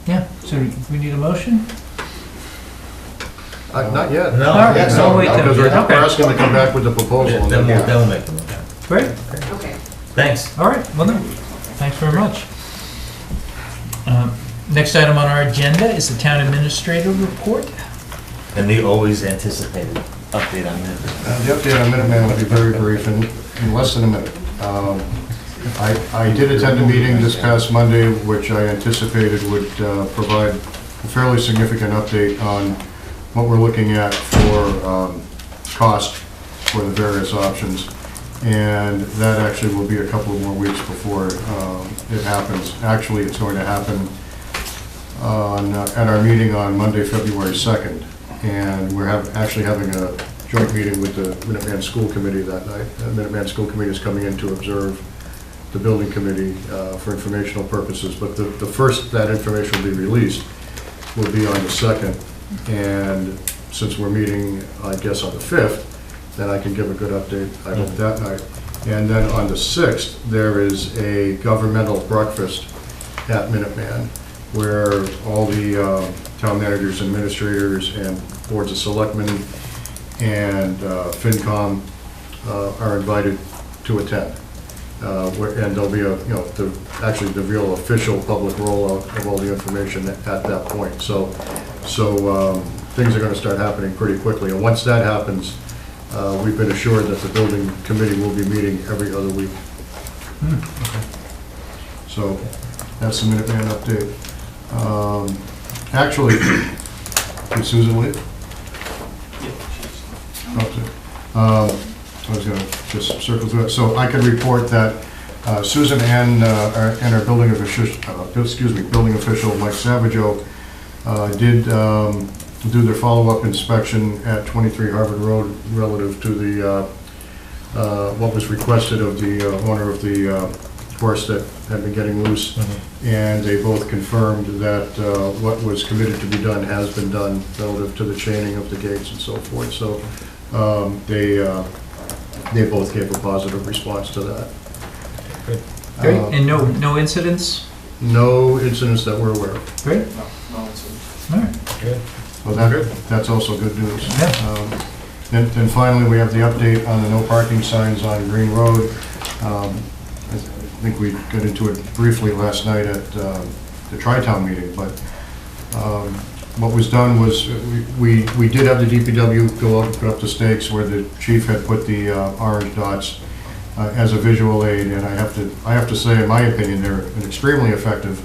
yeah, so we need a motion? Not yet. No, All right, No, so wait because till- we're okay. asking to come back with the proposal. and Then then- we'll make the motion. Great, Okay. Thanks. all right, well then, thanks very much. Next item on our agenda is the town administrator report. And the always anticipated update on that. The update on Minuteman will be very brief, in less than a minute. I did attend a meeting this past Monday, which I anticipated would provide a fairly significant update on what we're looking at for cost for the various options. And that actually will be a couple of more weeks before it happens. Actually, it's going to happen at our meeting on Monday, February 2nd. And we're actually having a joint meeting with the Minuteman School Committee that night. The Minuteman School Committee is coming in to observe the building committee for informational purposes. But the first that information will be released will be on the 2nd. And since we're meeting, I guess, on the 5th, then I can give a good update, I hope, that night. And then on the 6th, there is a governmental breakfast at Minuteman, where all the town managers, administrators, and boards of selectmen and FinCom are invited to attend. And there'll be actually the real official public rollout of all the information at that point. So things are gonna start happening pretty quickly. And once that happens, we've been assured that the building committee will be meeting every other week. So that's the Minuteman update. Actually, did Susan leave? Okay. I was gonna just circle through it. So I can report that Susan and our building official, Mike Savageau, did do their follow-up inspection at 23 Harvard Road relative to the what was requested of the owner of the horse that had been getting loose. And they both confirmed that what was committed to be done has been done relative to the chaining of the gates and so forth. So they both gave a positive response to that. Great, and no incidents? No incidents that we're aware of. Great. No, it's All right. Good. Well, that's also good news. Yeah. Then finally, we have the update on the no parking signs on Green Road. I think we got into it briefly last night at the Tri-Town meeting, but what was done was we did have the DPW go up and put up the stakes where the chief had put the orange dots as a visual aid, and I have to say, in my opinion, they're an extremely effective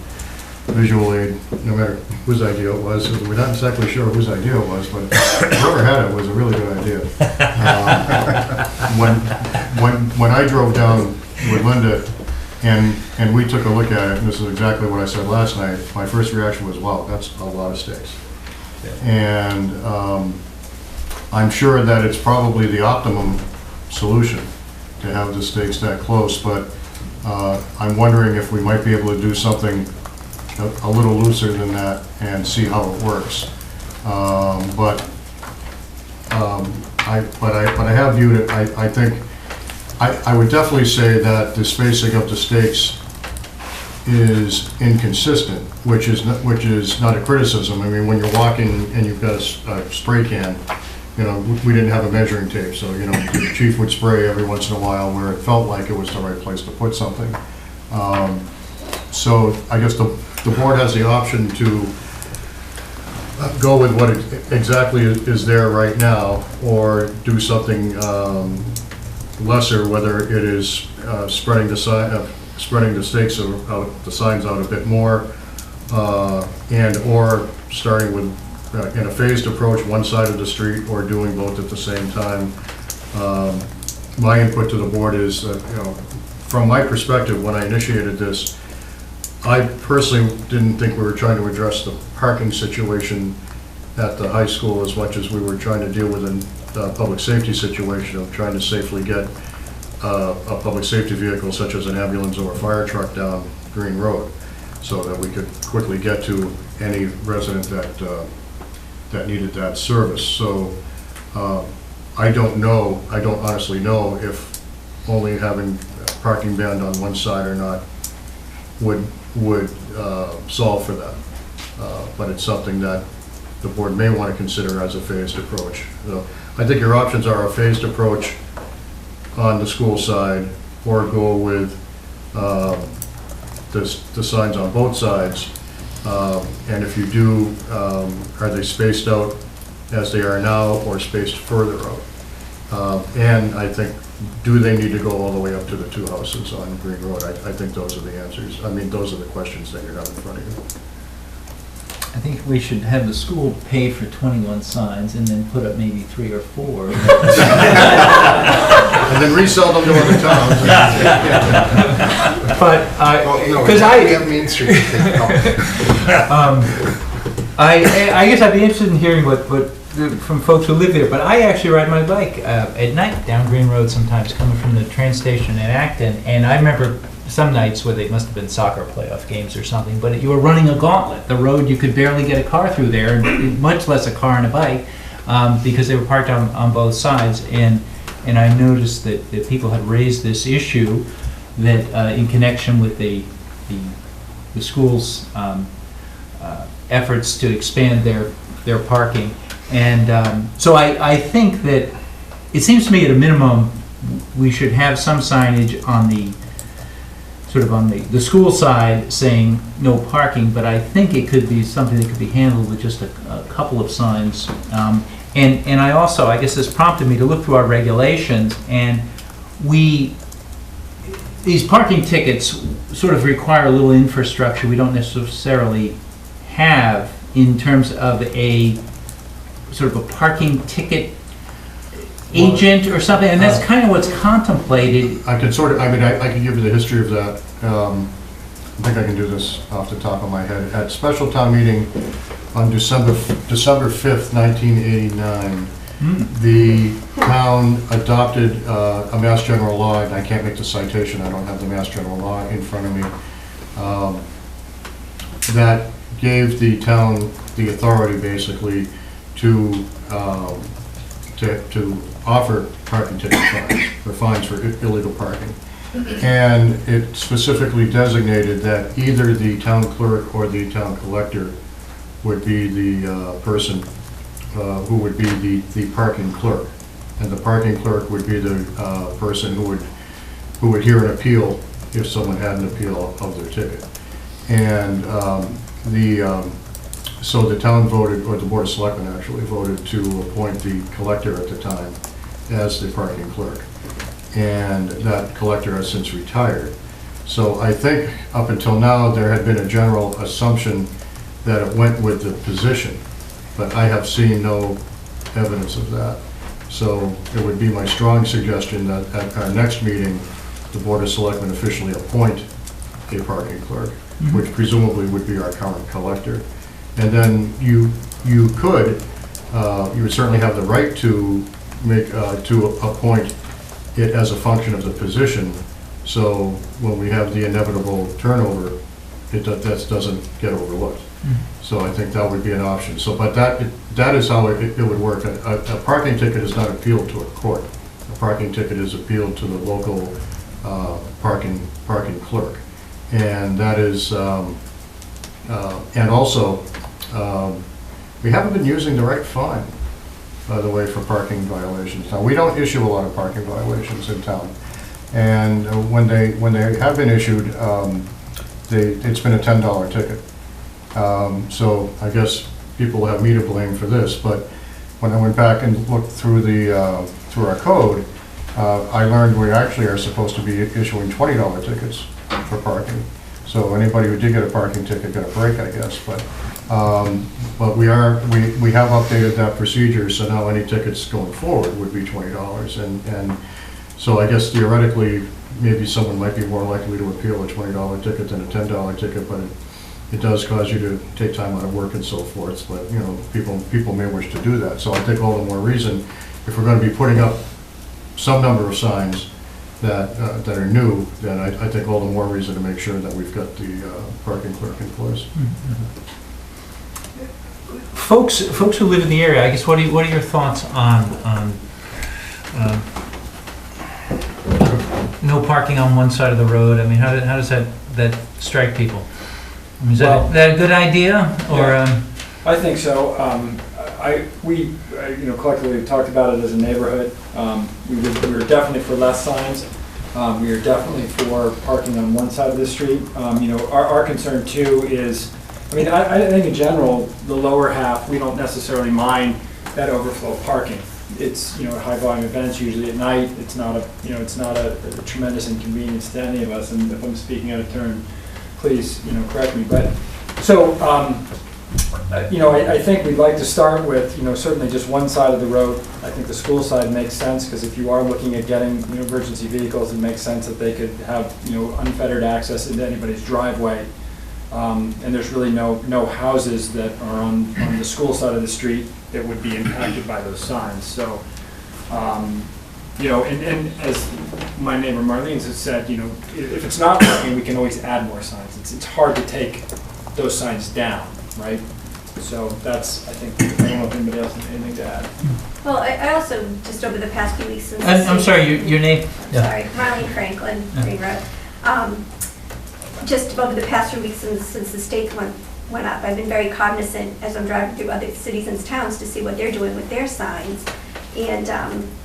visual aid, no matter whose idea it was. We're not exactly sure whose idea it was, but whoever had it was a really good idea. When I drove down with Linda and we took a look at it, and this is exactly what I said last night, my first reaction was, wow, that's a lot of stakes. And I'm sure that it's probably the optimum solution to have the stakes that close, but I'm wondering if we might be able to do something a little looser than that and see how it works. But I have viewed it, I think, I would definitely say that the spacing of the stakes is inconsistent, which is not a criticism. I mean, when you're walking and you've got a spray can, you know, we didn't have a measuring tape, so, you know, the chief would spray every once in a while where it felt like it was the right place to put something. So I guess the board has the option to go with what exactly is there right now, or do something lesser, whether it is spreading the stakes out, the signs out a bit more, and or starting with in a phased approach, one side of the street, or doing both at the same time. My input to the board is that, you know, from my perspective, when I initiated this, I personally didn't think we were trying to address the parking situation at the high school as much as we were trying to deal with the public safety situation of trying to safely get a public safety vehicle such as an ambulance or a fire truck down Green Road, so that we could quickly get to any resident that needed that service. So I don't honestly know if only having a parking ban on one side or not would solve for that. But it's something that the board may want to consider as a phased approach. So I think your options are a phased approach on the school side, or go with the signs on both sides. And if you do, are they spaced out as they are now, or spaced further out? And I think, do they need to go all the way up to the two houses on Green Road? I think those are the answers. I mean, those are the questions that you have in front of you. I think we should have the school pay for 21 signs and then put up maybe 3 or 4. And then resell them to other towns. But, because we have Main Street. I guess I'd be interested in hearing what from folks who live there, but I actually ride my bike at night down Green Road sometimes, coming from the train station in Acton, and I remember some nights where they must have been soccer playoff games or something, but you were running a gauntlet. The road, you could barely get a car through there, and much less a car and a bike, because they were parked on both sides. And I noticed that people had raised this issue that in connection with the school's efforts to expand their parking. And so I think that it seems to me at a minimum we should have some signage on the the school side saying no parking, but I think it could be something that could be handled with just a couple of signs. And I also, I guess this prompted me to look through our regulations, and these parking tickets sort of require a little infrastructure we don't necessarily have in terms of a sort of a parking ticket agent or something, and that's kind of what's contemplated. I can I can give you the history of that. I think I can do this off the top of my head. At special town meeting on December 5th, 1989, the town adopted a Mass General law, and I can't make the citation, I don't have the Mass General law in front of me, that gave the town the authority basically to offer parking ticket fines, or fines for illegal parking. And it specifically designated that either the town clerk or the town collector would be the person who would be the parking clerk. And the parking clerk would be the person who would hear an appeal if someone had an appeal of their ticket. And so the town voted, or the Board of Selectmen actually voted to appoint the collector at the time as the parking clerk. And that collector has since retired. So I think up until now, there had been a general assumption that it went with the position, but I have seen no evidence of that. So it would be my strong suggestion that at our next meeting, the Board of Selectmen officially appoint a parking clerk, which presumably would be our current collector. And then you would certainly have the right to appoint it as a function of the position. So when we have the inevitable turnover, that doesn't get overlooked. So I think that would be an option. So, but that is how it would work. A parking ticket is not appealed to a court. A parking ticket is appealed to the local parking clerk. And that is, and also, we haven't been using the right fine, by the way, for parking violations. Now, we don't issue a lot of parking violations in town. And when they have been issued, it's been a $10 ticket. So I guess people have me to blame for this, but when I went back and looked through through our code, I learned we actually are supposed to be issuing $20 tickets for parking. So anybody who did get a parking ticket got a break, I guess. But we have updated that procedure, so now any tickets going forward would be $20. And so I guess theoretically, maybe someone might be more likely to appeal a $20 ticket than a $10 ticket, but it does cause you to take time out of work and so forth. But you know, people may wish to do that. So I think all the more reason, if we're going to be putting up some number of signs that are new, then I think all the more reason to make sure that we've got the parking clerk in place. Folks who live in the area, I guess, what are your thoughts on no parking on one side of the road? I mean, how does that strike people? I mean, is that a good idea, or? Yeah, I think so. We collectively talked about it as a neighborhood. We were definitely for less signs. We are definitely for parking on one side of the street. Our concern too is, I think in general, the lower half, we don't necessarily mind that overflow parking. It's, high volume events, usually at night. It's not a tremendous inconvenience to any of us. And if I'm speaking out of turn, please, correct me. But so, I think we'd like to start with, certainly just one side of the road. I think the school side makes sense, because if you are looking at getting, emergency vehicles, it makes sense that they could have, unfettered access into anybody's driveway. And there's really no houses that are on the school side of the street that would be impacted by those signs. So, and as my neighbor Marlene's has said, if it's not working, we can always add more signs. It's hard to take those signs down, right? So that's, I think, I don't know if anybody else has anything to add. Well, I also, just over the past few weeks since... I'm sorry, your name? Sorry, Marlene Franklin, Green Road. Just over the past few weeks since the state went up, I've been very cognizant as I'm driving through other cities and towns to see what they're doing with their signs. And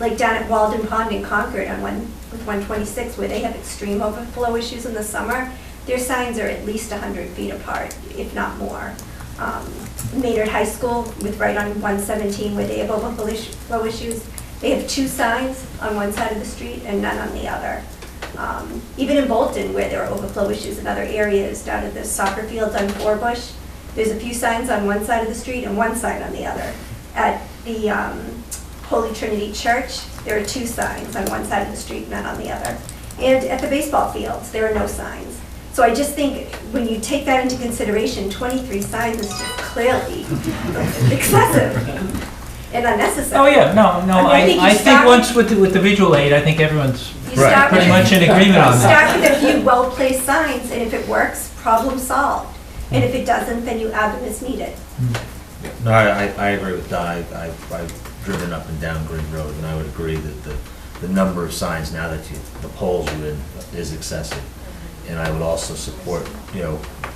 like down at Walden Pond in Concord with 126, where they have extreme overflow issues in the summer, their signs are at least 100 feet apart, if not more. Maynard High School, right on 117, where they have overflow issues, they have 2 signs on one side of the street and none on the other. Even in Bolton, where there are overflow issues in other areas, down at the soccer fields on Forbush, there's a few signs on one side of the street and 1 sign on the other. At the Holy Trinity Church, there are 2 signs on one side of the street, none on the other. And at the baseball fields, there are no signs. So I just think when you take that into consideration, 23 signs is just clearly excessive and unnecessary. Oh yeah, no. I think once with the visual aid, I think everyone's pretty much in agreement on that. Start with a few well-placed signs, and if it works, problem solved. And if it doesn't, then you add them as needed. No, I agree with Don. I've driven up and down Green Road, and I would agree that the number of signs now that the poles are in is excessive. And I would also support,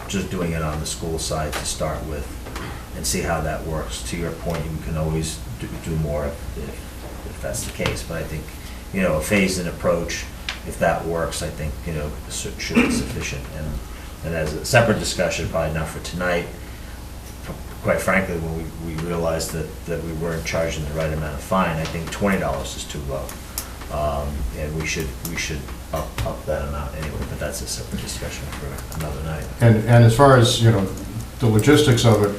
just doing it on the school side to start with and see how that works. To your point, you can always do more if that's the case. But I think, a phased-in approach, if that works, I think, should be sufficient. And as a separate discussion, probably not for tonight, quite frankly, when we realized that we weren't charging the right amount of fine, I think $20 is too low. And we should up that amount anyway, but that's a separate discussion for another night. And as far as, the logistics of it,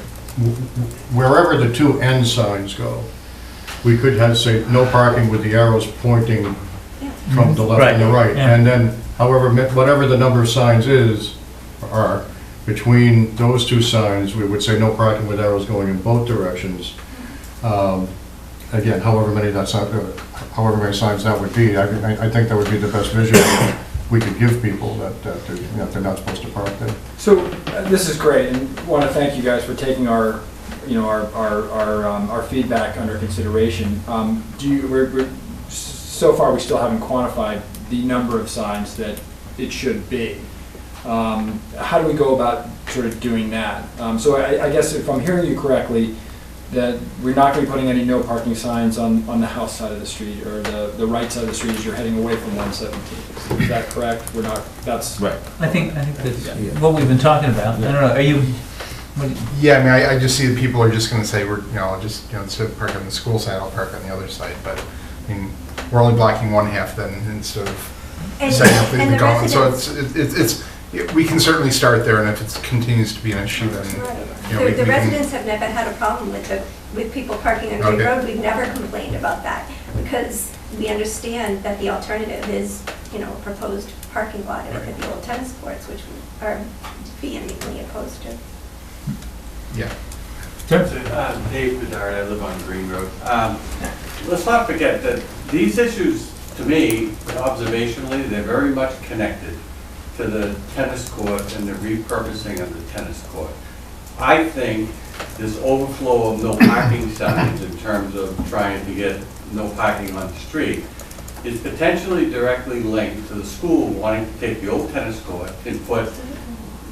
wherever the 2 end signs go, we could have, say, no parking with the arrows pointing from the left and the right. Yeah. And then, whatever the number of signs are, between those 2 signs, we would say no parking with arrows going in both directions. Again, however many signs that would be, I think that would be the best visual we could give people that they're, you know, if they're not supposed to park there. So this is great, and want to thank you guys for taking our, you know, our feedback under consideration. So far, we still haven't quantified the number of signs that it should be. How do we go about sort of doing that? So I guess if I'm hearing you correctly, that we're not going to be putting any no parking signs on the house side of the street or the right side of the street as you're heading away from 117. Is that correct? We're not, that's... Right. I think that's what we've been talking about. I don't know, are you... Yeah, I mean, I just see that people are just gonna say, I'll just, instead of parking on the school side, I'll park on the other side, but, I mean, we're only blocking one half then instead of setting up the going, so it's, we can certainly start there, and if it continues to be an issue, then, The residents have never had a problem with people parking on Green Road. We've never complained about that, because we understand that the alternative is, a proposed parking lot at the old tennis courts, which we are vehemently opposed to. Yeah. Dave Bedard, I live on Green Road. Let's not forget that these issues, to me, observationally, they're very much connected to the tennis court and the repurposing of the tennis court. I think this overflow of no parking signs in terms of trying to get no parking on the street is potentially directly linked to the school wanting to take the old tennis court and put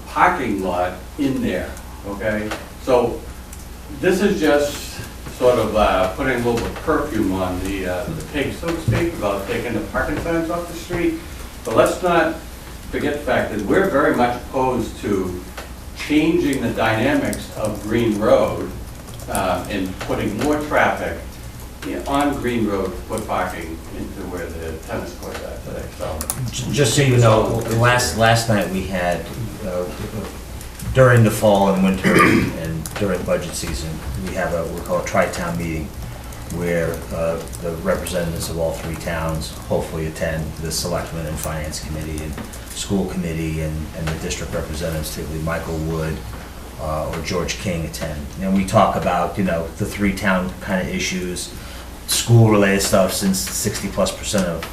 parking lot in there, okay? So this is just sort of putting a little bit of perfume on the pig, so to speak, about taking the parking signs off the street. But let's not forget the fact that we're very much opposed to changing the dynamics of Green Road and putting more traffic on Green Road to put parking into where the tennis courts are today. So just so you know, last night we had during the fall and winter and during budget season, we have we call a tri-town meeting where the representatives of all three towns hopefully attend, the Selectmen and Finance Committee and School Committee and the district representatives, typically Michael Wood or George King, attend. And we talk about, the three town kind of issues, school-related stuff, since 60+% of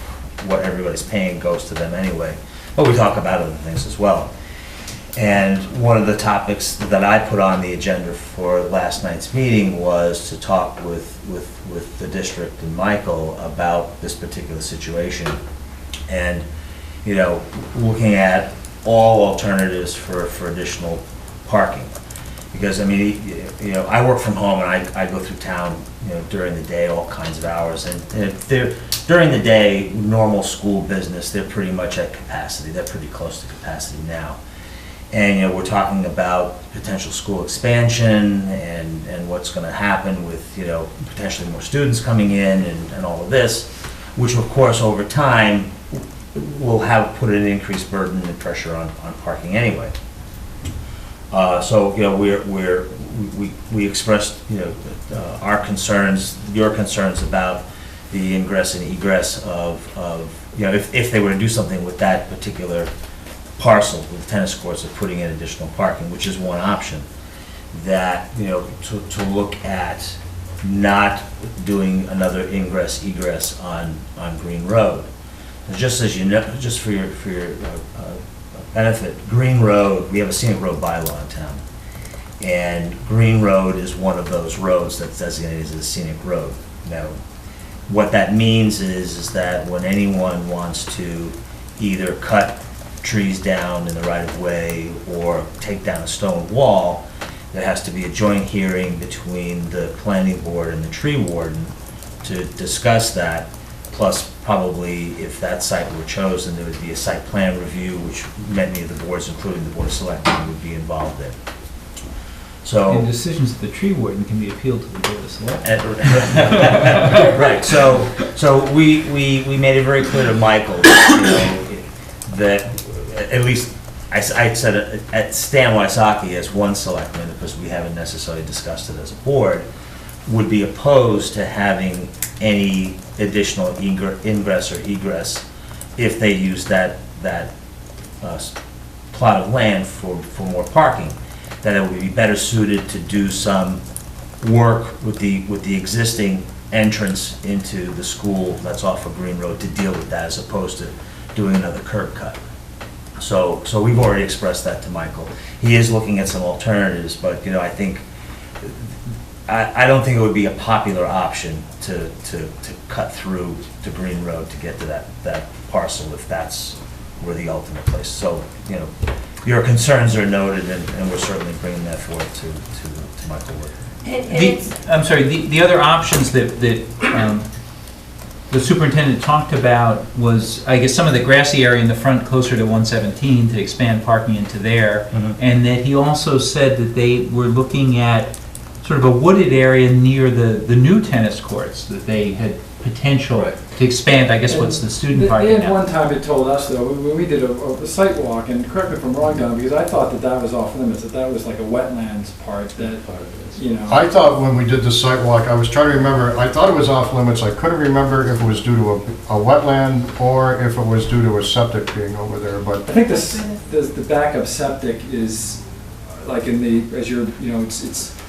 what everybody's paying goes to them anyway. But we talk about other things as well. And one of the topics that I put on the agenda for last night's meeting was to talk with the district and Michael about this particular situation. And, looking at all alternatives for additional parking. Because, I I work from home and I go through town, during the day, all kinds of hours. And during the day, normal school business, they're pretty much at capacity. They're pretty close to capacity now. And we're talking about potential school expansion and what's going to happen with potentially more students coming in and all of this, which of course over time will put an increased burden and pressure on parking anyway. So we expressed our concerns, your concerns about the ingress and egress of if they were to do something with that particular parcel with tennis courts, of putting in additional parking, which is one option, that to look at not doing another egress on Green Road. And just as just for your benefit, Green Road, we have a scenic road bylaw in town, and Green Road is one of those roads that's designated as a scenic road. Now, what that means is that when anyone wants to either cut trees down in the right-of-way or take down a stone wall, there has to be a joint hearing between the planning board and the tree warden to discuss that, plus probably if that site were chosen, there would be a site plan review, which many of the boards, including the Board of Selectmen, would be involved in. So, and decisions of the tree warden can be appealed to the Board of Selectmen. Right, so we made it very clear to Michael that at least I said it at Stan Wysocki as one selectman, because we haven't necessarily discussed it as a board, would be opposed to having any additional ingress or egress if they use that plot of land for more parking. That it would be better suited to do some work with the existing entrance into the school that's off of Green Road to deal with that, as opposed to doing another curb cut. So we've already expressed that to Michael. He is looking at some alternatives, but, I think, I don't think it would be a popular option to cut through to Green Road to get to that parcel if that's where the ultimate place. So, your concerns are noted, and we're certainly bringing that forward to Michael Wood. I'm sorry, the other options that the superintendent talked about was, I guess, some of the grassy area in the front closer to 117 to expand parking into there. And that he also said that they were looking at sort of a wooded area near the new tennis courts, that they had potential to expand, I guess, what's the student parking They had now. one time it told us, though, when we did a site walk, and correct me if I'm wrong, Don, because I thought that was off limits, that was like a wetlands part that, I thought when we did the site walk, I was trying to remember, I thought it was off limits. I couldn't remember if it was due to a wetland or if it was due to a septic being over there, but. I think the backup septic is like in the, as you're, it's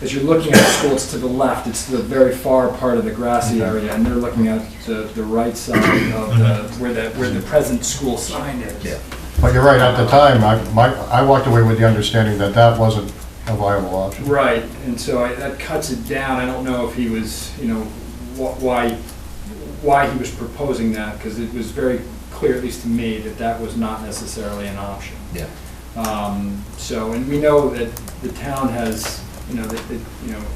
as you're looking at the school, it's to the left, it's the very far part of the grassy area, and they're looking at the right side of where the present school sign is. Yeah. But you're right, at the time, I walked away with the understanding that wasn't a viable option. Right, and so that cuts it down. I don't know if he was, why he was proposing that, because it was very clear, at least to me, that was not necessarily an option. Yeah. So, and we know that the town has, I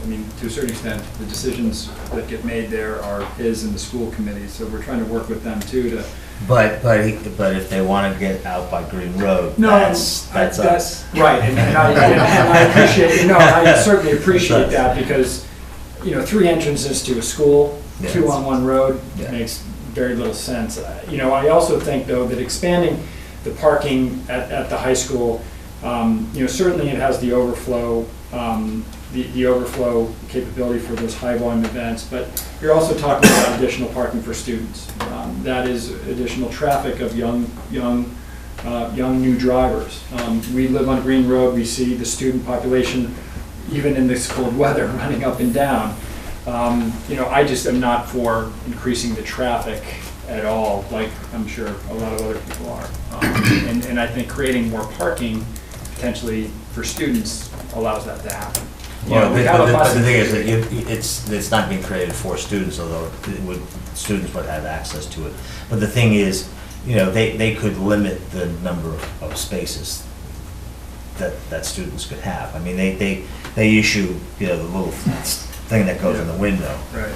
mean, to a certain extent, the decisions that get made there are his and the school committee, so we're trying to work with them too to. But if they want to get out by Green Road, that's us. Right, and I appreciate, I certainly appreciate that, because, 3 entrances to a school, 2 on one road, makes very little sense. I also think, though, that expanding the parking at the high school, certainly it has the overflow, the overflow capability for those high volume events, but you're also talking about additional parking for students. That is additional traffic of young new drivers. We live on Green Road, we see the student population, even in this cold weather, running up and down. I just am not for increasing the traffic at all, like I'm sure a lot of other people are. And I think creating more parking potentially for students allows that to happen. Well, but the thing is, that it's not being created for students, although students would have access to it. But the thing is, they could limit the number of spaces that students could have. I mean, they issue, the little thing that goes in the window. Right.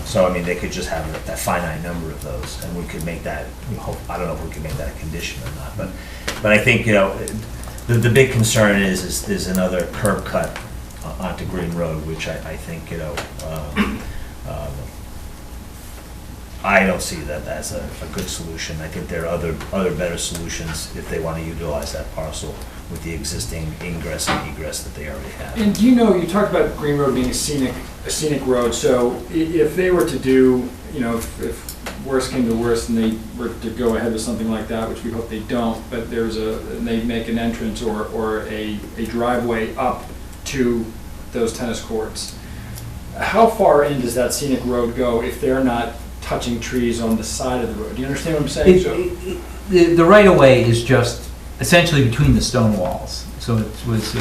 So I mean, they could just have a finite number of those, and we could make that. I don't know if we could make that a condition or not, but I think the big concern is another curb cut onto Green Road, which I think I don't see that as a good solution. I think there are other better solutions if they want to utilize that parcel with the existing ingress and egress that they already have. And you talked about Green Road being a scenic road, so if they were to do, if worst came to worst and they were to go ahead with something like that, which we hope they don't, but they make an entrance or a driveway up to those tennis courts, how far in does that scenic road go if they're not touching trees on the side of the road? Do you understand what I'm saying? The right-of-way is just essentially between the stone walls. So it was.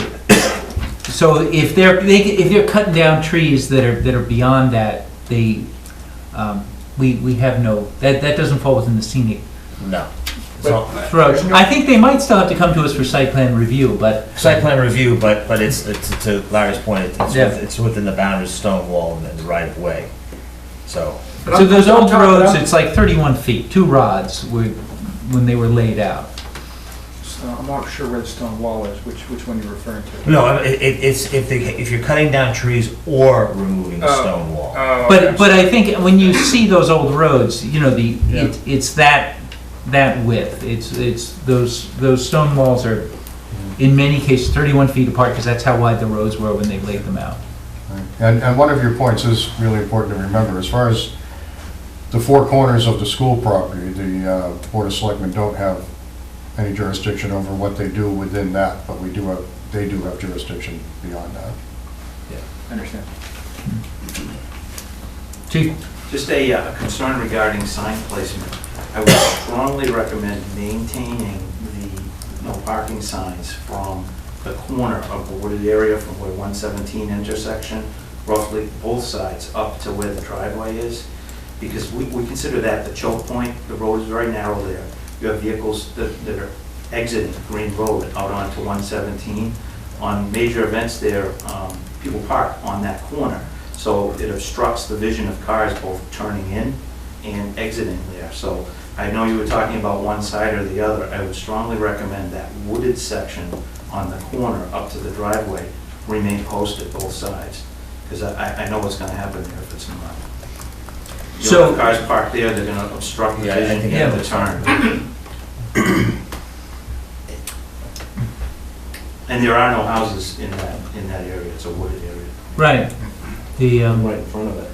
So if they're cutting down trees that are beyond that, we have no, that doesn't fall within the scenic. No. Road. I think they might still have to come to us for site plan review, but it's to Larry's point, it's within the boundaries of stone wall and the right of way. So those old roads, it's like 31 feet, 2 rods when they were laid out. I'm not sure where the stone wall is. Which one you're referring to? No, it's if you're cutting down trees or removing the stone wall. But I think when you see those old roads, it's that width. It's those stone walls are in many cases 31 feet apart because that's how wide the roads were when they laid them out. And one of your points is really important to remember. As far as the 4 corners of the school property, the Board of Selectmen don't have any jurisdiction over what they do within that, but they do have jurisdiction beyond that. Yeah, I understand. Chief? Just a concern regarding sign placement. I would strongly recommend maintaining the no parking signs from the corner of the wooded area from where 117 intersection, roughly both sides up to where the driveway is, because we consider that the choke point. The road is very narrow there. You have vehicles that are exiting Green Road out onto 117. On major events there, people park on that corner. So it obstructs the vision of cars both turning in and exiting there. So I know you were talking about one side or the other. I would strongly recommend that wooded section on the corner up to the driveway remain posted both sides. Because I know what's going to happen there if it's not. So- If cars parked there, they're going to obstruct the vision of the turn. And there are no houses in that area. It's a wooded area. Right. The, Right in front of it.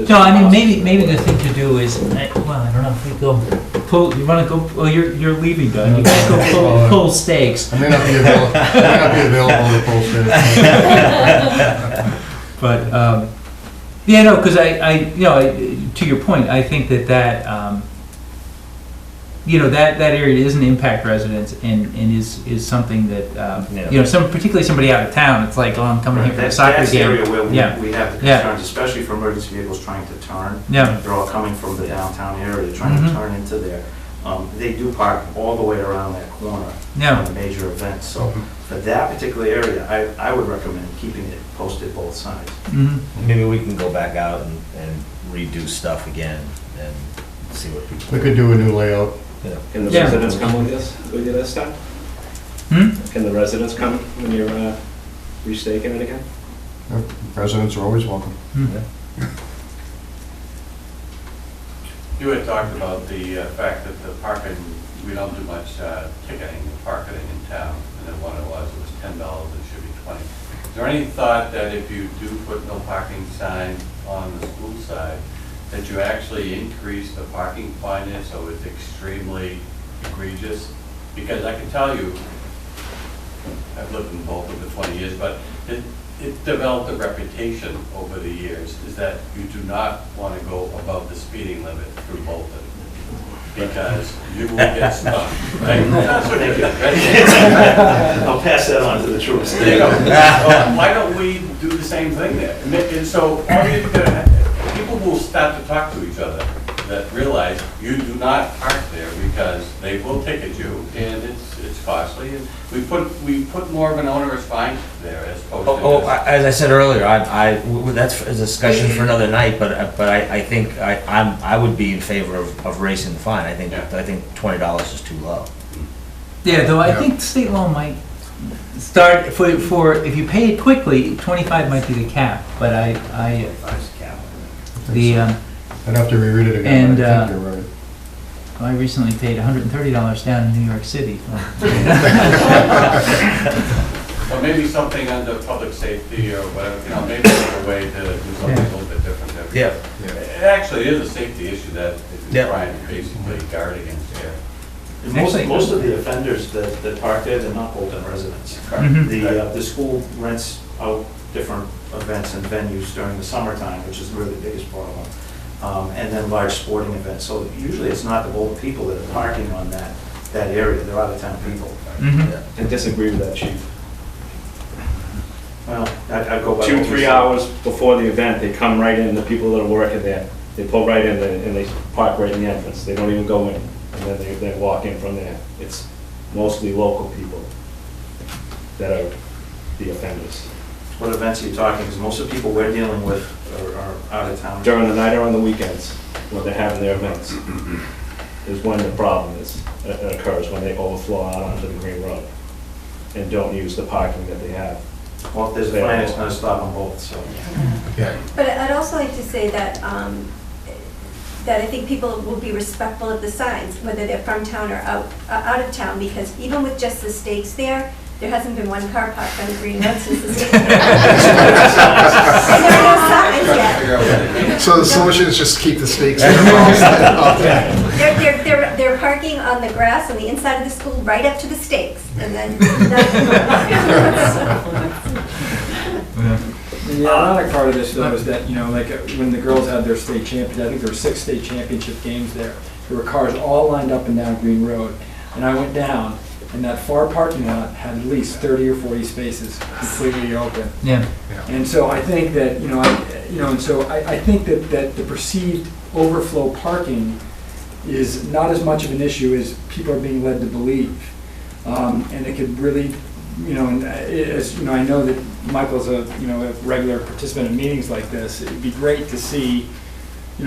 no, I mean, maybe the thing to do is, I don't know if we go pull, you wanna go, oh, you're leaving, Doug, you gotta go pull stakes. I may not be available to pull stakes. But, yeah, no, because to your point, I think that that area doesn't impact residents and is something that, particularly somebody out of town, it's like, oh, I'm coming here for a soccer That's the game. area where we have the Yeah. concerns, especially for emergency vehicles trying to turn. Yeah. They're all coming from the downtown area, trying to turn into there. They do park all the way around that corner on the major events. So for that particular area, I would recommend keeping it posted both sides. Maybe we can go back out and redo stuff again and see what people. We could do a new layout. Can the residents come with you this time? Can the residents come when you're restaking it again? Residents are always welcome. You had talked about the fact that the parking, we don't do much ticketing and parking in town, and then when it was $10, it should be 20. Is there any thought that if you do put no parking sign on the school side, that you actually increase the parking fine so it's extremely egregious? Because I can tell you, I've lived in Bolton for 20 years, but it developed a reputation over the years is that you do not want to go above the speeding limit through Bolton because you will get stuck. Right? Thank you. I'll pass that on to the troops. There you go. Why don't we do the same thing there? And so all you're gonna people will start to talk to each other that realize you do not park there because they will ticket you and it's costly. And we put more of an onerous fine there as opposed to. As I said earlier, that's a discussion for another night. But I think I would be in favor of raising the fine. I think $20 is too low. Yeah, though I think state law might start for if you pay it quickly, 25 might be the cap. But I'd have to reread it again. And but I think you're right. I recently paid $130 down in New York City. Or maybe something under public safety or whatever, maybe there's a way to do something a little bit different there. Yeah. It actually is a safety issue that you're trying to basically guard against here. Most of the offenders that park there, they're not Bolton residents. The school rents out different events and venues during the summertime, which is really the biggest problem. And then large sporting events. So usually it's not the Bolton people that are parking on that area. They're out-of-town people. I disagree with that, Chief. Well, I'd go by 2-3 hours before the event, they come right in, the people that are working there, they pull right in and they park right in the entrance. They don't even go in, and then they walk in from there. It's mostly local people that are the offenders. What events are you talking? Because most of the people we're dealing with are out of town. During the night or on the weekends, when they're having their events, is when the problem occurs, when they overflow out onto the Green Road and don't use the parking that they have. Well, if there's a fine, it's going to stop them both, so. But I'd also like to say that, that I think people will be respectful of the signs, whether they're from town or out of town, because even with just the stakes there hasn't been one car parked on the Green Road since the stakes. And there are no signs yet. So the solution is just keep the stakes there. They're parking on the grass on the inside of the school right up to the stakes, and then. And the ironic part of this, though, is that, you know, like, when the girls had their state champion, I think there were 6 state championship games there. There were cars all lined up and down Green Road. And I went down, and that far parking lot had at least 30 or 40 spaces completely open. Yeah. And so I think that, I think that the perceived overflow parking is not as much of an issue as people are being led to believe. And it could really, and as you know, I know that Michael's a regular participant in meetings like this. It'd be great to see,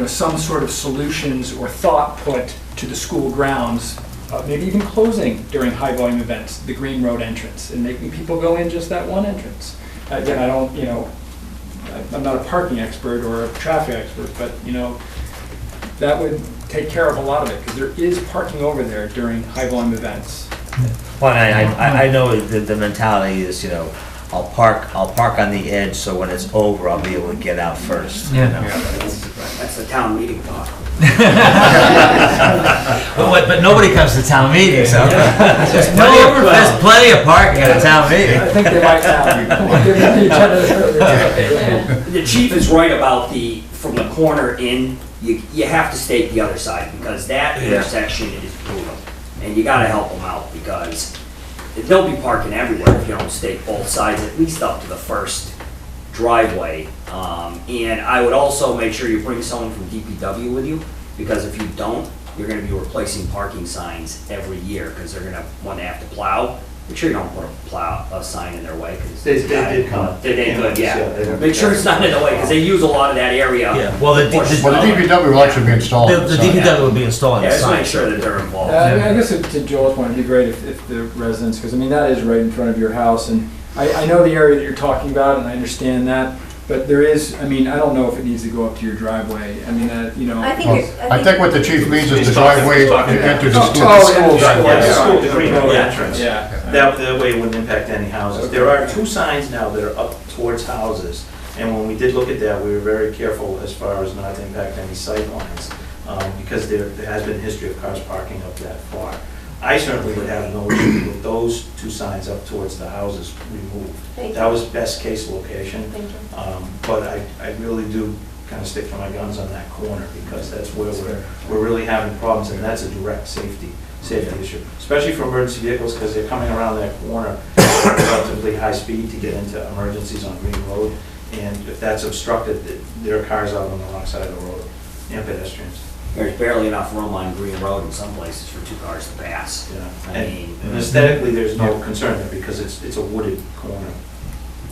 some sort of solutions or thought put to the school grounds, maybe even closing during high volume events, the Green Road entrance, and making people go in just that one entrance. Again, I don't, I'm not a parking expert or a traffic expert, but that would take care of a lot of it, because there is parking over there during high volume events. Well, I know the mentality is, I'll park on the edge, so when it's over, I'll be able to get out first. Yeah. That's the town meeting talk. But nobody comes to town meetings, so there's plenty of parking at a town meeting. I think they might have. The chief is right about from the corner in, you have to stake the other side, because that intersection is brutal. And you gotta help them out, because they'll be parking everywhere if you don't stake both sides, at least up to the first driveway. And I would also make sure you bring someone from DPW with you, because if you don't, you're gonna be replacing parking signs every year, because they're gonna, when they have to plow, make sure you don't put a sign in their way, because They did come. They did good, Yeah, yeah. Make sure it's not in the way, because they use a lot of that area. Yeah, well, the DPW will actually be installing it. The DPW will be installing Yeah, the just sign. make sure that they're involved. I guess to Joel's point, it'd be great if the residents, because that is right in front of your house, and I know the area that you're talking about, and I understand that, but there is, I don't know if it needs to go up to your driveway. I think I think what the chief means is the driveway to enter the school. The Green Road entrance. Yeah. That way it wouldn't impact any houses. There are 2 signs now that are up towards houses, and when we did look at that, we were very careful as far as not to impact any sight lines, because there has been a history of cars parking up that far. I certainly would have no issue with those 2 signs up towards the houses removed. That was best case location. But I really do kind of stick to my guns on that corner, because that's where we're really having problems, and that's a direct safety issue, especially for emergency vehicles, because they're coming around that corner at relatively high speed to get into emergencies on Green Road, and if that's obstructed, there are cars out on the wrong side of the road, and pedestrians. There's barely enough room on Green Road in some places for 2 cars to pass. Yeah. And aesthetically, there's no concern there, because it's a wooded corner.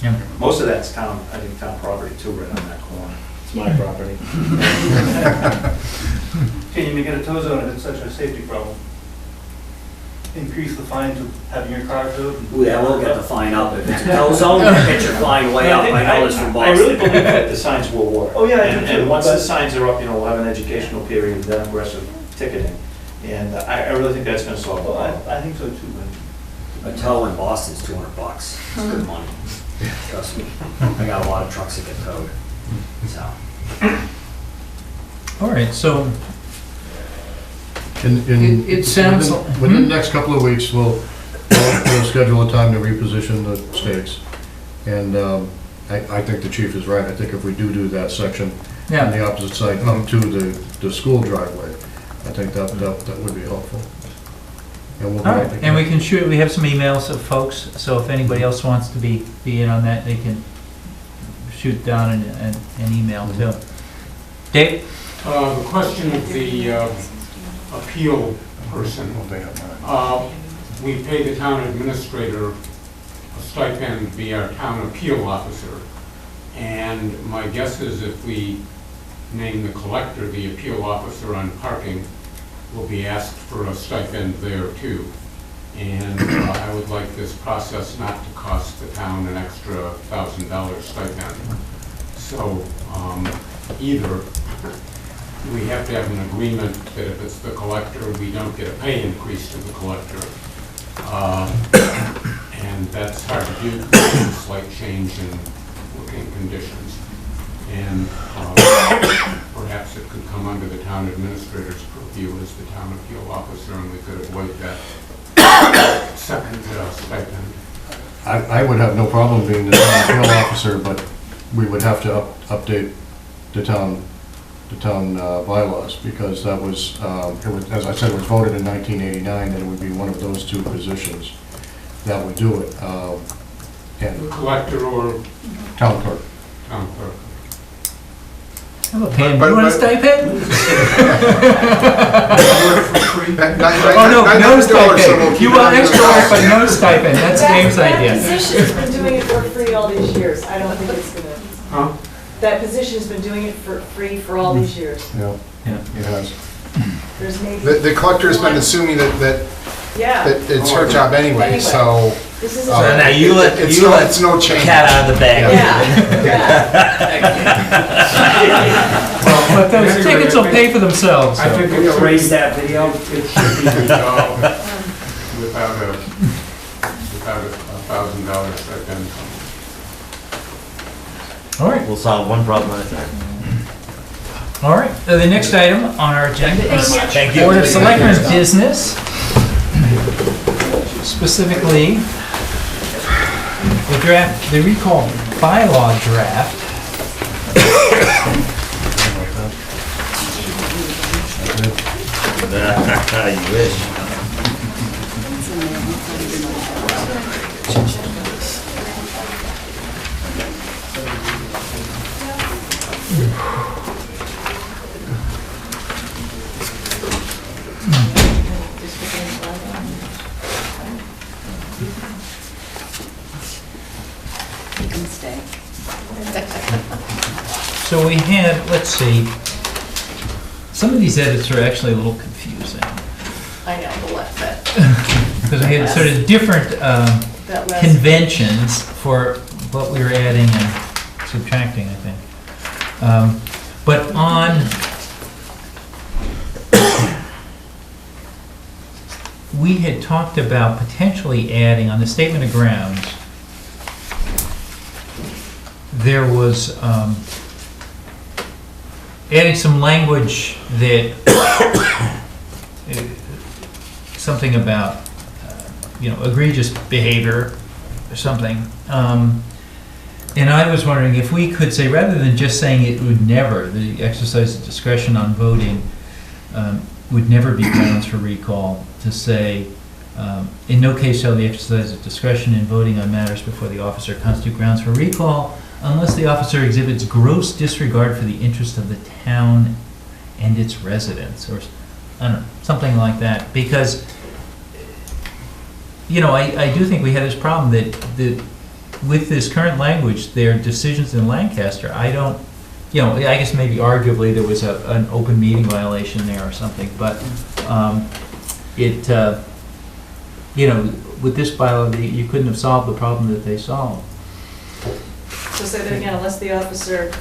Yeah. Most of that's town property too, right on that corner. It's my property. Can you make it a tow zone if it's such a safety problem? Increase the fine to having your car towed? Ooh, that will get the fine up. If it's a tow zone, get your fine way up. I know this from I really Boston. believe that the signs will work. Oh, yeah, I do too, And once the but- signs are up, we'll have an educational period, then aggressive ticketing. And I really think that's gonna solve the Well, problem. I think so too, but. A tow in Boston's $200. It's good money. Trust me. I got a lot of trucks that get towed. So. All right, so It sounds within the next couple of weeks, we'll schedule a time to reposition the stakes. And I think the chief is right. I think if we do that section on the opposite side, to the school driveway, I think that would be helpful. And we'll all right, and we can shoot. We have some emails of folks, so if anybody else wants to be in on that, they can shoot down an email too. Dave? The question of the appeal person. We pay the town administrator a stipend to be our town appeal officer. And my guess is if we name the collector the appeal officer on parking, we'll be asked for a stipend there too. And I would like this process not to cost the town an extra $1,000 stipend. So either we have to have an agreement that if it's the collector, we don't get a pay increase to the collector. And that's hard to do, because it's a slight change in working conditions. And perhaps it could come under the town administrator's purview as the town appeal officer, and we could avoid that second stipend. I would have no problem being the town appeal officer, but we would have to update the town bylaws, because that was, as I said, it was voted in 1989, that it would be one of those two positions that would do it. And Collector or town clerk. town clerk? Hello, Pam, you want a stipend? Oh, no stipend. You want extra work, but no stipend. That's Dave's idea. That position's been doing it for free all these years. I don't think it's gonna. Huh? That position's been doing it for free for all these years. Yeah, it has. There's maybe. The collector's been assuming that Yeah. it's her job anyway, so. This is. So now you let it's no change. cat out of the bag. But those tickets will pay for themselves. I so. think Can we erase that video? it should be resolved without a $1,000 stipend. All right. We'll solve one problem at a time. All right, the next item on our agenda is Thank you. Board of Selectmen's business, specifically the recall bylaw draft. You wish. So we had, let's see, some of these edits are actually a little confusing. I know, the left that. Because we had sort of different That last. conventions for what we were adding and subtracting, I think. But on, we had talked about potentially adding, on the statement of grounds, there was adding some language that, something about, egregious behavior or something. And I was wondering if we could say, rather than just saying it would never, the exercise of discretion on voting would never be grounds for recall, to say, in no case shall the exercise of discretion in voting on matters before the officer constitute grounds for recall unless the officer exhibits gross disregard for the interest of the town and its residents, or, I don't know, something like that. Because, I do think we had this problem that with this current language, their decisions in Lancaster, I don't, I guess maybe arguably there was an open meeting violation there or something, but with this bylaw, you couldn't have solved the problem that they solved. So say that again, unless the officer.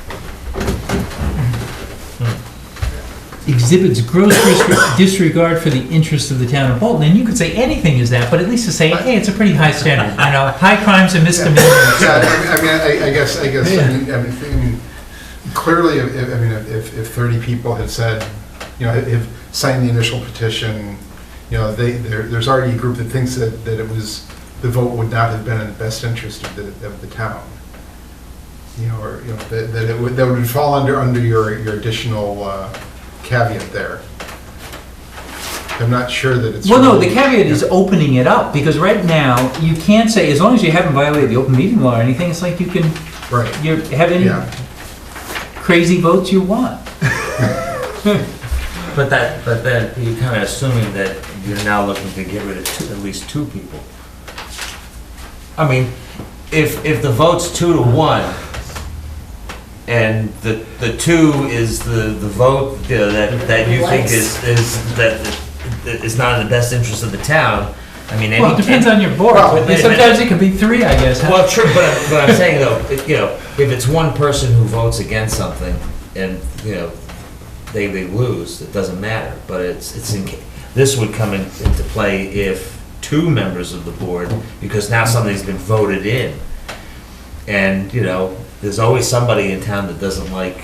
Exhibits gross disregard for the interests of the town of Bolton, and you could say anything is that, but at least to say, hey, it's a pretty high standard, high crimes and misdemeanors. I guess, clearly, if 30 people had said, have signed the initial petition, there's already a group that thinks that it was, the vote would not have been in the best interest of the town. That it would fall under your additional caveat there. I'm not sure that it's. Well, no, the caveat is opening it up, because right now, you can't say, as long as you haven't violated the open meeting law or anything, it's like you can, you have any crazy votes you want. But then you're kind of assuming that you're now looking to get rid of at least two people. I mean, if the vote's 2-1, and the 2 is the vote that you think is not in the best interest of the town, I mean, Well, it depends on your board. Sometimes it could be 3, I guess. Well, true, but I'm saying though, if it's one person who votes against something and they lose, it doesn't matter. But this would come into play if 2 members of the board, because now something's been voted in, and there's always somebody in town that doesn't like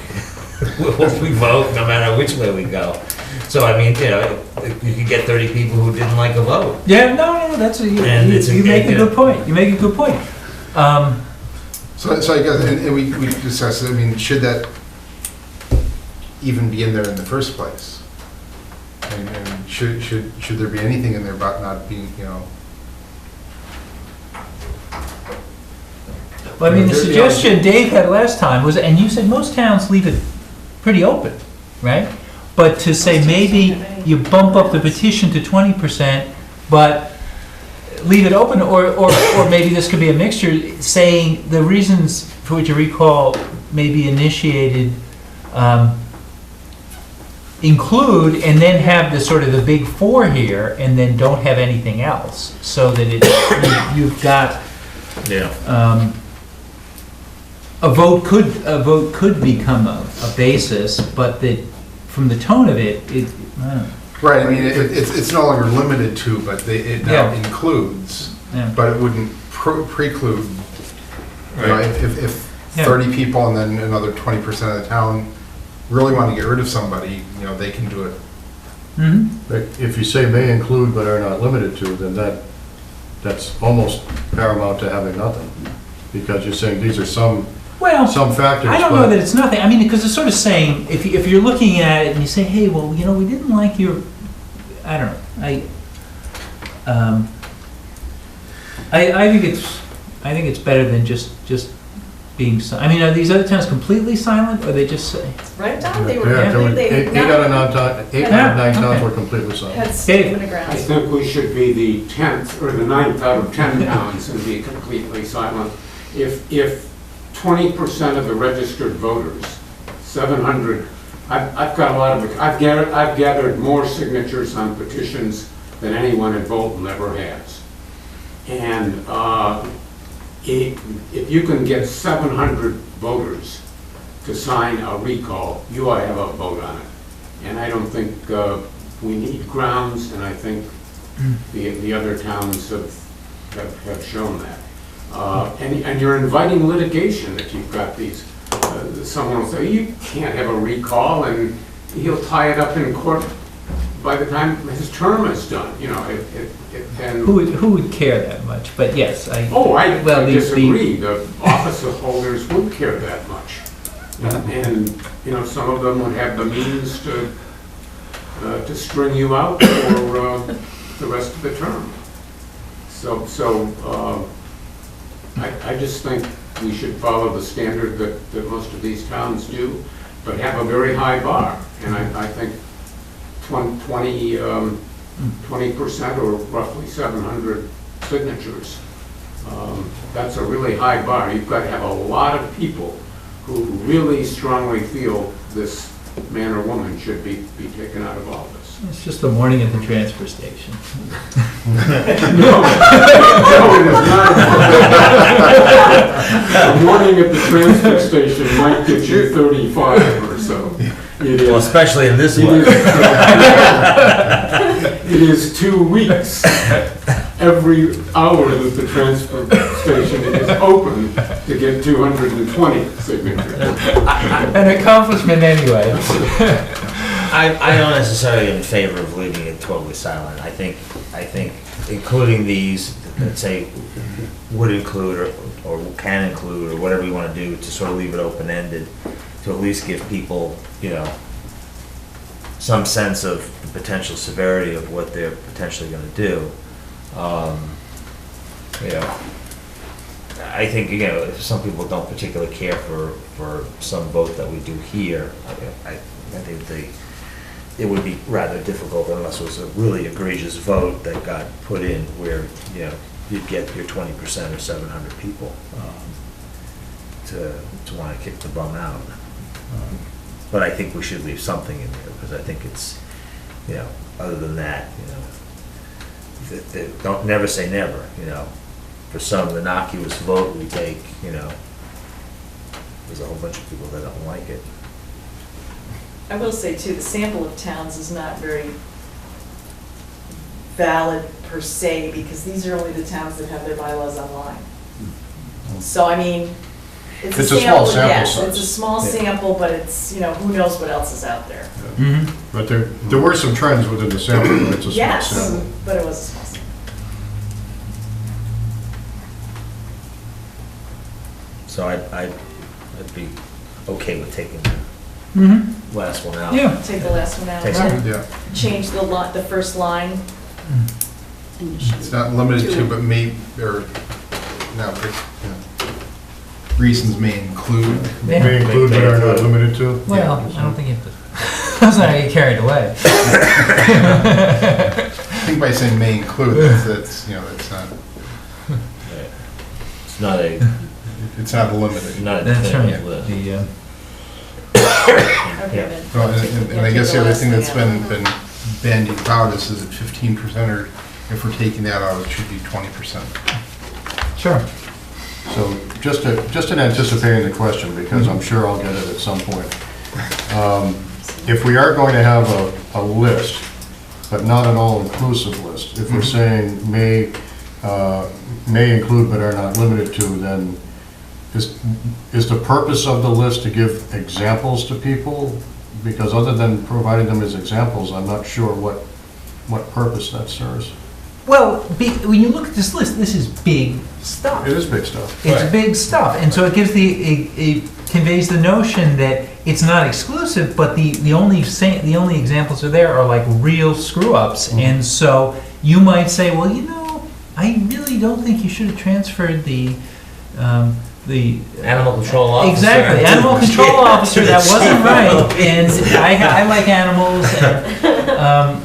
what we vote, no matter which way we go. So I mean, you could get 30 people who didn't like a vote. Yeah, no, that's you make a good point. You make a good point. So I guess, and we discussed, I mean, should that even be in there in the first place? And should there be anything in there about not being, you know? Well, I mean, the suggestion Dave had last time was, and you said most towns leave it pretty open, right? But to say maybe you bump up the petition to 20%, but leave it open, or maybe this could be a mixture, saying the reasons for which a recall may be initiated include, and then have the sort of the big four here, and then don't have anything else, so that you've got a vote could become a basis, but that from the tone of it, Right, I mean, it's no longer limited to, but it now includes, but it wouldn't preclude. You know, if 30 people and then another 20% of the town really want to get rid of somebody, you know, they can do it. Mm-hmm. If you say may include but are not limited to, then that's almost paramount to having nothing, because you're saying these are some factors. I don't know that it's nothing. I mean, because it's sort of saying, if you're looking at it and you say, hey, well, you know, we didn't like your, I don't know, I think it's better than just being. I mean, are these other towns completely silent, or they just say? Right down, they were. Eight out of 9 towns were completely silent. Had stake in the I ground. think we should be the 10th or the 9th out of 10 towns and be completely silent. If 20% of the registered voters, 700, I've got a lot of, I've gathered more signatures on petitions than anyone in Bolton ever has. And if you can get 700 voters to sign a recall, you ought to have a vote on it. And I don't think we need grounds, and I think the other towns have shown that. And you're inviting litigation if you've got these. Someone will say, you can't have a recall, and he'll tie it up in court by the time his term is done, you know. And Who would care that much? But yes, I disagree. The office holders would care that much. And you know, some of them would have the means to string you out for the rest of the term. So I just think we should follow the standard that most of these towns do, but have a very high bar. And I think 20% or roughly 700 signatures, that's a really high bar. You've got to have a lot of people who really strongly feel this man or woman should be taken out of office. It's just the morning at the transfer station. No, it is not. The morning at the transfer station might get you 35 or so. Well, especially in this one. It is 2 weeks. Every hour that the transfer station is open to get 220 signatures. An accomplishment anyway. I'm not necessarily in favor of leaving it totally silent. I think including these that say would include or can include or whatever you want to do to sort of leave it open-ended, to at least give people, you know, some sense of the potential severity of what they're potentially going to do. You know, I think, you know, if some people don't particularly care for some vote that we do here, I think it would be rather difficult unless it was a really egregious vote that got put in where, you know, you'd get your 20% or 700 people to want to kick the bum out. But I think we should leave something in there, because I think it's, you know, other than that, you know, don't never say never, you know. For some innocuous vote we take, you know, there's a whole bunch of people that don't like it. I will say too, the sample of towns is not very valid per se, because these are only the towns that have their bylaws online. So I mean, it's a small sample yes, size. it's a small sample, but it's, you know, who knows what else is out there. Mm-hmm. But there were some trends within the sample, but it's a small sample. Yes, but it was a small sample. So So I'd be okay with taking the Mm-hmm. last one out. Yeah. Take the last one out. Take and Yeah. Change the first line. It's not limited to, but may, or, no, but, reasons may include. May include but are not limited to? Well, I don't think you have to, let's not get carried away. I think by saying may include, that's, that's not, It's not a, it's not limited. not a That's right. definitive list. The, Okay, then. Well, and I guess the other thing that's been bandied about is it 15%, or if we're taking that out, it should be 20%. sure. So just in anticipating the question, because I'm sure I'll get it at some point. If we are going to have a list, but not an all-inclusive list, if we're saying may include but are not limited to, then is the purpose of the list to give examples to people? Because other than providing them as examples, I'm not sure what purpose that serves. Well, when you look at this list, this is big stuff. It is big stuff. It's big stuff, and so it gives it conveys the notion that it's not exclusive, but the only examples are there are like real screw-ups, and so you might say, well, I really don't think you should have transferred the Animal control officer. Exactly, animal control officer, that wasn't right, and I like animals, and,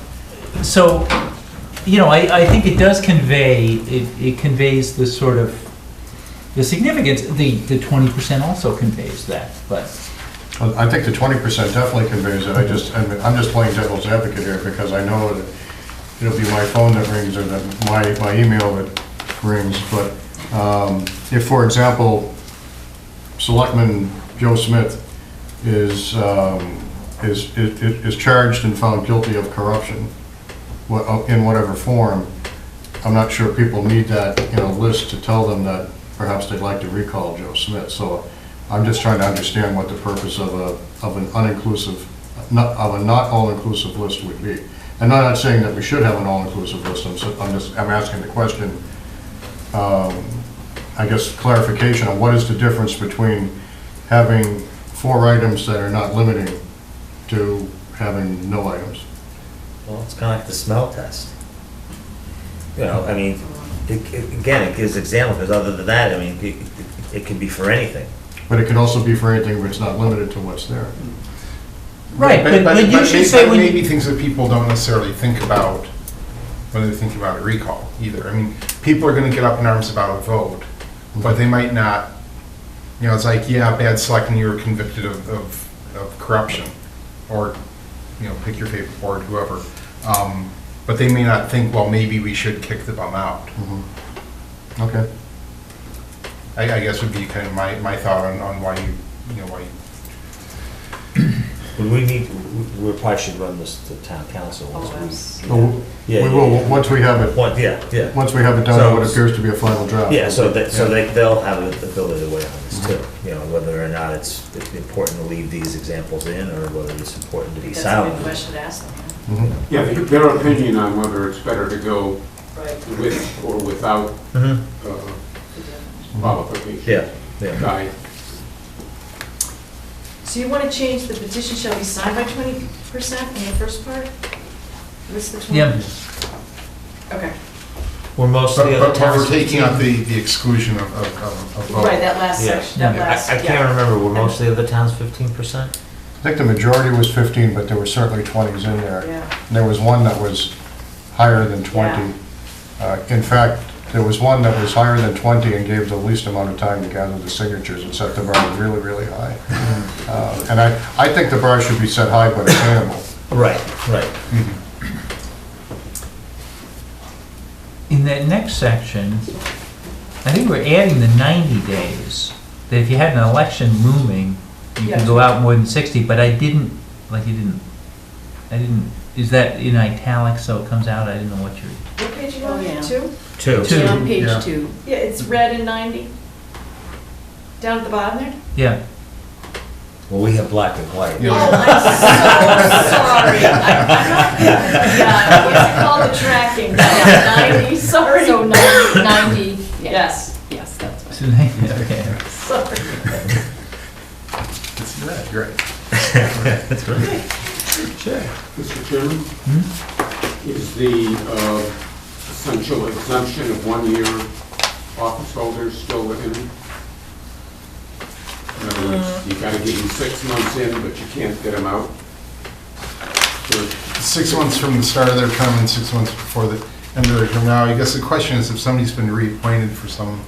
so, I think it does convey, it conveys the sort of, the significance, the 20% also conveys that, but. I think the 20% definitely conveys it. I'm just playing devil's advocate here because I know that it'll be my phone that rings or my email that rings, but if, for example, Selectman Joe Smith is charged and found guilty of corruption in whatever form, I'm not sure people need that list to tell them that perhaps they'd like to recall Joe Smith. So I'm just trying to understand what the purpose of an uninclusive, not all-inclusive list would be. And I'm not saying that we should have an all-inclusive list. I'm asking the question. I guess clarification on what is the difference between having 4 items that are not limiting to having no items. Well, it's kind of like the smell test. It gives examples, because other than that, it can be for anything. But it can also be for anything, but it's not limited to what's there. Right, but you should say when maybe things that people don't necessarily think about when they think about a recall either. People are going to get up in arms about a vote, but they might not, it's like, bad selectman, you were convicted of corruption, or, pick your favorite board, whoever. But they may not think, well, maybe we should kick the bum out. Mm-hmm. Okay. I guess would be kind of my thought on why you. We probably should run this to town council. We will, once we have it. Once we have it done, what appears to be a final draft. Yeah, they'll have the ability to weigh on this too. Whether or not it's important to leave these examples in, or whether it's important to be silent. That's a good question to ask them. Yeah, their opinion on whether it's better to go with or without qualification. Yeah. So you want to change the petition shall be signed by 20% in the first part? List the 20? Yeah. Okay. We're mostly. But we're taking out the exclusion of vote. Right, that last section, that last. I can't remember, were most of the towns 15%? I think the majority was 15, but there were certainly 20s in there. Yeah. And there was one that was higher than 20. In fact, there was one that was higher than 20 and gave the least amount of time to gather the signatures and set the bar really, really high. And I think the bar should be set high, but attainable. Right. in that next section, I think we're adding the 90 days, that if you had an election looming, you can go out more than 60, but I didn't, is that in italics so it comes out? I didn't know what you're... What page you on? Two? Two. On page 2. Yeah, it's red in 90. Down at the bottom there? Yeah. Well, we have black and white. Oh, I'm so sorry. Yeah, what's it called, the tracking? 90, sorry. So 90, Yes. yes, that's right. Okay. Sorry. Sure. Mr. Chairman? Is the essential exemption of 1-year office holders still within it? In other words, you gotta get them 6 months in, but you can't get them out? 6 months from the start of their term and 6 months before the end of their term. Now, I guess the question is if somebody's been reappointed for some,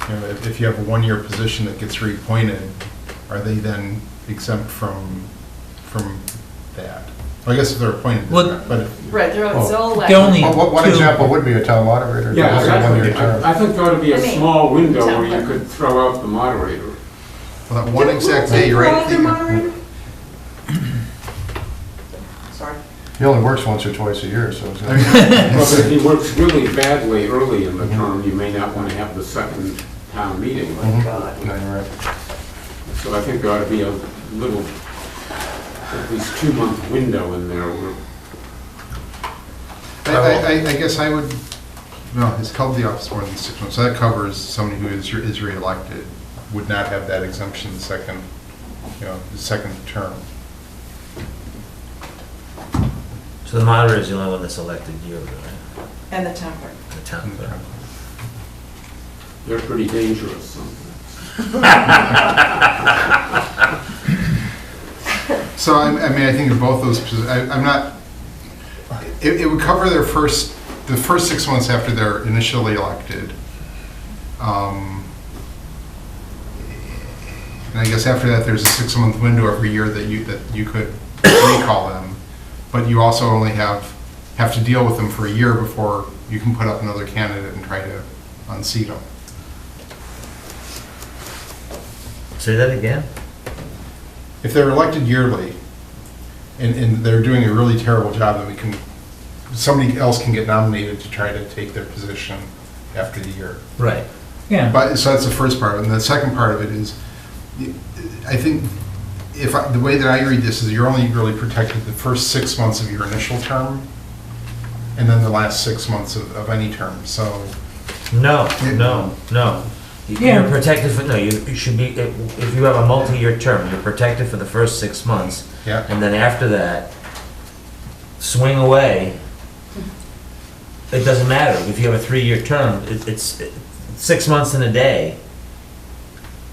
if you have a 1-year position that gets reappointed, are they then exempt from that? Well, I guess if they're appointed, Well, but Right, they're Oh. all The only elected. What example would be a town moderator? Yeah, That's a 1-year term. I think there ought to be I a mean, small window where template. you could throw out the moderator. well, that one exact day, right? Sorry. He only works once or twice a year, so it's I mean, Well, but if he works really badly early in the term, you may not want to have the second town meeting. Mhm. No, you're right. So I think there ought to be a little, at least 2-month window in there where I guess I would, no, he's held the office more than 6 months, so that covers somebody who is reelected, would not have that exemption the second term. So the moderator is the only one that's elected yearly, right? And the town clerk. The town clerk. they're pretty dangerous. So, I mean, I think of both those, I'm not, it would cover the first 6 months after they're initially elected. And I guess after that, there's a 6-month window every year that you could recall them. But you also only have to deal with them for a year before you can put up another candidate and try to unseat them. Say that again? If they're elected yearly, and they're doing a really terrible job, then somebody else can get nominated to try to take their position after the year. Right. Yeah. But, so that's the first part, and the second part of it is, I think, the way that I read this is you're only really protected the first 6 months of your initial term, and then the last 6 months of any term, so. No. Yeah. You're protected for, no, you should be, if you have a multi-year term, you're protected for the first 6 months. Yeah. And then after that, swing away. It doesn't matter. If you have a 3-year term, it's 6 months and a day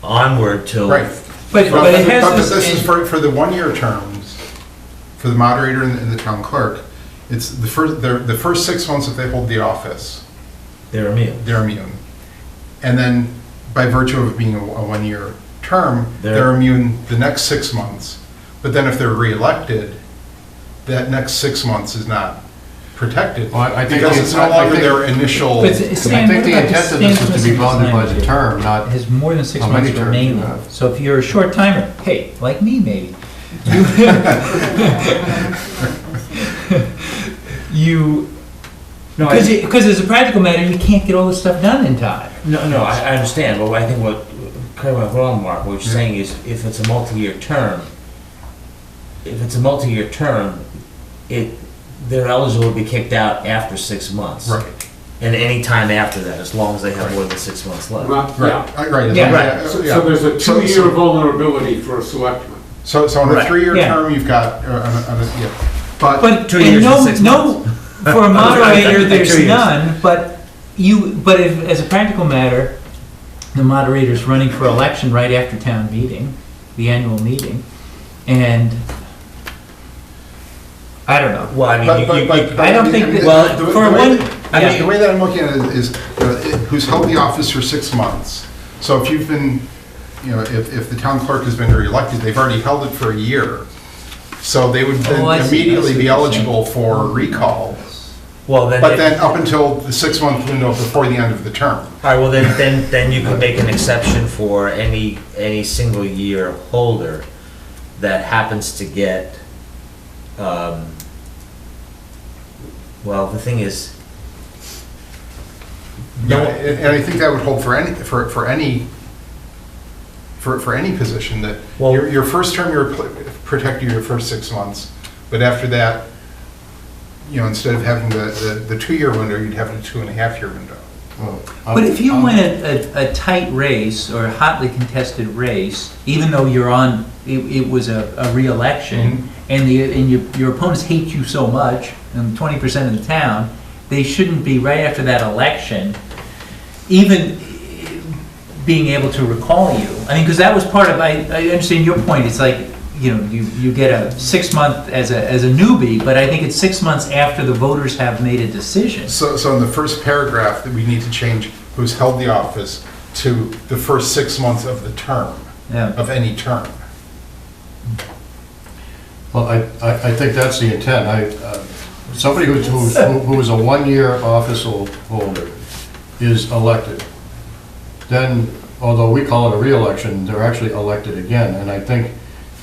onward till. Right. But it has But this. this is for the 1-year terms, for the moderator and the town clerk, it's the first 6 months that they hold the office. They're immune. They're immune. And then, by virtue of it being a 1-year term, They're- they're immune the next 6 months. But then if they're reelected, that next 6 months is not protected. Well, I think Because the- it's no I longer think- their initial. But I Stan, think what the about intent of this Stan's is to be missing bounded by language the here? term, not Has more than 6 how months many terms you remaining. have. So if you're a short timer, hey, like me maybe, you, No, because as a practical matter, you can't get all this stuff done in time. No, I understand, but I think correct me if I'm wrong, Mark, what you're saying is if it's a multi-year term, they're eligible to be kicked out after 6 months. Right. And any time after that, as long as they have more than 6 months left. Well, Right, yeah. right. Yeah. Yeah. So there's a 2-year vulnerability for a selectman. So on a Right. 3-year Yeah. term, you've got, but. But, 2 and years and no, 6 no, for a moderator, there's 2 years. none, but if, as a practical matter, the moderator's running for election right after town meeting, the annual meeting, and I don't know. Well, I mean, I don't think that, well, for one, The way that I'm looking at it is, who's held the office for 6 months. So if you've been, if the town clerk has been reelected, they've already held it for a year. So they would then I see immediately what be you're eligible for recall. well, then. But then up until the 6-month window before the end of the term. All right, well, then you could make an exception for any single year holder that happens to get, well, the thing is. Yeah, and I think that would hold for any position, that Well- your first term, you're protected your first 6 months, but after that, instead of having the 2-year window, you'd have a 2.5-year window. but if you win a tight race or a hotly contested race, even though you're on, it was a re-election, and your opponents hate you so much, and 20% of the town, they shouldn't be right after that election, even being able to recall you. I mean, because that was part of, I understand your point, it's like, you get a 6 month as a newbie, but I think it's 6 months after the voters have made a decision. So in the first paragraph, that we need to change who's held the office to the first 6 months of the term, of any term. Well, I think that's the intent. Somebody who is a one-year office holder is elected. Then, although we call it a re-election, they're actually elected again, and I think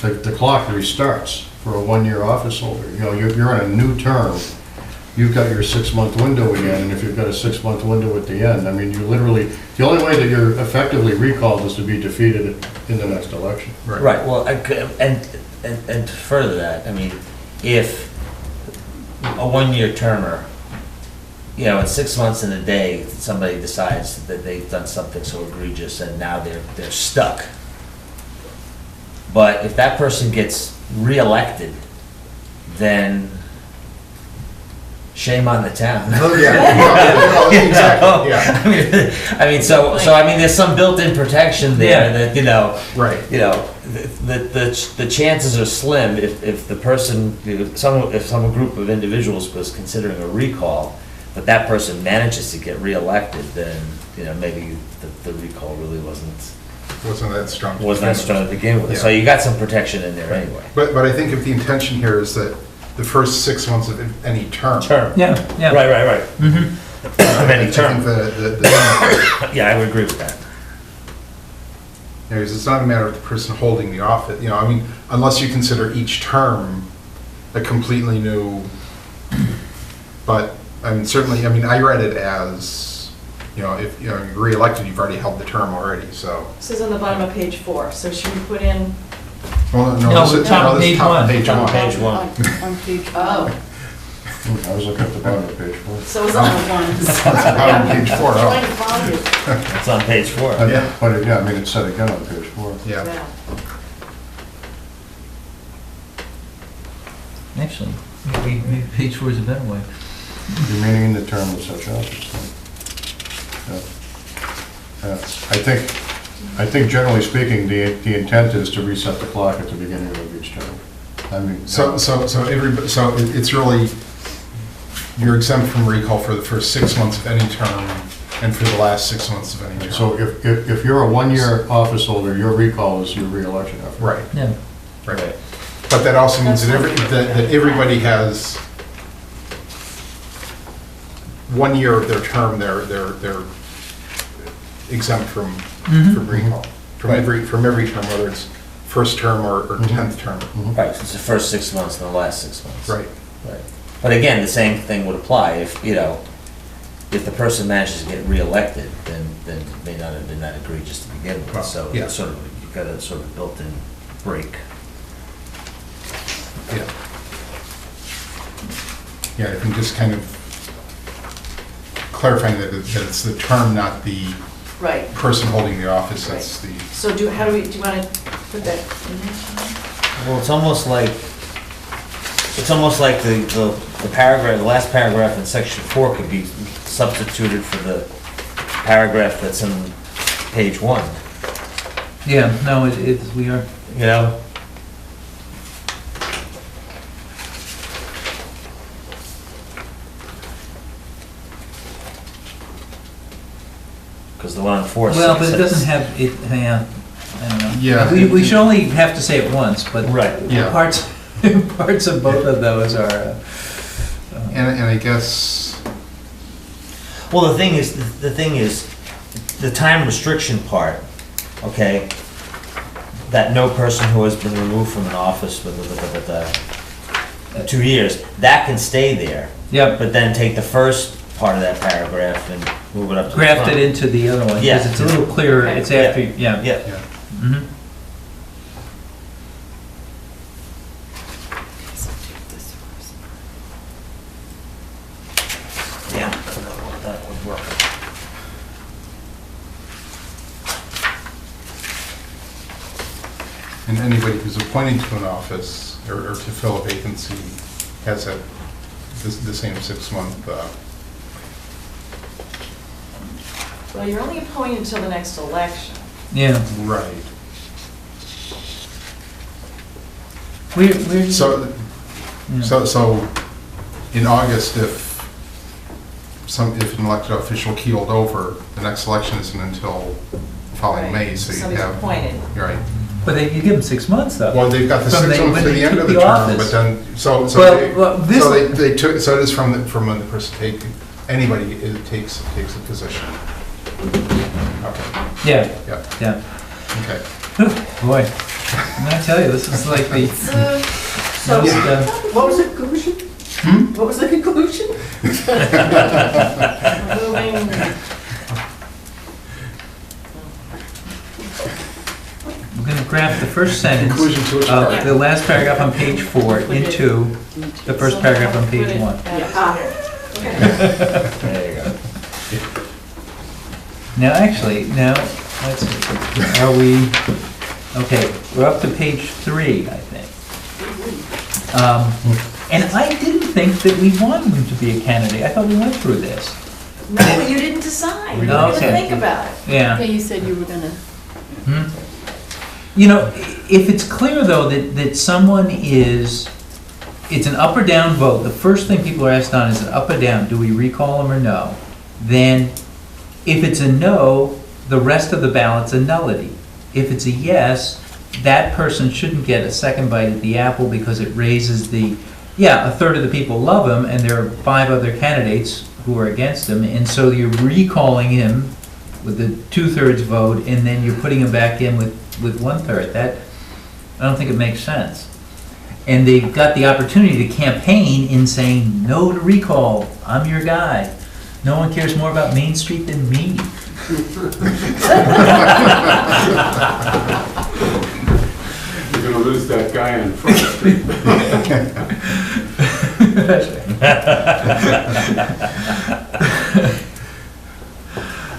the clock restarts for a one-year office holder. You're in a new term, you've got your 6 month window again, and if you've got a 6 month window at the end, I mean, you literally, the only way that you're effectively recalled is to be defeated in the next election. Right, well, and to further that, I mean, if a one-year termer, in 6 months and a day, somebody decides that they've done something so egregious and now they're stuck. But if that person gets reelected, then shame on the town. Oh, yeah. Exactly, yeah. I mean, so there's some built-in protection there that, right. The chances are slim if the person, if some group of individuals was considering a recall, but that person manages to get reelected, then, maybe the recall really wasn't that strong. Wasn't that strong to begin with. Yeah. So you got some protection in there anyway. But I think if the intention here is that the first 6 months of any term. Yeah. Right. Mm-hmm. Of any term. I think yeah, I would agree with that. It's not a matter of the person holding the office, I mean, unless you consider each term a completely new, but I mean, certainly, I read it as, if you're re-elected, you've already held the term already, so. This is on the bottom of page 4, so should we put in? Well, this is top of page one. Page one. On page, Oh, I was looking at the bottom of page 4. so it's on the ones. On page 4, trying oh. to find it. It's on page 4. Yeah. But it's said again on page 4. Yeah. Yeah. Actually, maybe page 4 is a better way. Remaining in the term of such office. I think generally speaking, the intent is to reset the clock at the beginning of each term. I mean, So it's really, you're exempt from recall for the first 6 months of any term and for the last 6 months of any term. so if you're a one-year office holder, your recall is your re-election effort. Right. Yeah. Right. But that also means that everybody has 1 year of their term, they're exempt from recall. From every term, whether it's first term or 10th term. Right, so it's the first 6 months and the last 6 months. Right. But again, the same thing would apply if the person manages to get reelected, then it may not have been that egregious to begin with. So yeah. it's you've got a sort of built-in break. Yeah. Yeah, I think just kind of clarifying that it's the term, not the Right. person holding the office. That's the. So do you want to put that in there? Well, it's almost like the paragraph, the last paragraph in section 4 could be substituted for the paragraph that's in page 1. Yeah, no, we are. Because the one on 4 Well, but it doesn't have, I don't know. Yeah. We should only have to say it once, but Yeah. parts of both of those are. And I guess. Well, the thing is, the time restriction part, okay, that no person who has been removed from an office with 2 years, that can stay there. Yep. But then take the first part of that paragraph and move it up to the Graft front. it into the other one, Yeah. because it's a little clearer, it's after, yeah. Yeah. Mhm. Yeah, that would work. And anybody who's appointed to an office or to fill a vacancy has that, the same 6-month, Well, you're only appointed until the next election. Yeah. right. We're. So, so in August, if an elected official keeled over, the next election isn't until following May, so you Somebody's have. appointed. Right. But you give them 6 months though. Well, they've got the From 6 months when to they the end took of the the term, office. but then, so it is from when the person anybody takes a position. Okay. Yeah. Yeah. Okay. Boy, I'm gonna tell you, this is like the. So, what was the conclusion? What was the conclusion? We're gonna graph the first sentence Conclusion to which of part? the last paragraph on page 4 into the first paragraph on page 1. There you go. Now, actually, let's see, are we, okay, we're up to page 3, I think. And I didn't think that we wanted him to be a candidate. I thought we went through this. No, but you didn't decide. You were gonna Okay. think about it. Yeah. Yeah, you said you were gonna. You know, if it's clear, though, that someone is, it's an up or down vote, the first thing people are asked on is an up or down, do we recall them or no? Then, if it's a no, the rest of the ballot's a nullity. If it's a yes, that person shouldn't get a second bite at the apple because it raises the, a third of the people love him, and there are 5 other candidates who are against him, and so you're recalling him with the 2/3 vote, and then you're putting him back in with 1/3. That, I don't think it makes sense. And they've got the opportunity to campaign in saying no to recall. I'm your guy. No one cares more about Main Street than me. You're gonna lose that guy on Front Street.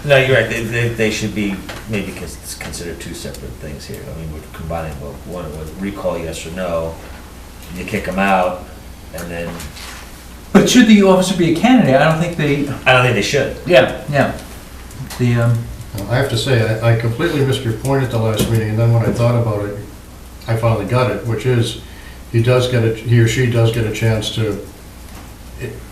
No, you're right, they should be maybe considered 2 separate things here. I mean, we're combining one with recall yes or no, you kick them out, and then. But should the officer be a candidate? I don't think they should. Yeah. I have to say, I completely missed your point at the last meeting, and then when I thought about it, I finally got it, which is, he or she does get a chance to,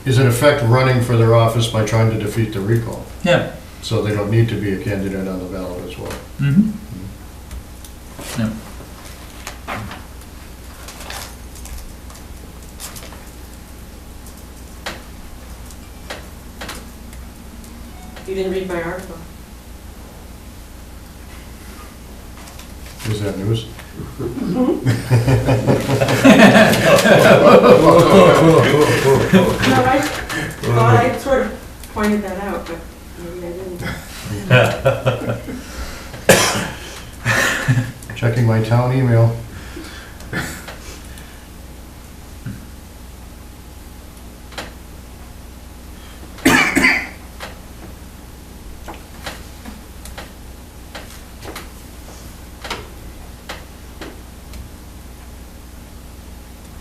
is in effect running for their office by trying to defeat the recall. Yeah. So they don't need to be a candidate on the ballot as well. Mm-hmm. No. You didn't read my article. Is that news? No, I sort of pointed that out, but maybe I didn't. Checking my town email.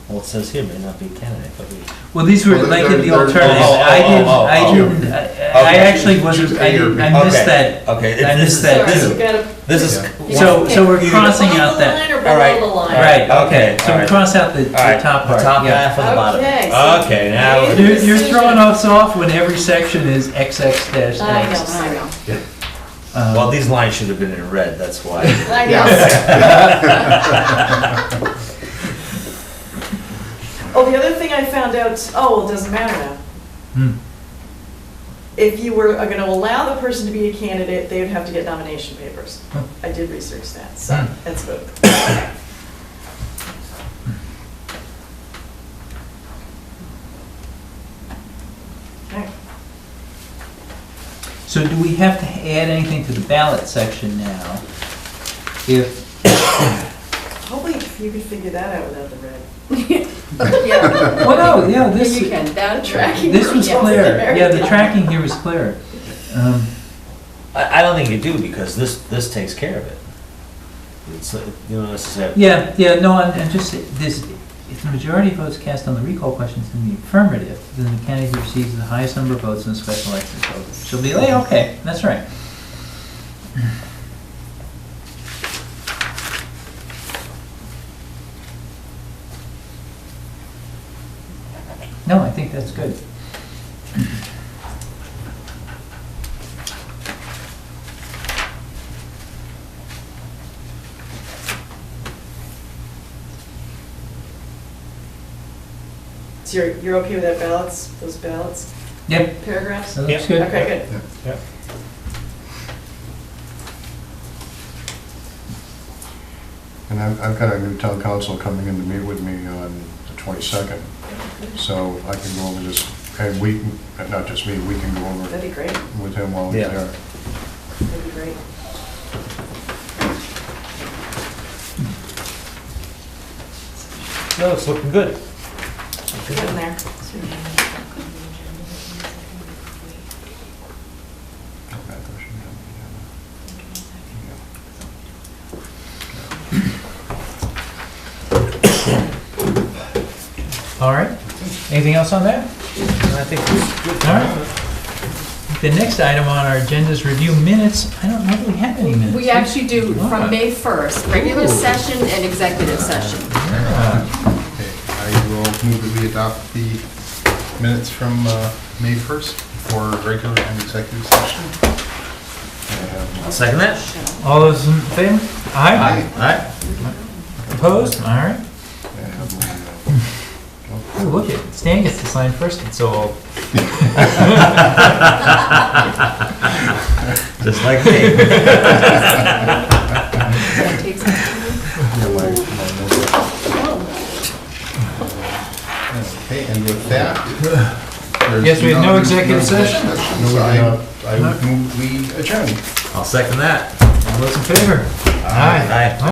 Well, it says here may not be a candidate, but we. Well, these were like the alternatives. I actually wasn't, I missed that. Okay. I missed that too. This is. So we're crossing out that. All right. Right, okay, so we cross out the top part. The top yeah. half of the bottom. Okay, so- Okay, now. You're throwing us off when every section is XX dash I know, X. I know. Well, these lines should have been in red, that's why. I know. Oh, the other thing I found out, well, it doesn't matter now. If you were going to allow the person to be a candidate, they would have to get nomination papers. I did research that, so that's good. Okay. So do we have to add anything to the ballot section now? If, Hopefully you could figure that out without the red. Yeah. well, no, yeah, this, You can, down tracking. this was Yeah. clear. Yeah, the tracking here was clear. I don't think you do, because this takes care of it. It's, you don't necessarily. Yeah, no, I'm just, this, If the majority of votes cast on the recall question is in the affirmative, then the candidate who receives the highest number of votes in the special election vote shall be elected. Okay, that's right. No, I think that's good. So you're okay with that ballots, those ballots? Yep. Paragraphs? That looks good. Okay, good. Yeah. And I've got a new town council coming in to meet with me on the 22nd, so I can go over this, and we, not just me, we can go over That'd be great. with him while he's Yeah. there. That'd be great. No, it's looking good. Get in there. All right. Anything else on that? I think we're good. All right. The next item on our agenda is review minutes. I don't know that we have any minutes. We actually do from May 1st, regular Ooh. session and executive session. Okay, I will move that we adopt the minutes from May 1st for regular and executive session. I'll second that. All those in favor? Aye. Aye. Opposed? All right. Ooh, look it. Stan gets to sign first. It's so old. Just like me. Okay, and with that, Yes, we have no executive session? So I would move we adjourn. I'll second that. All those in favor? Aye.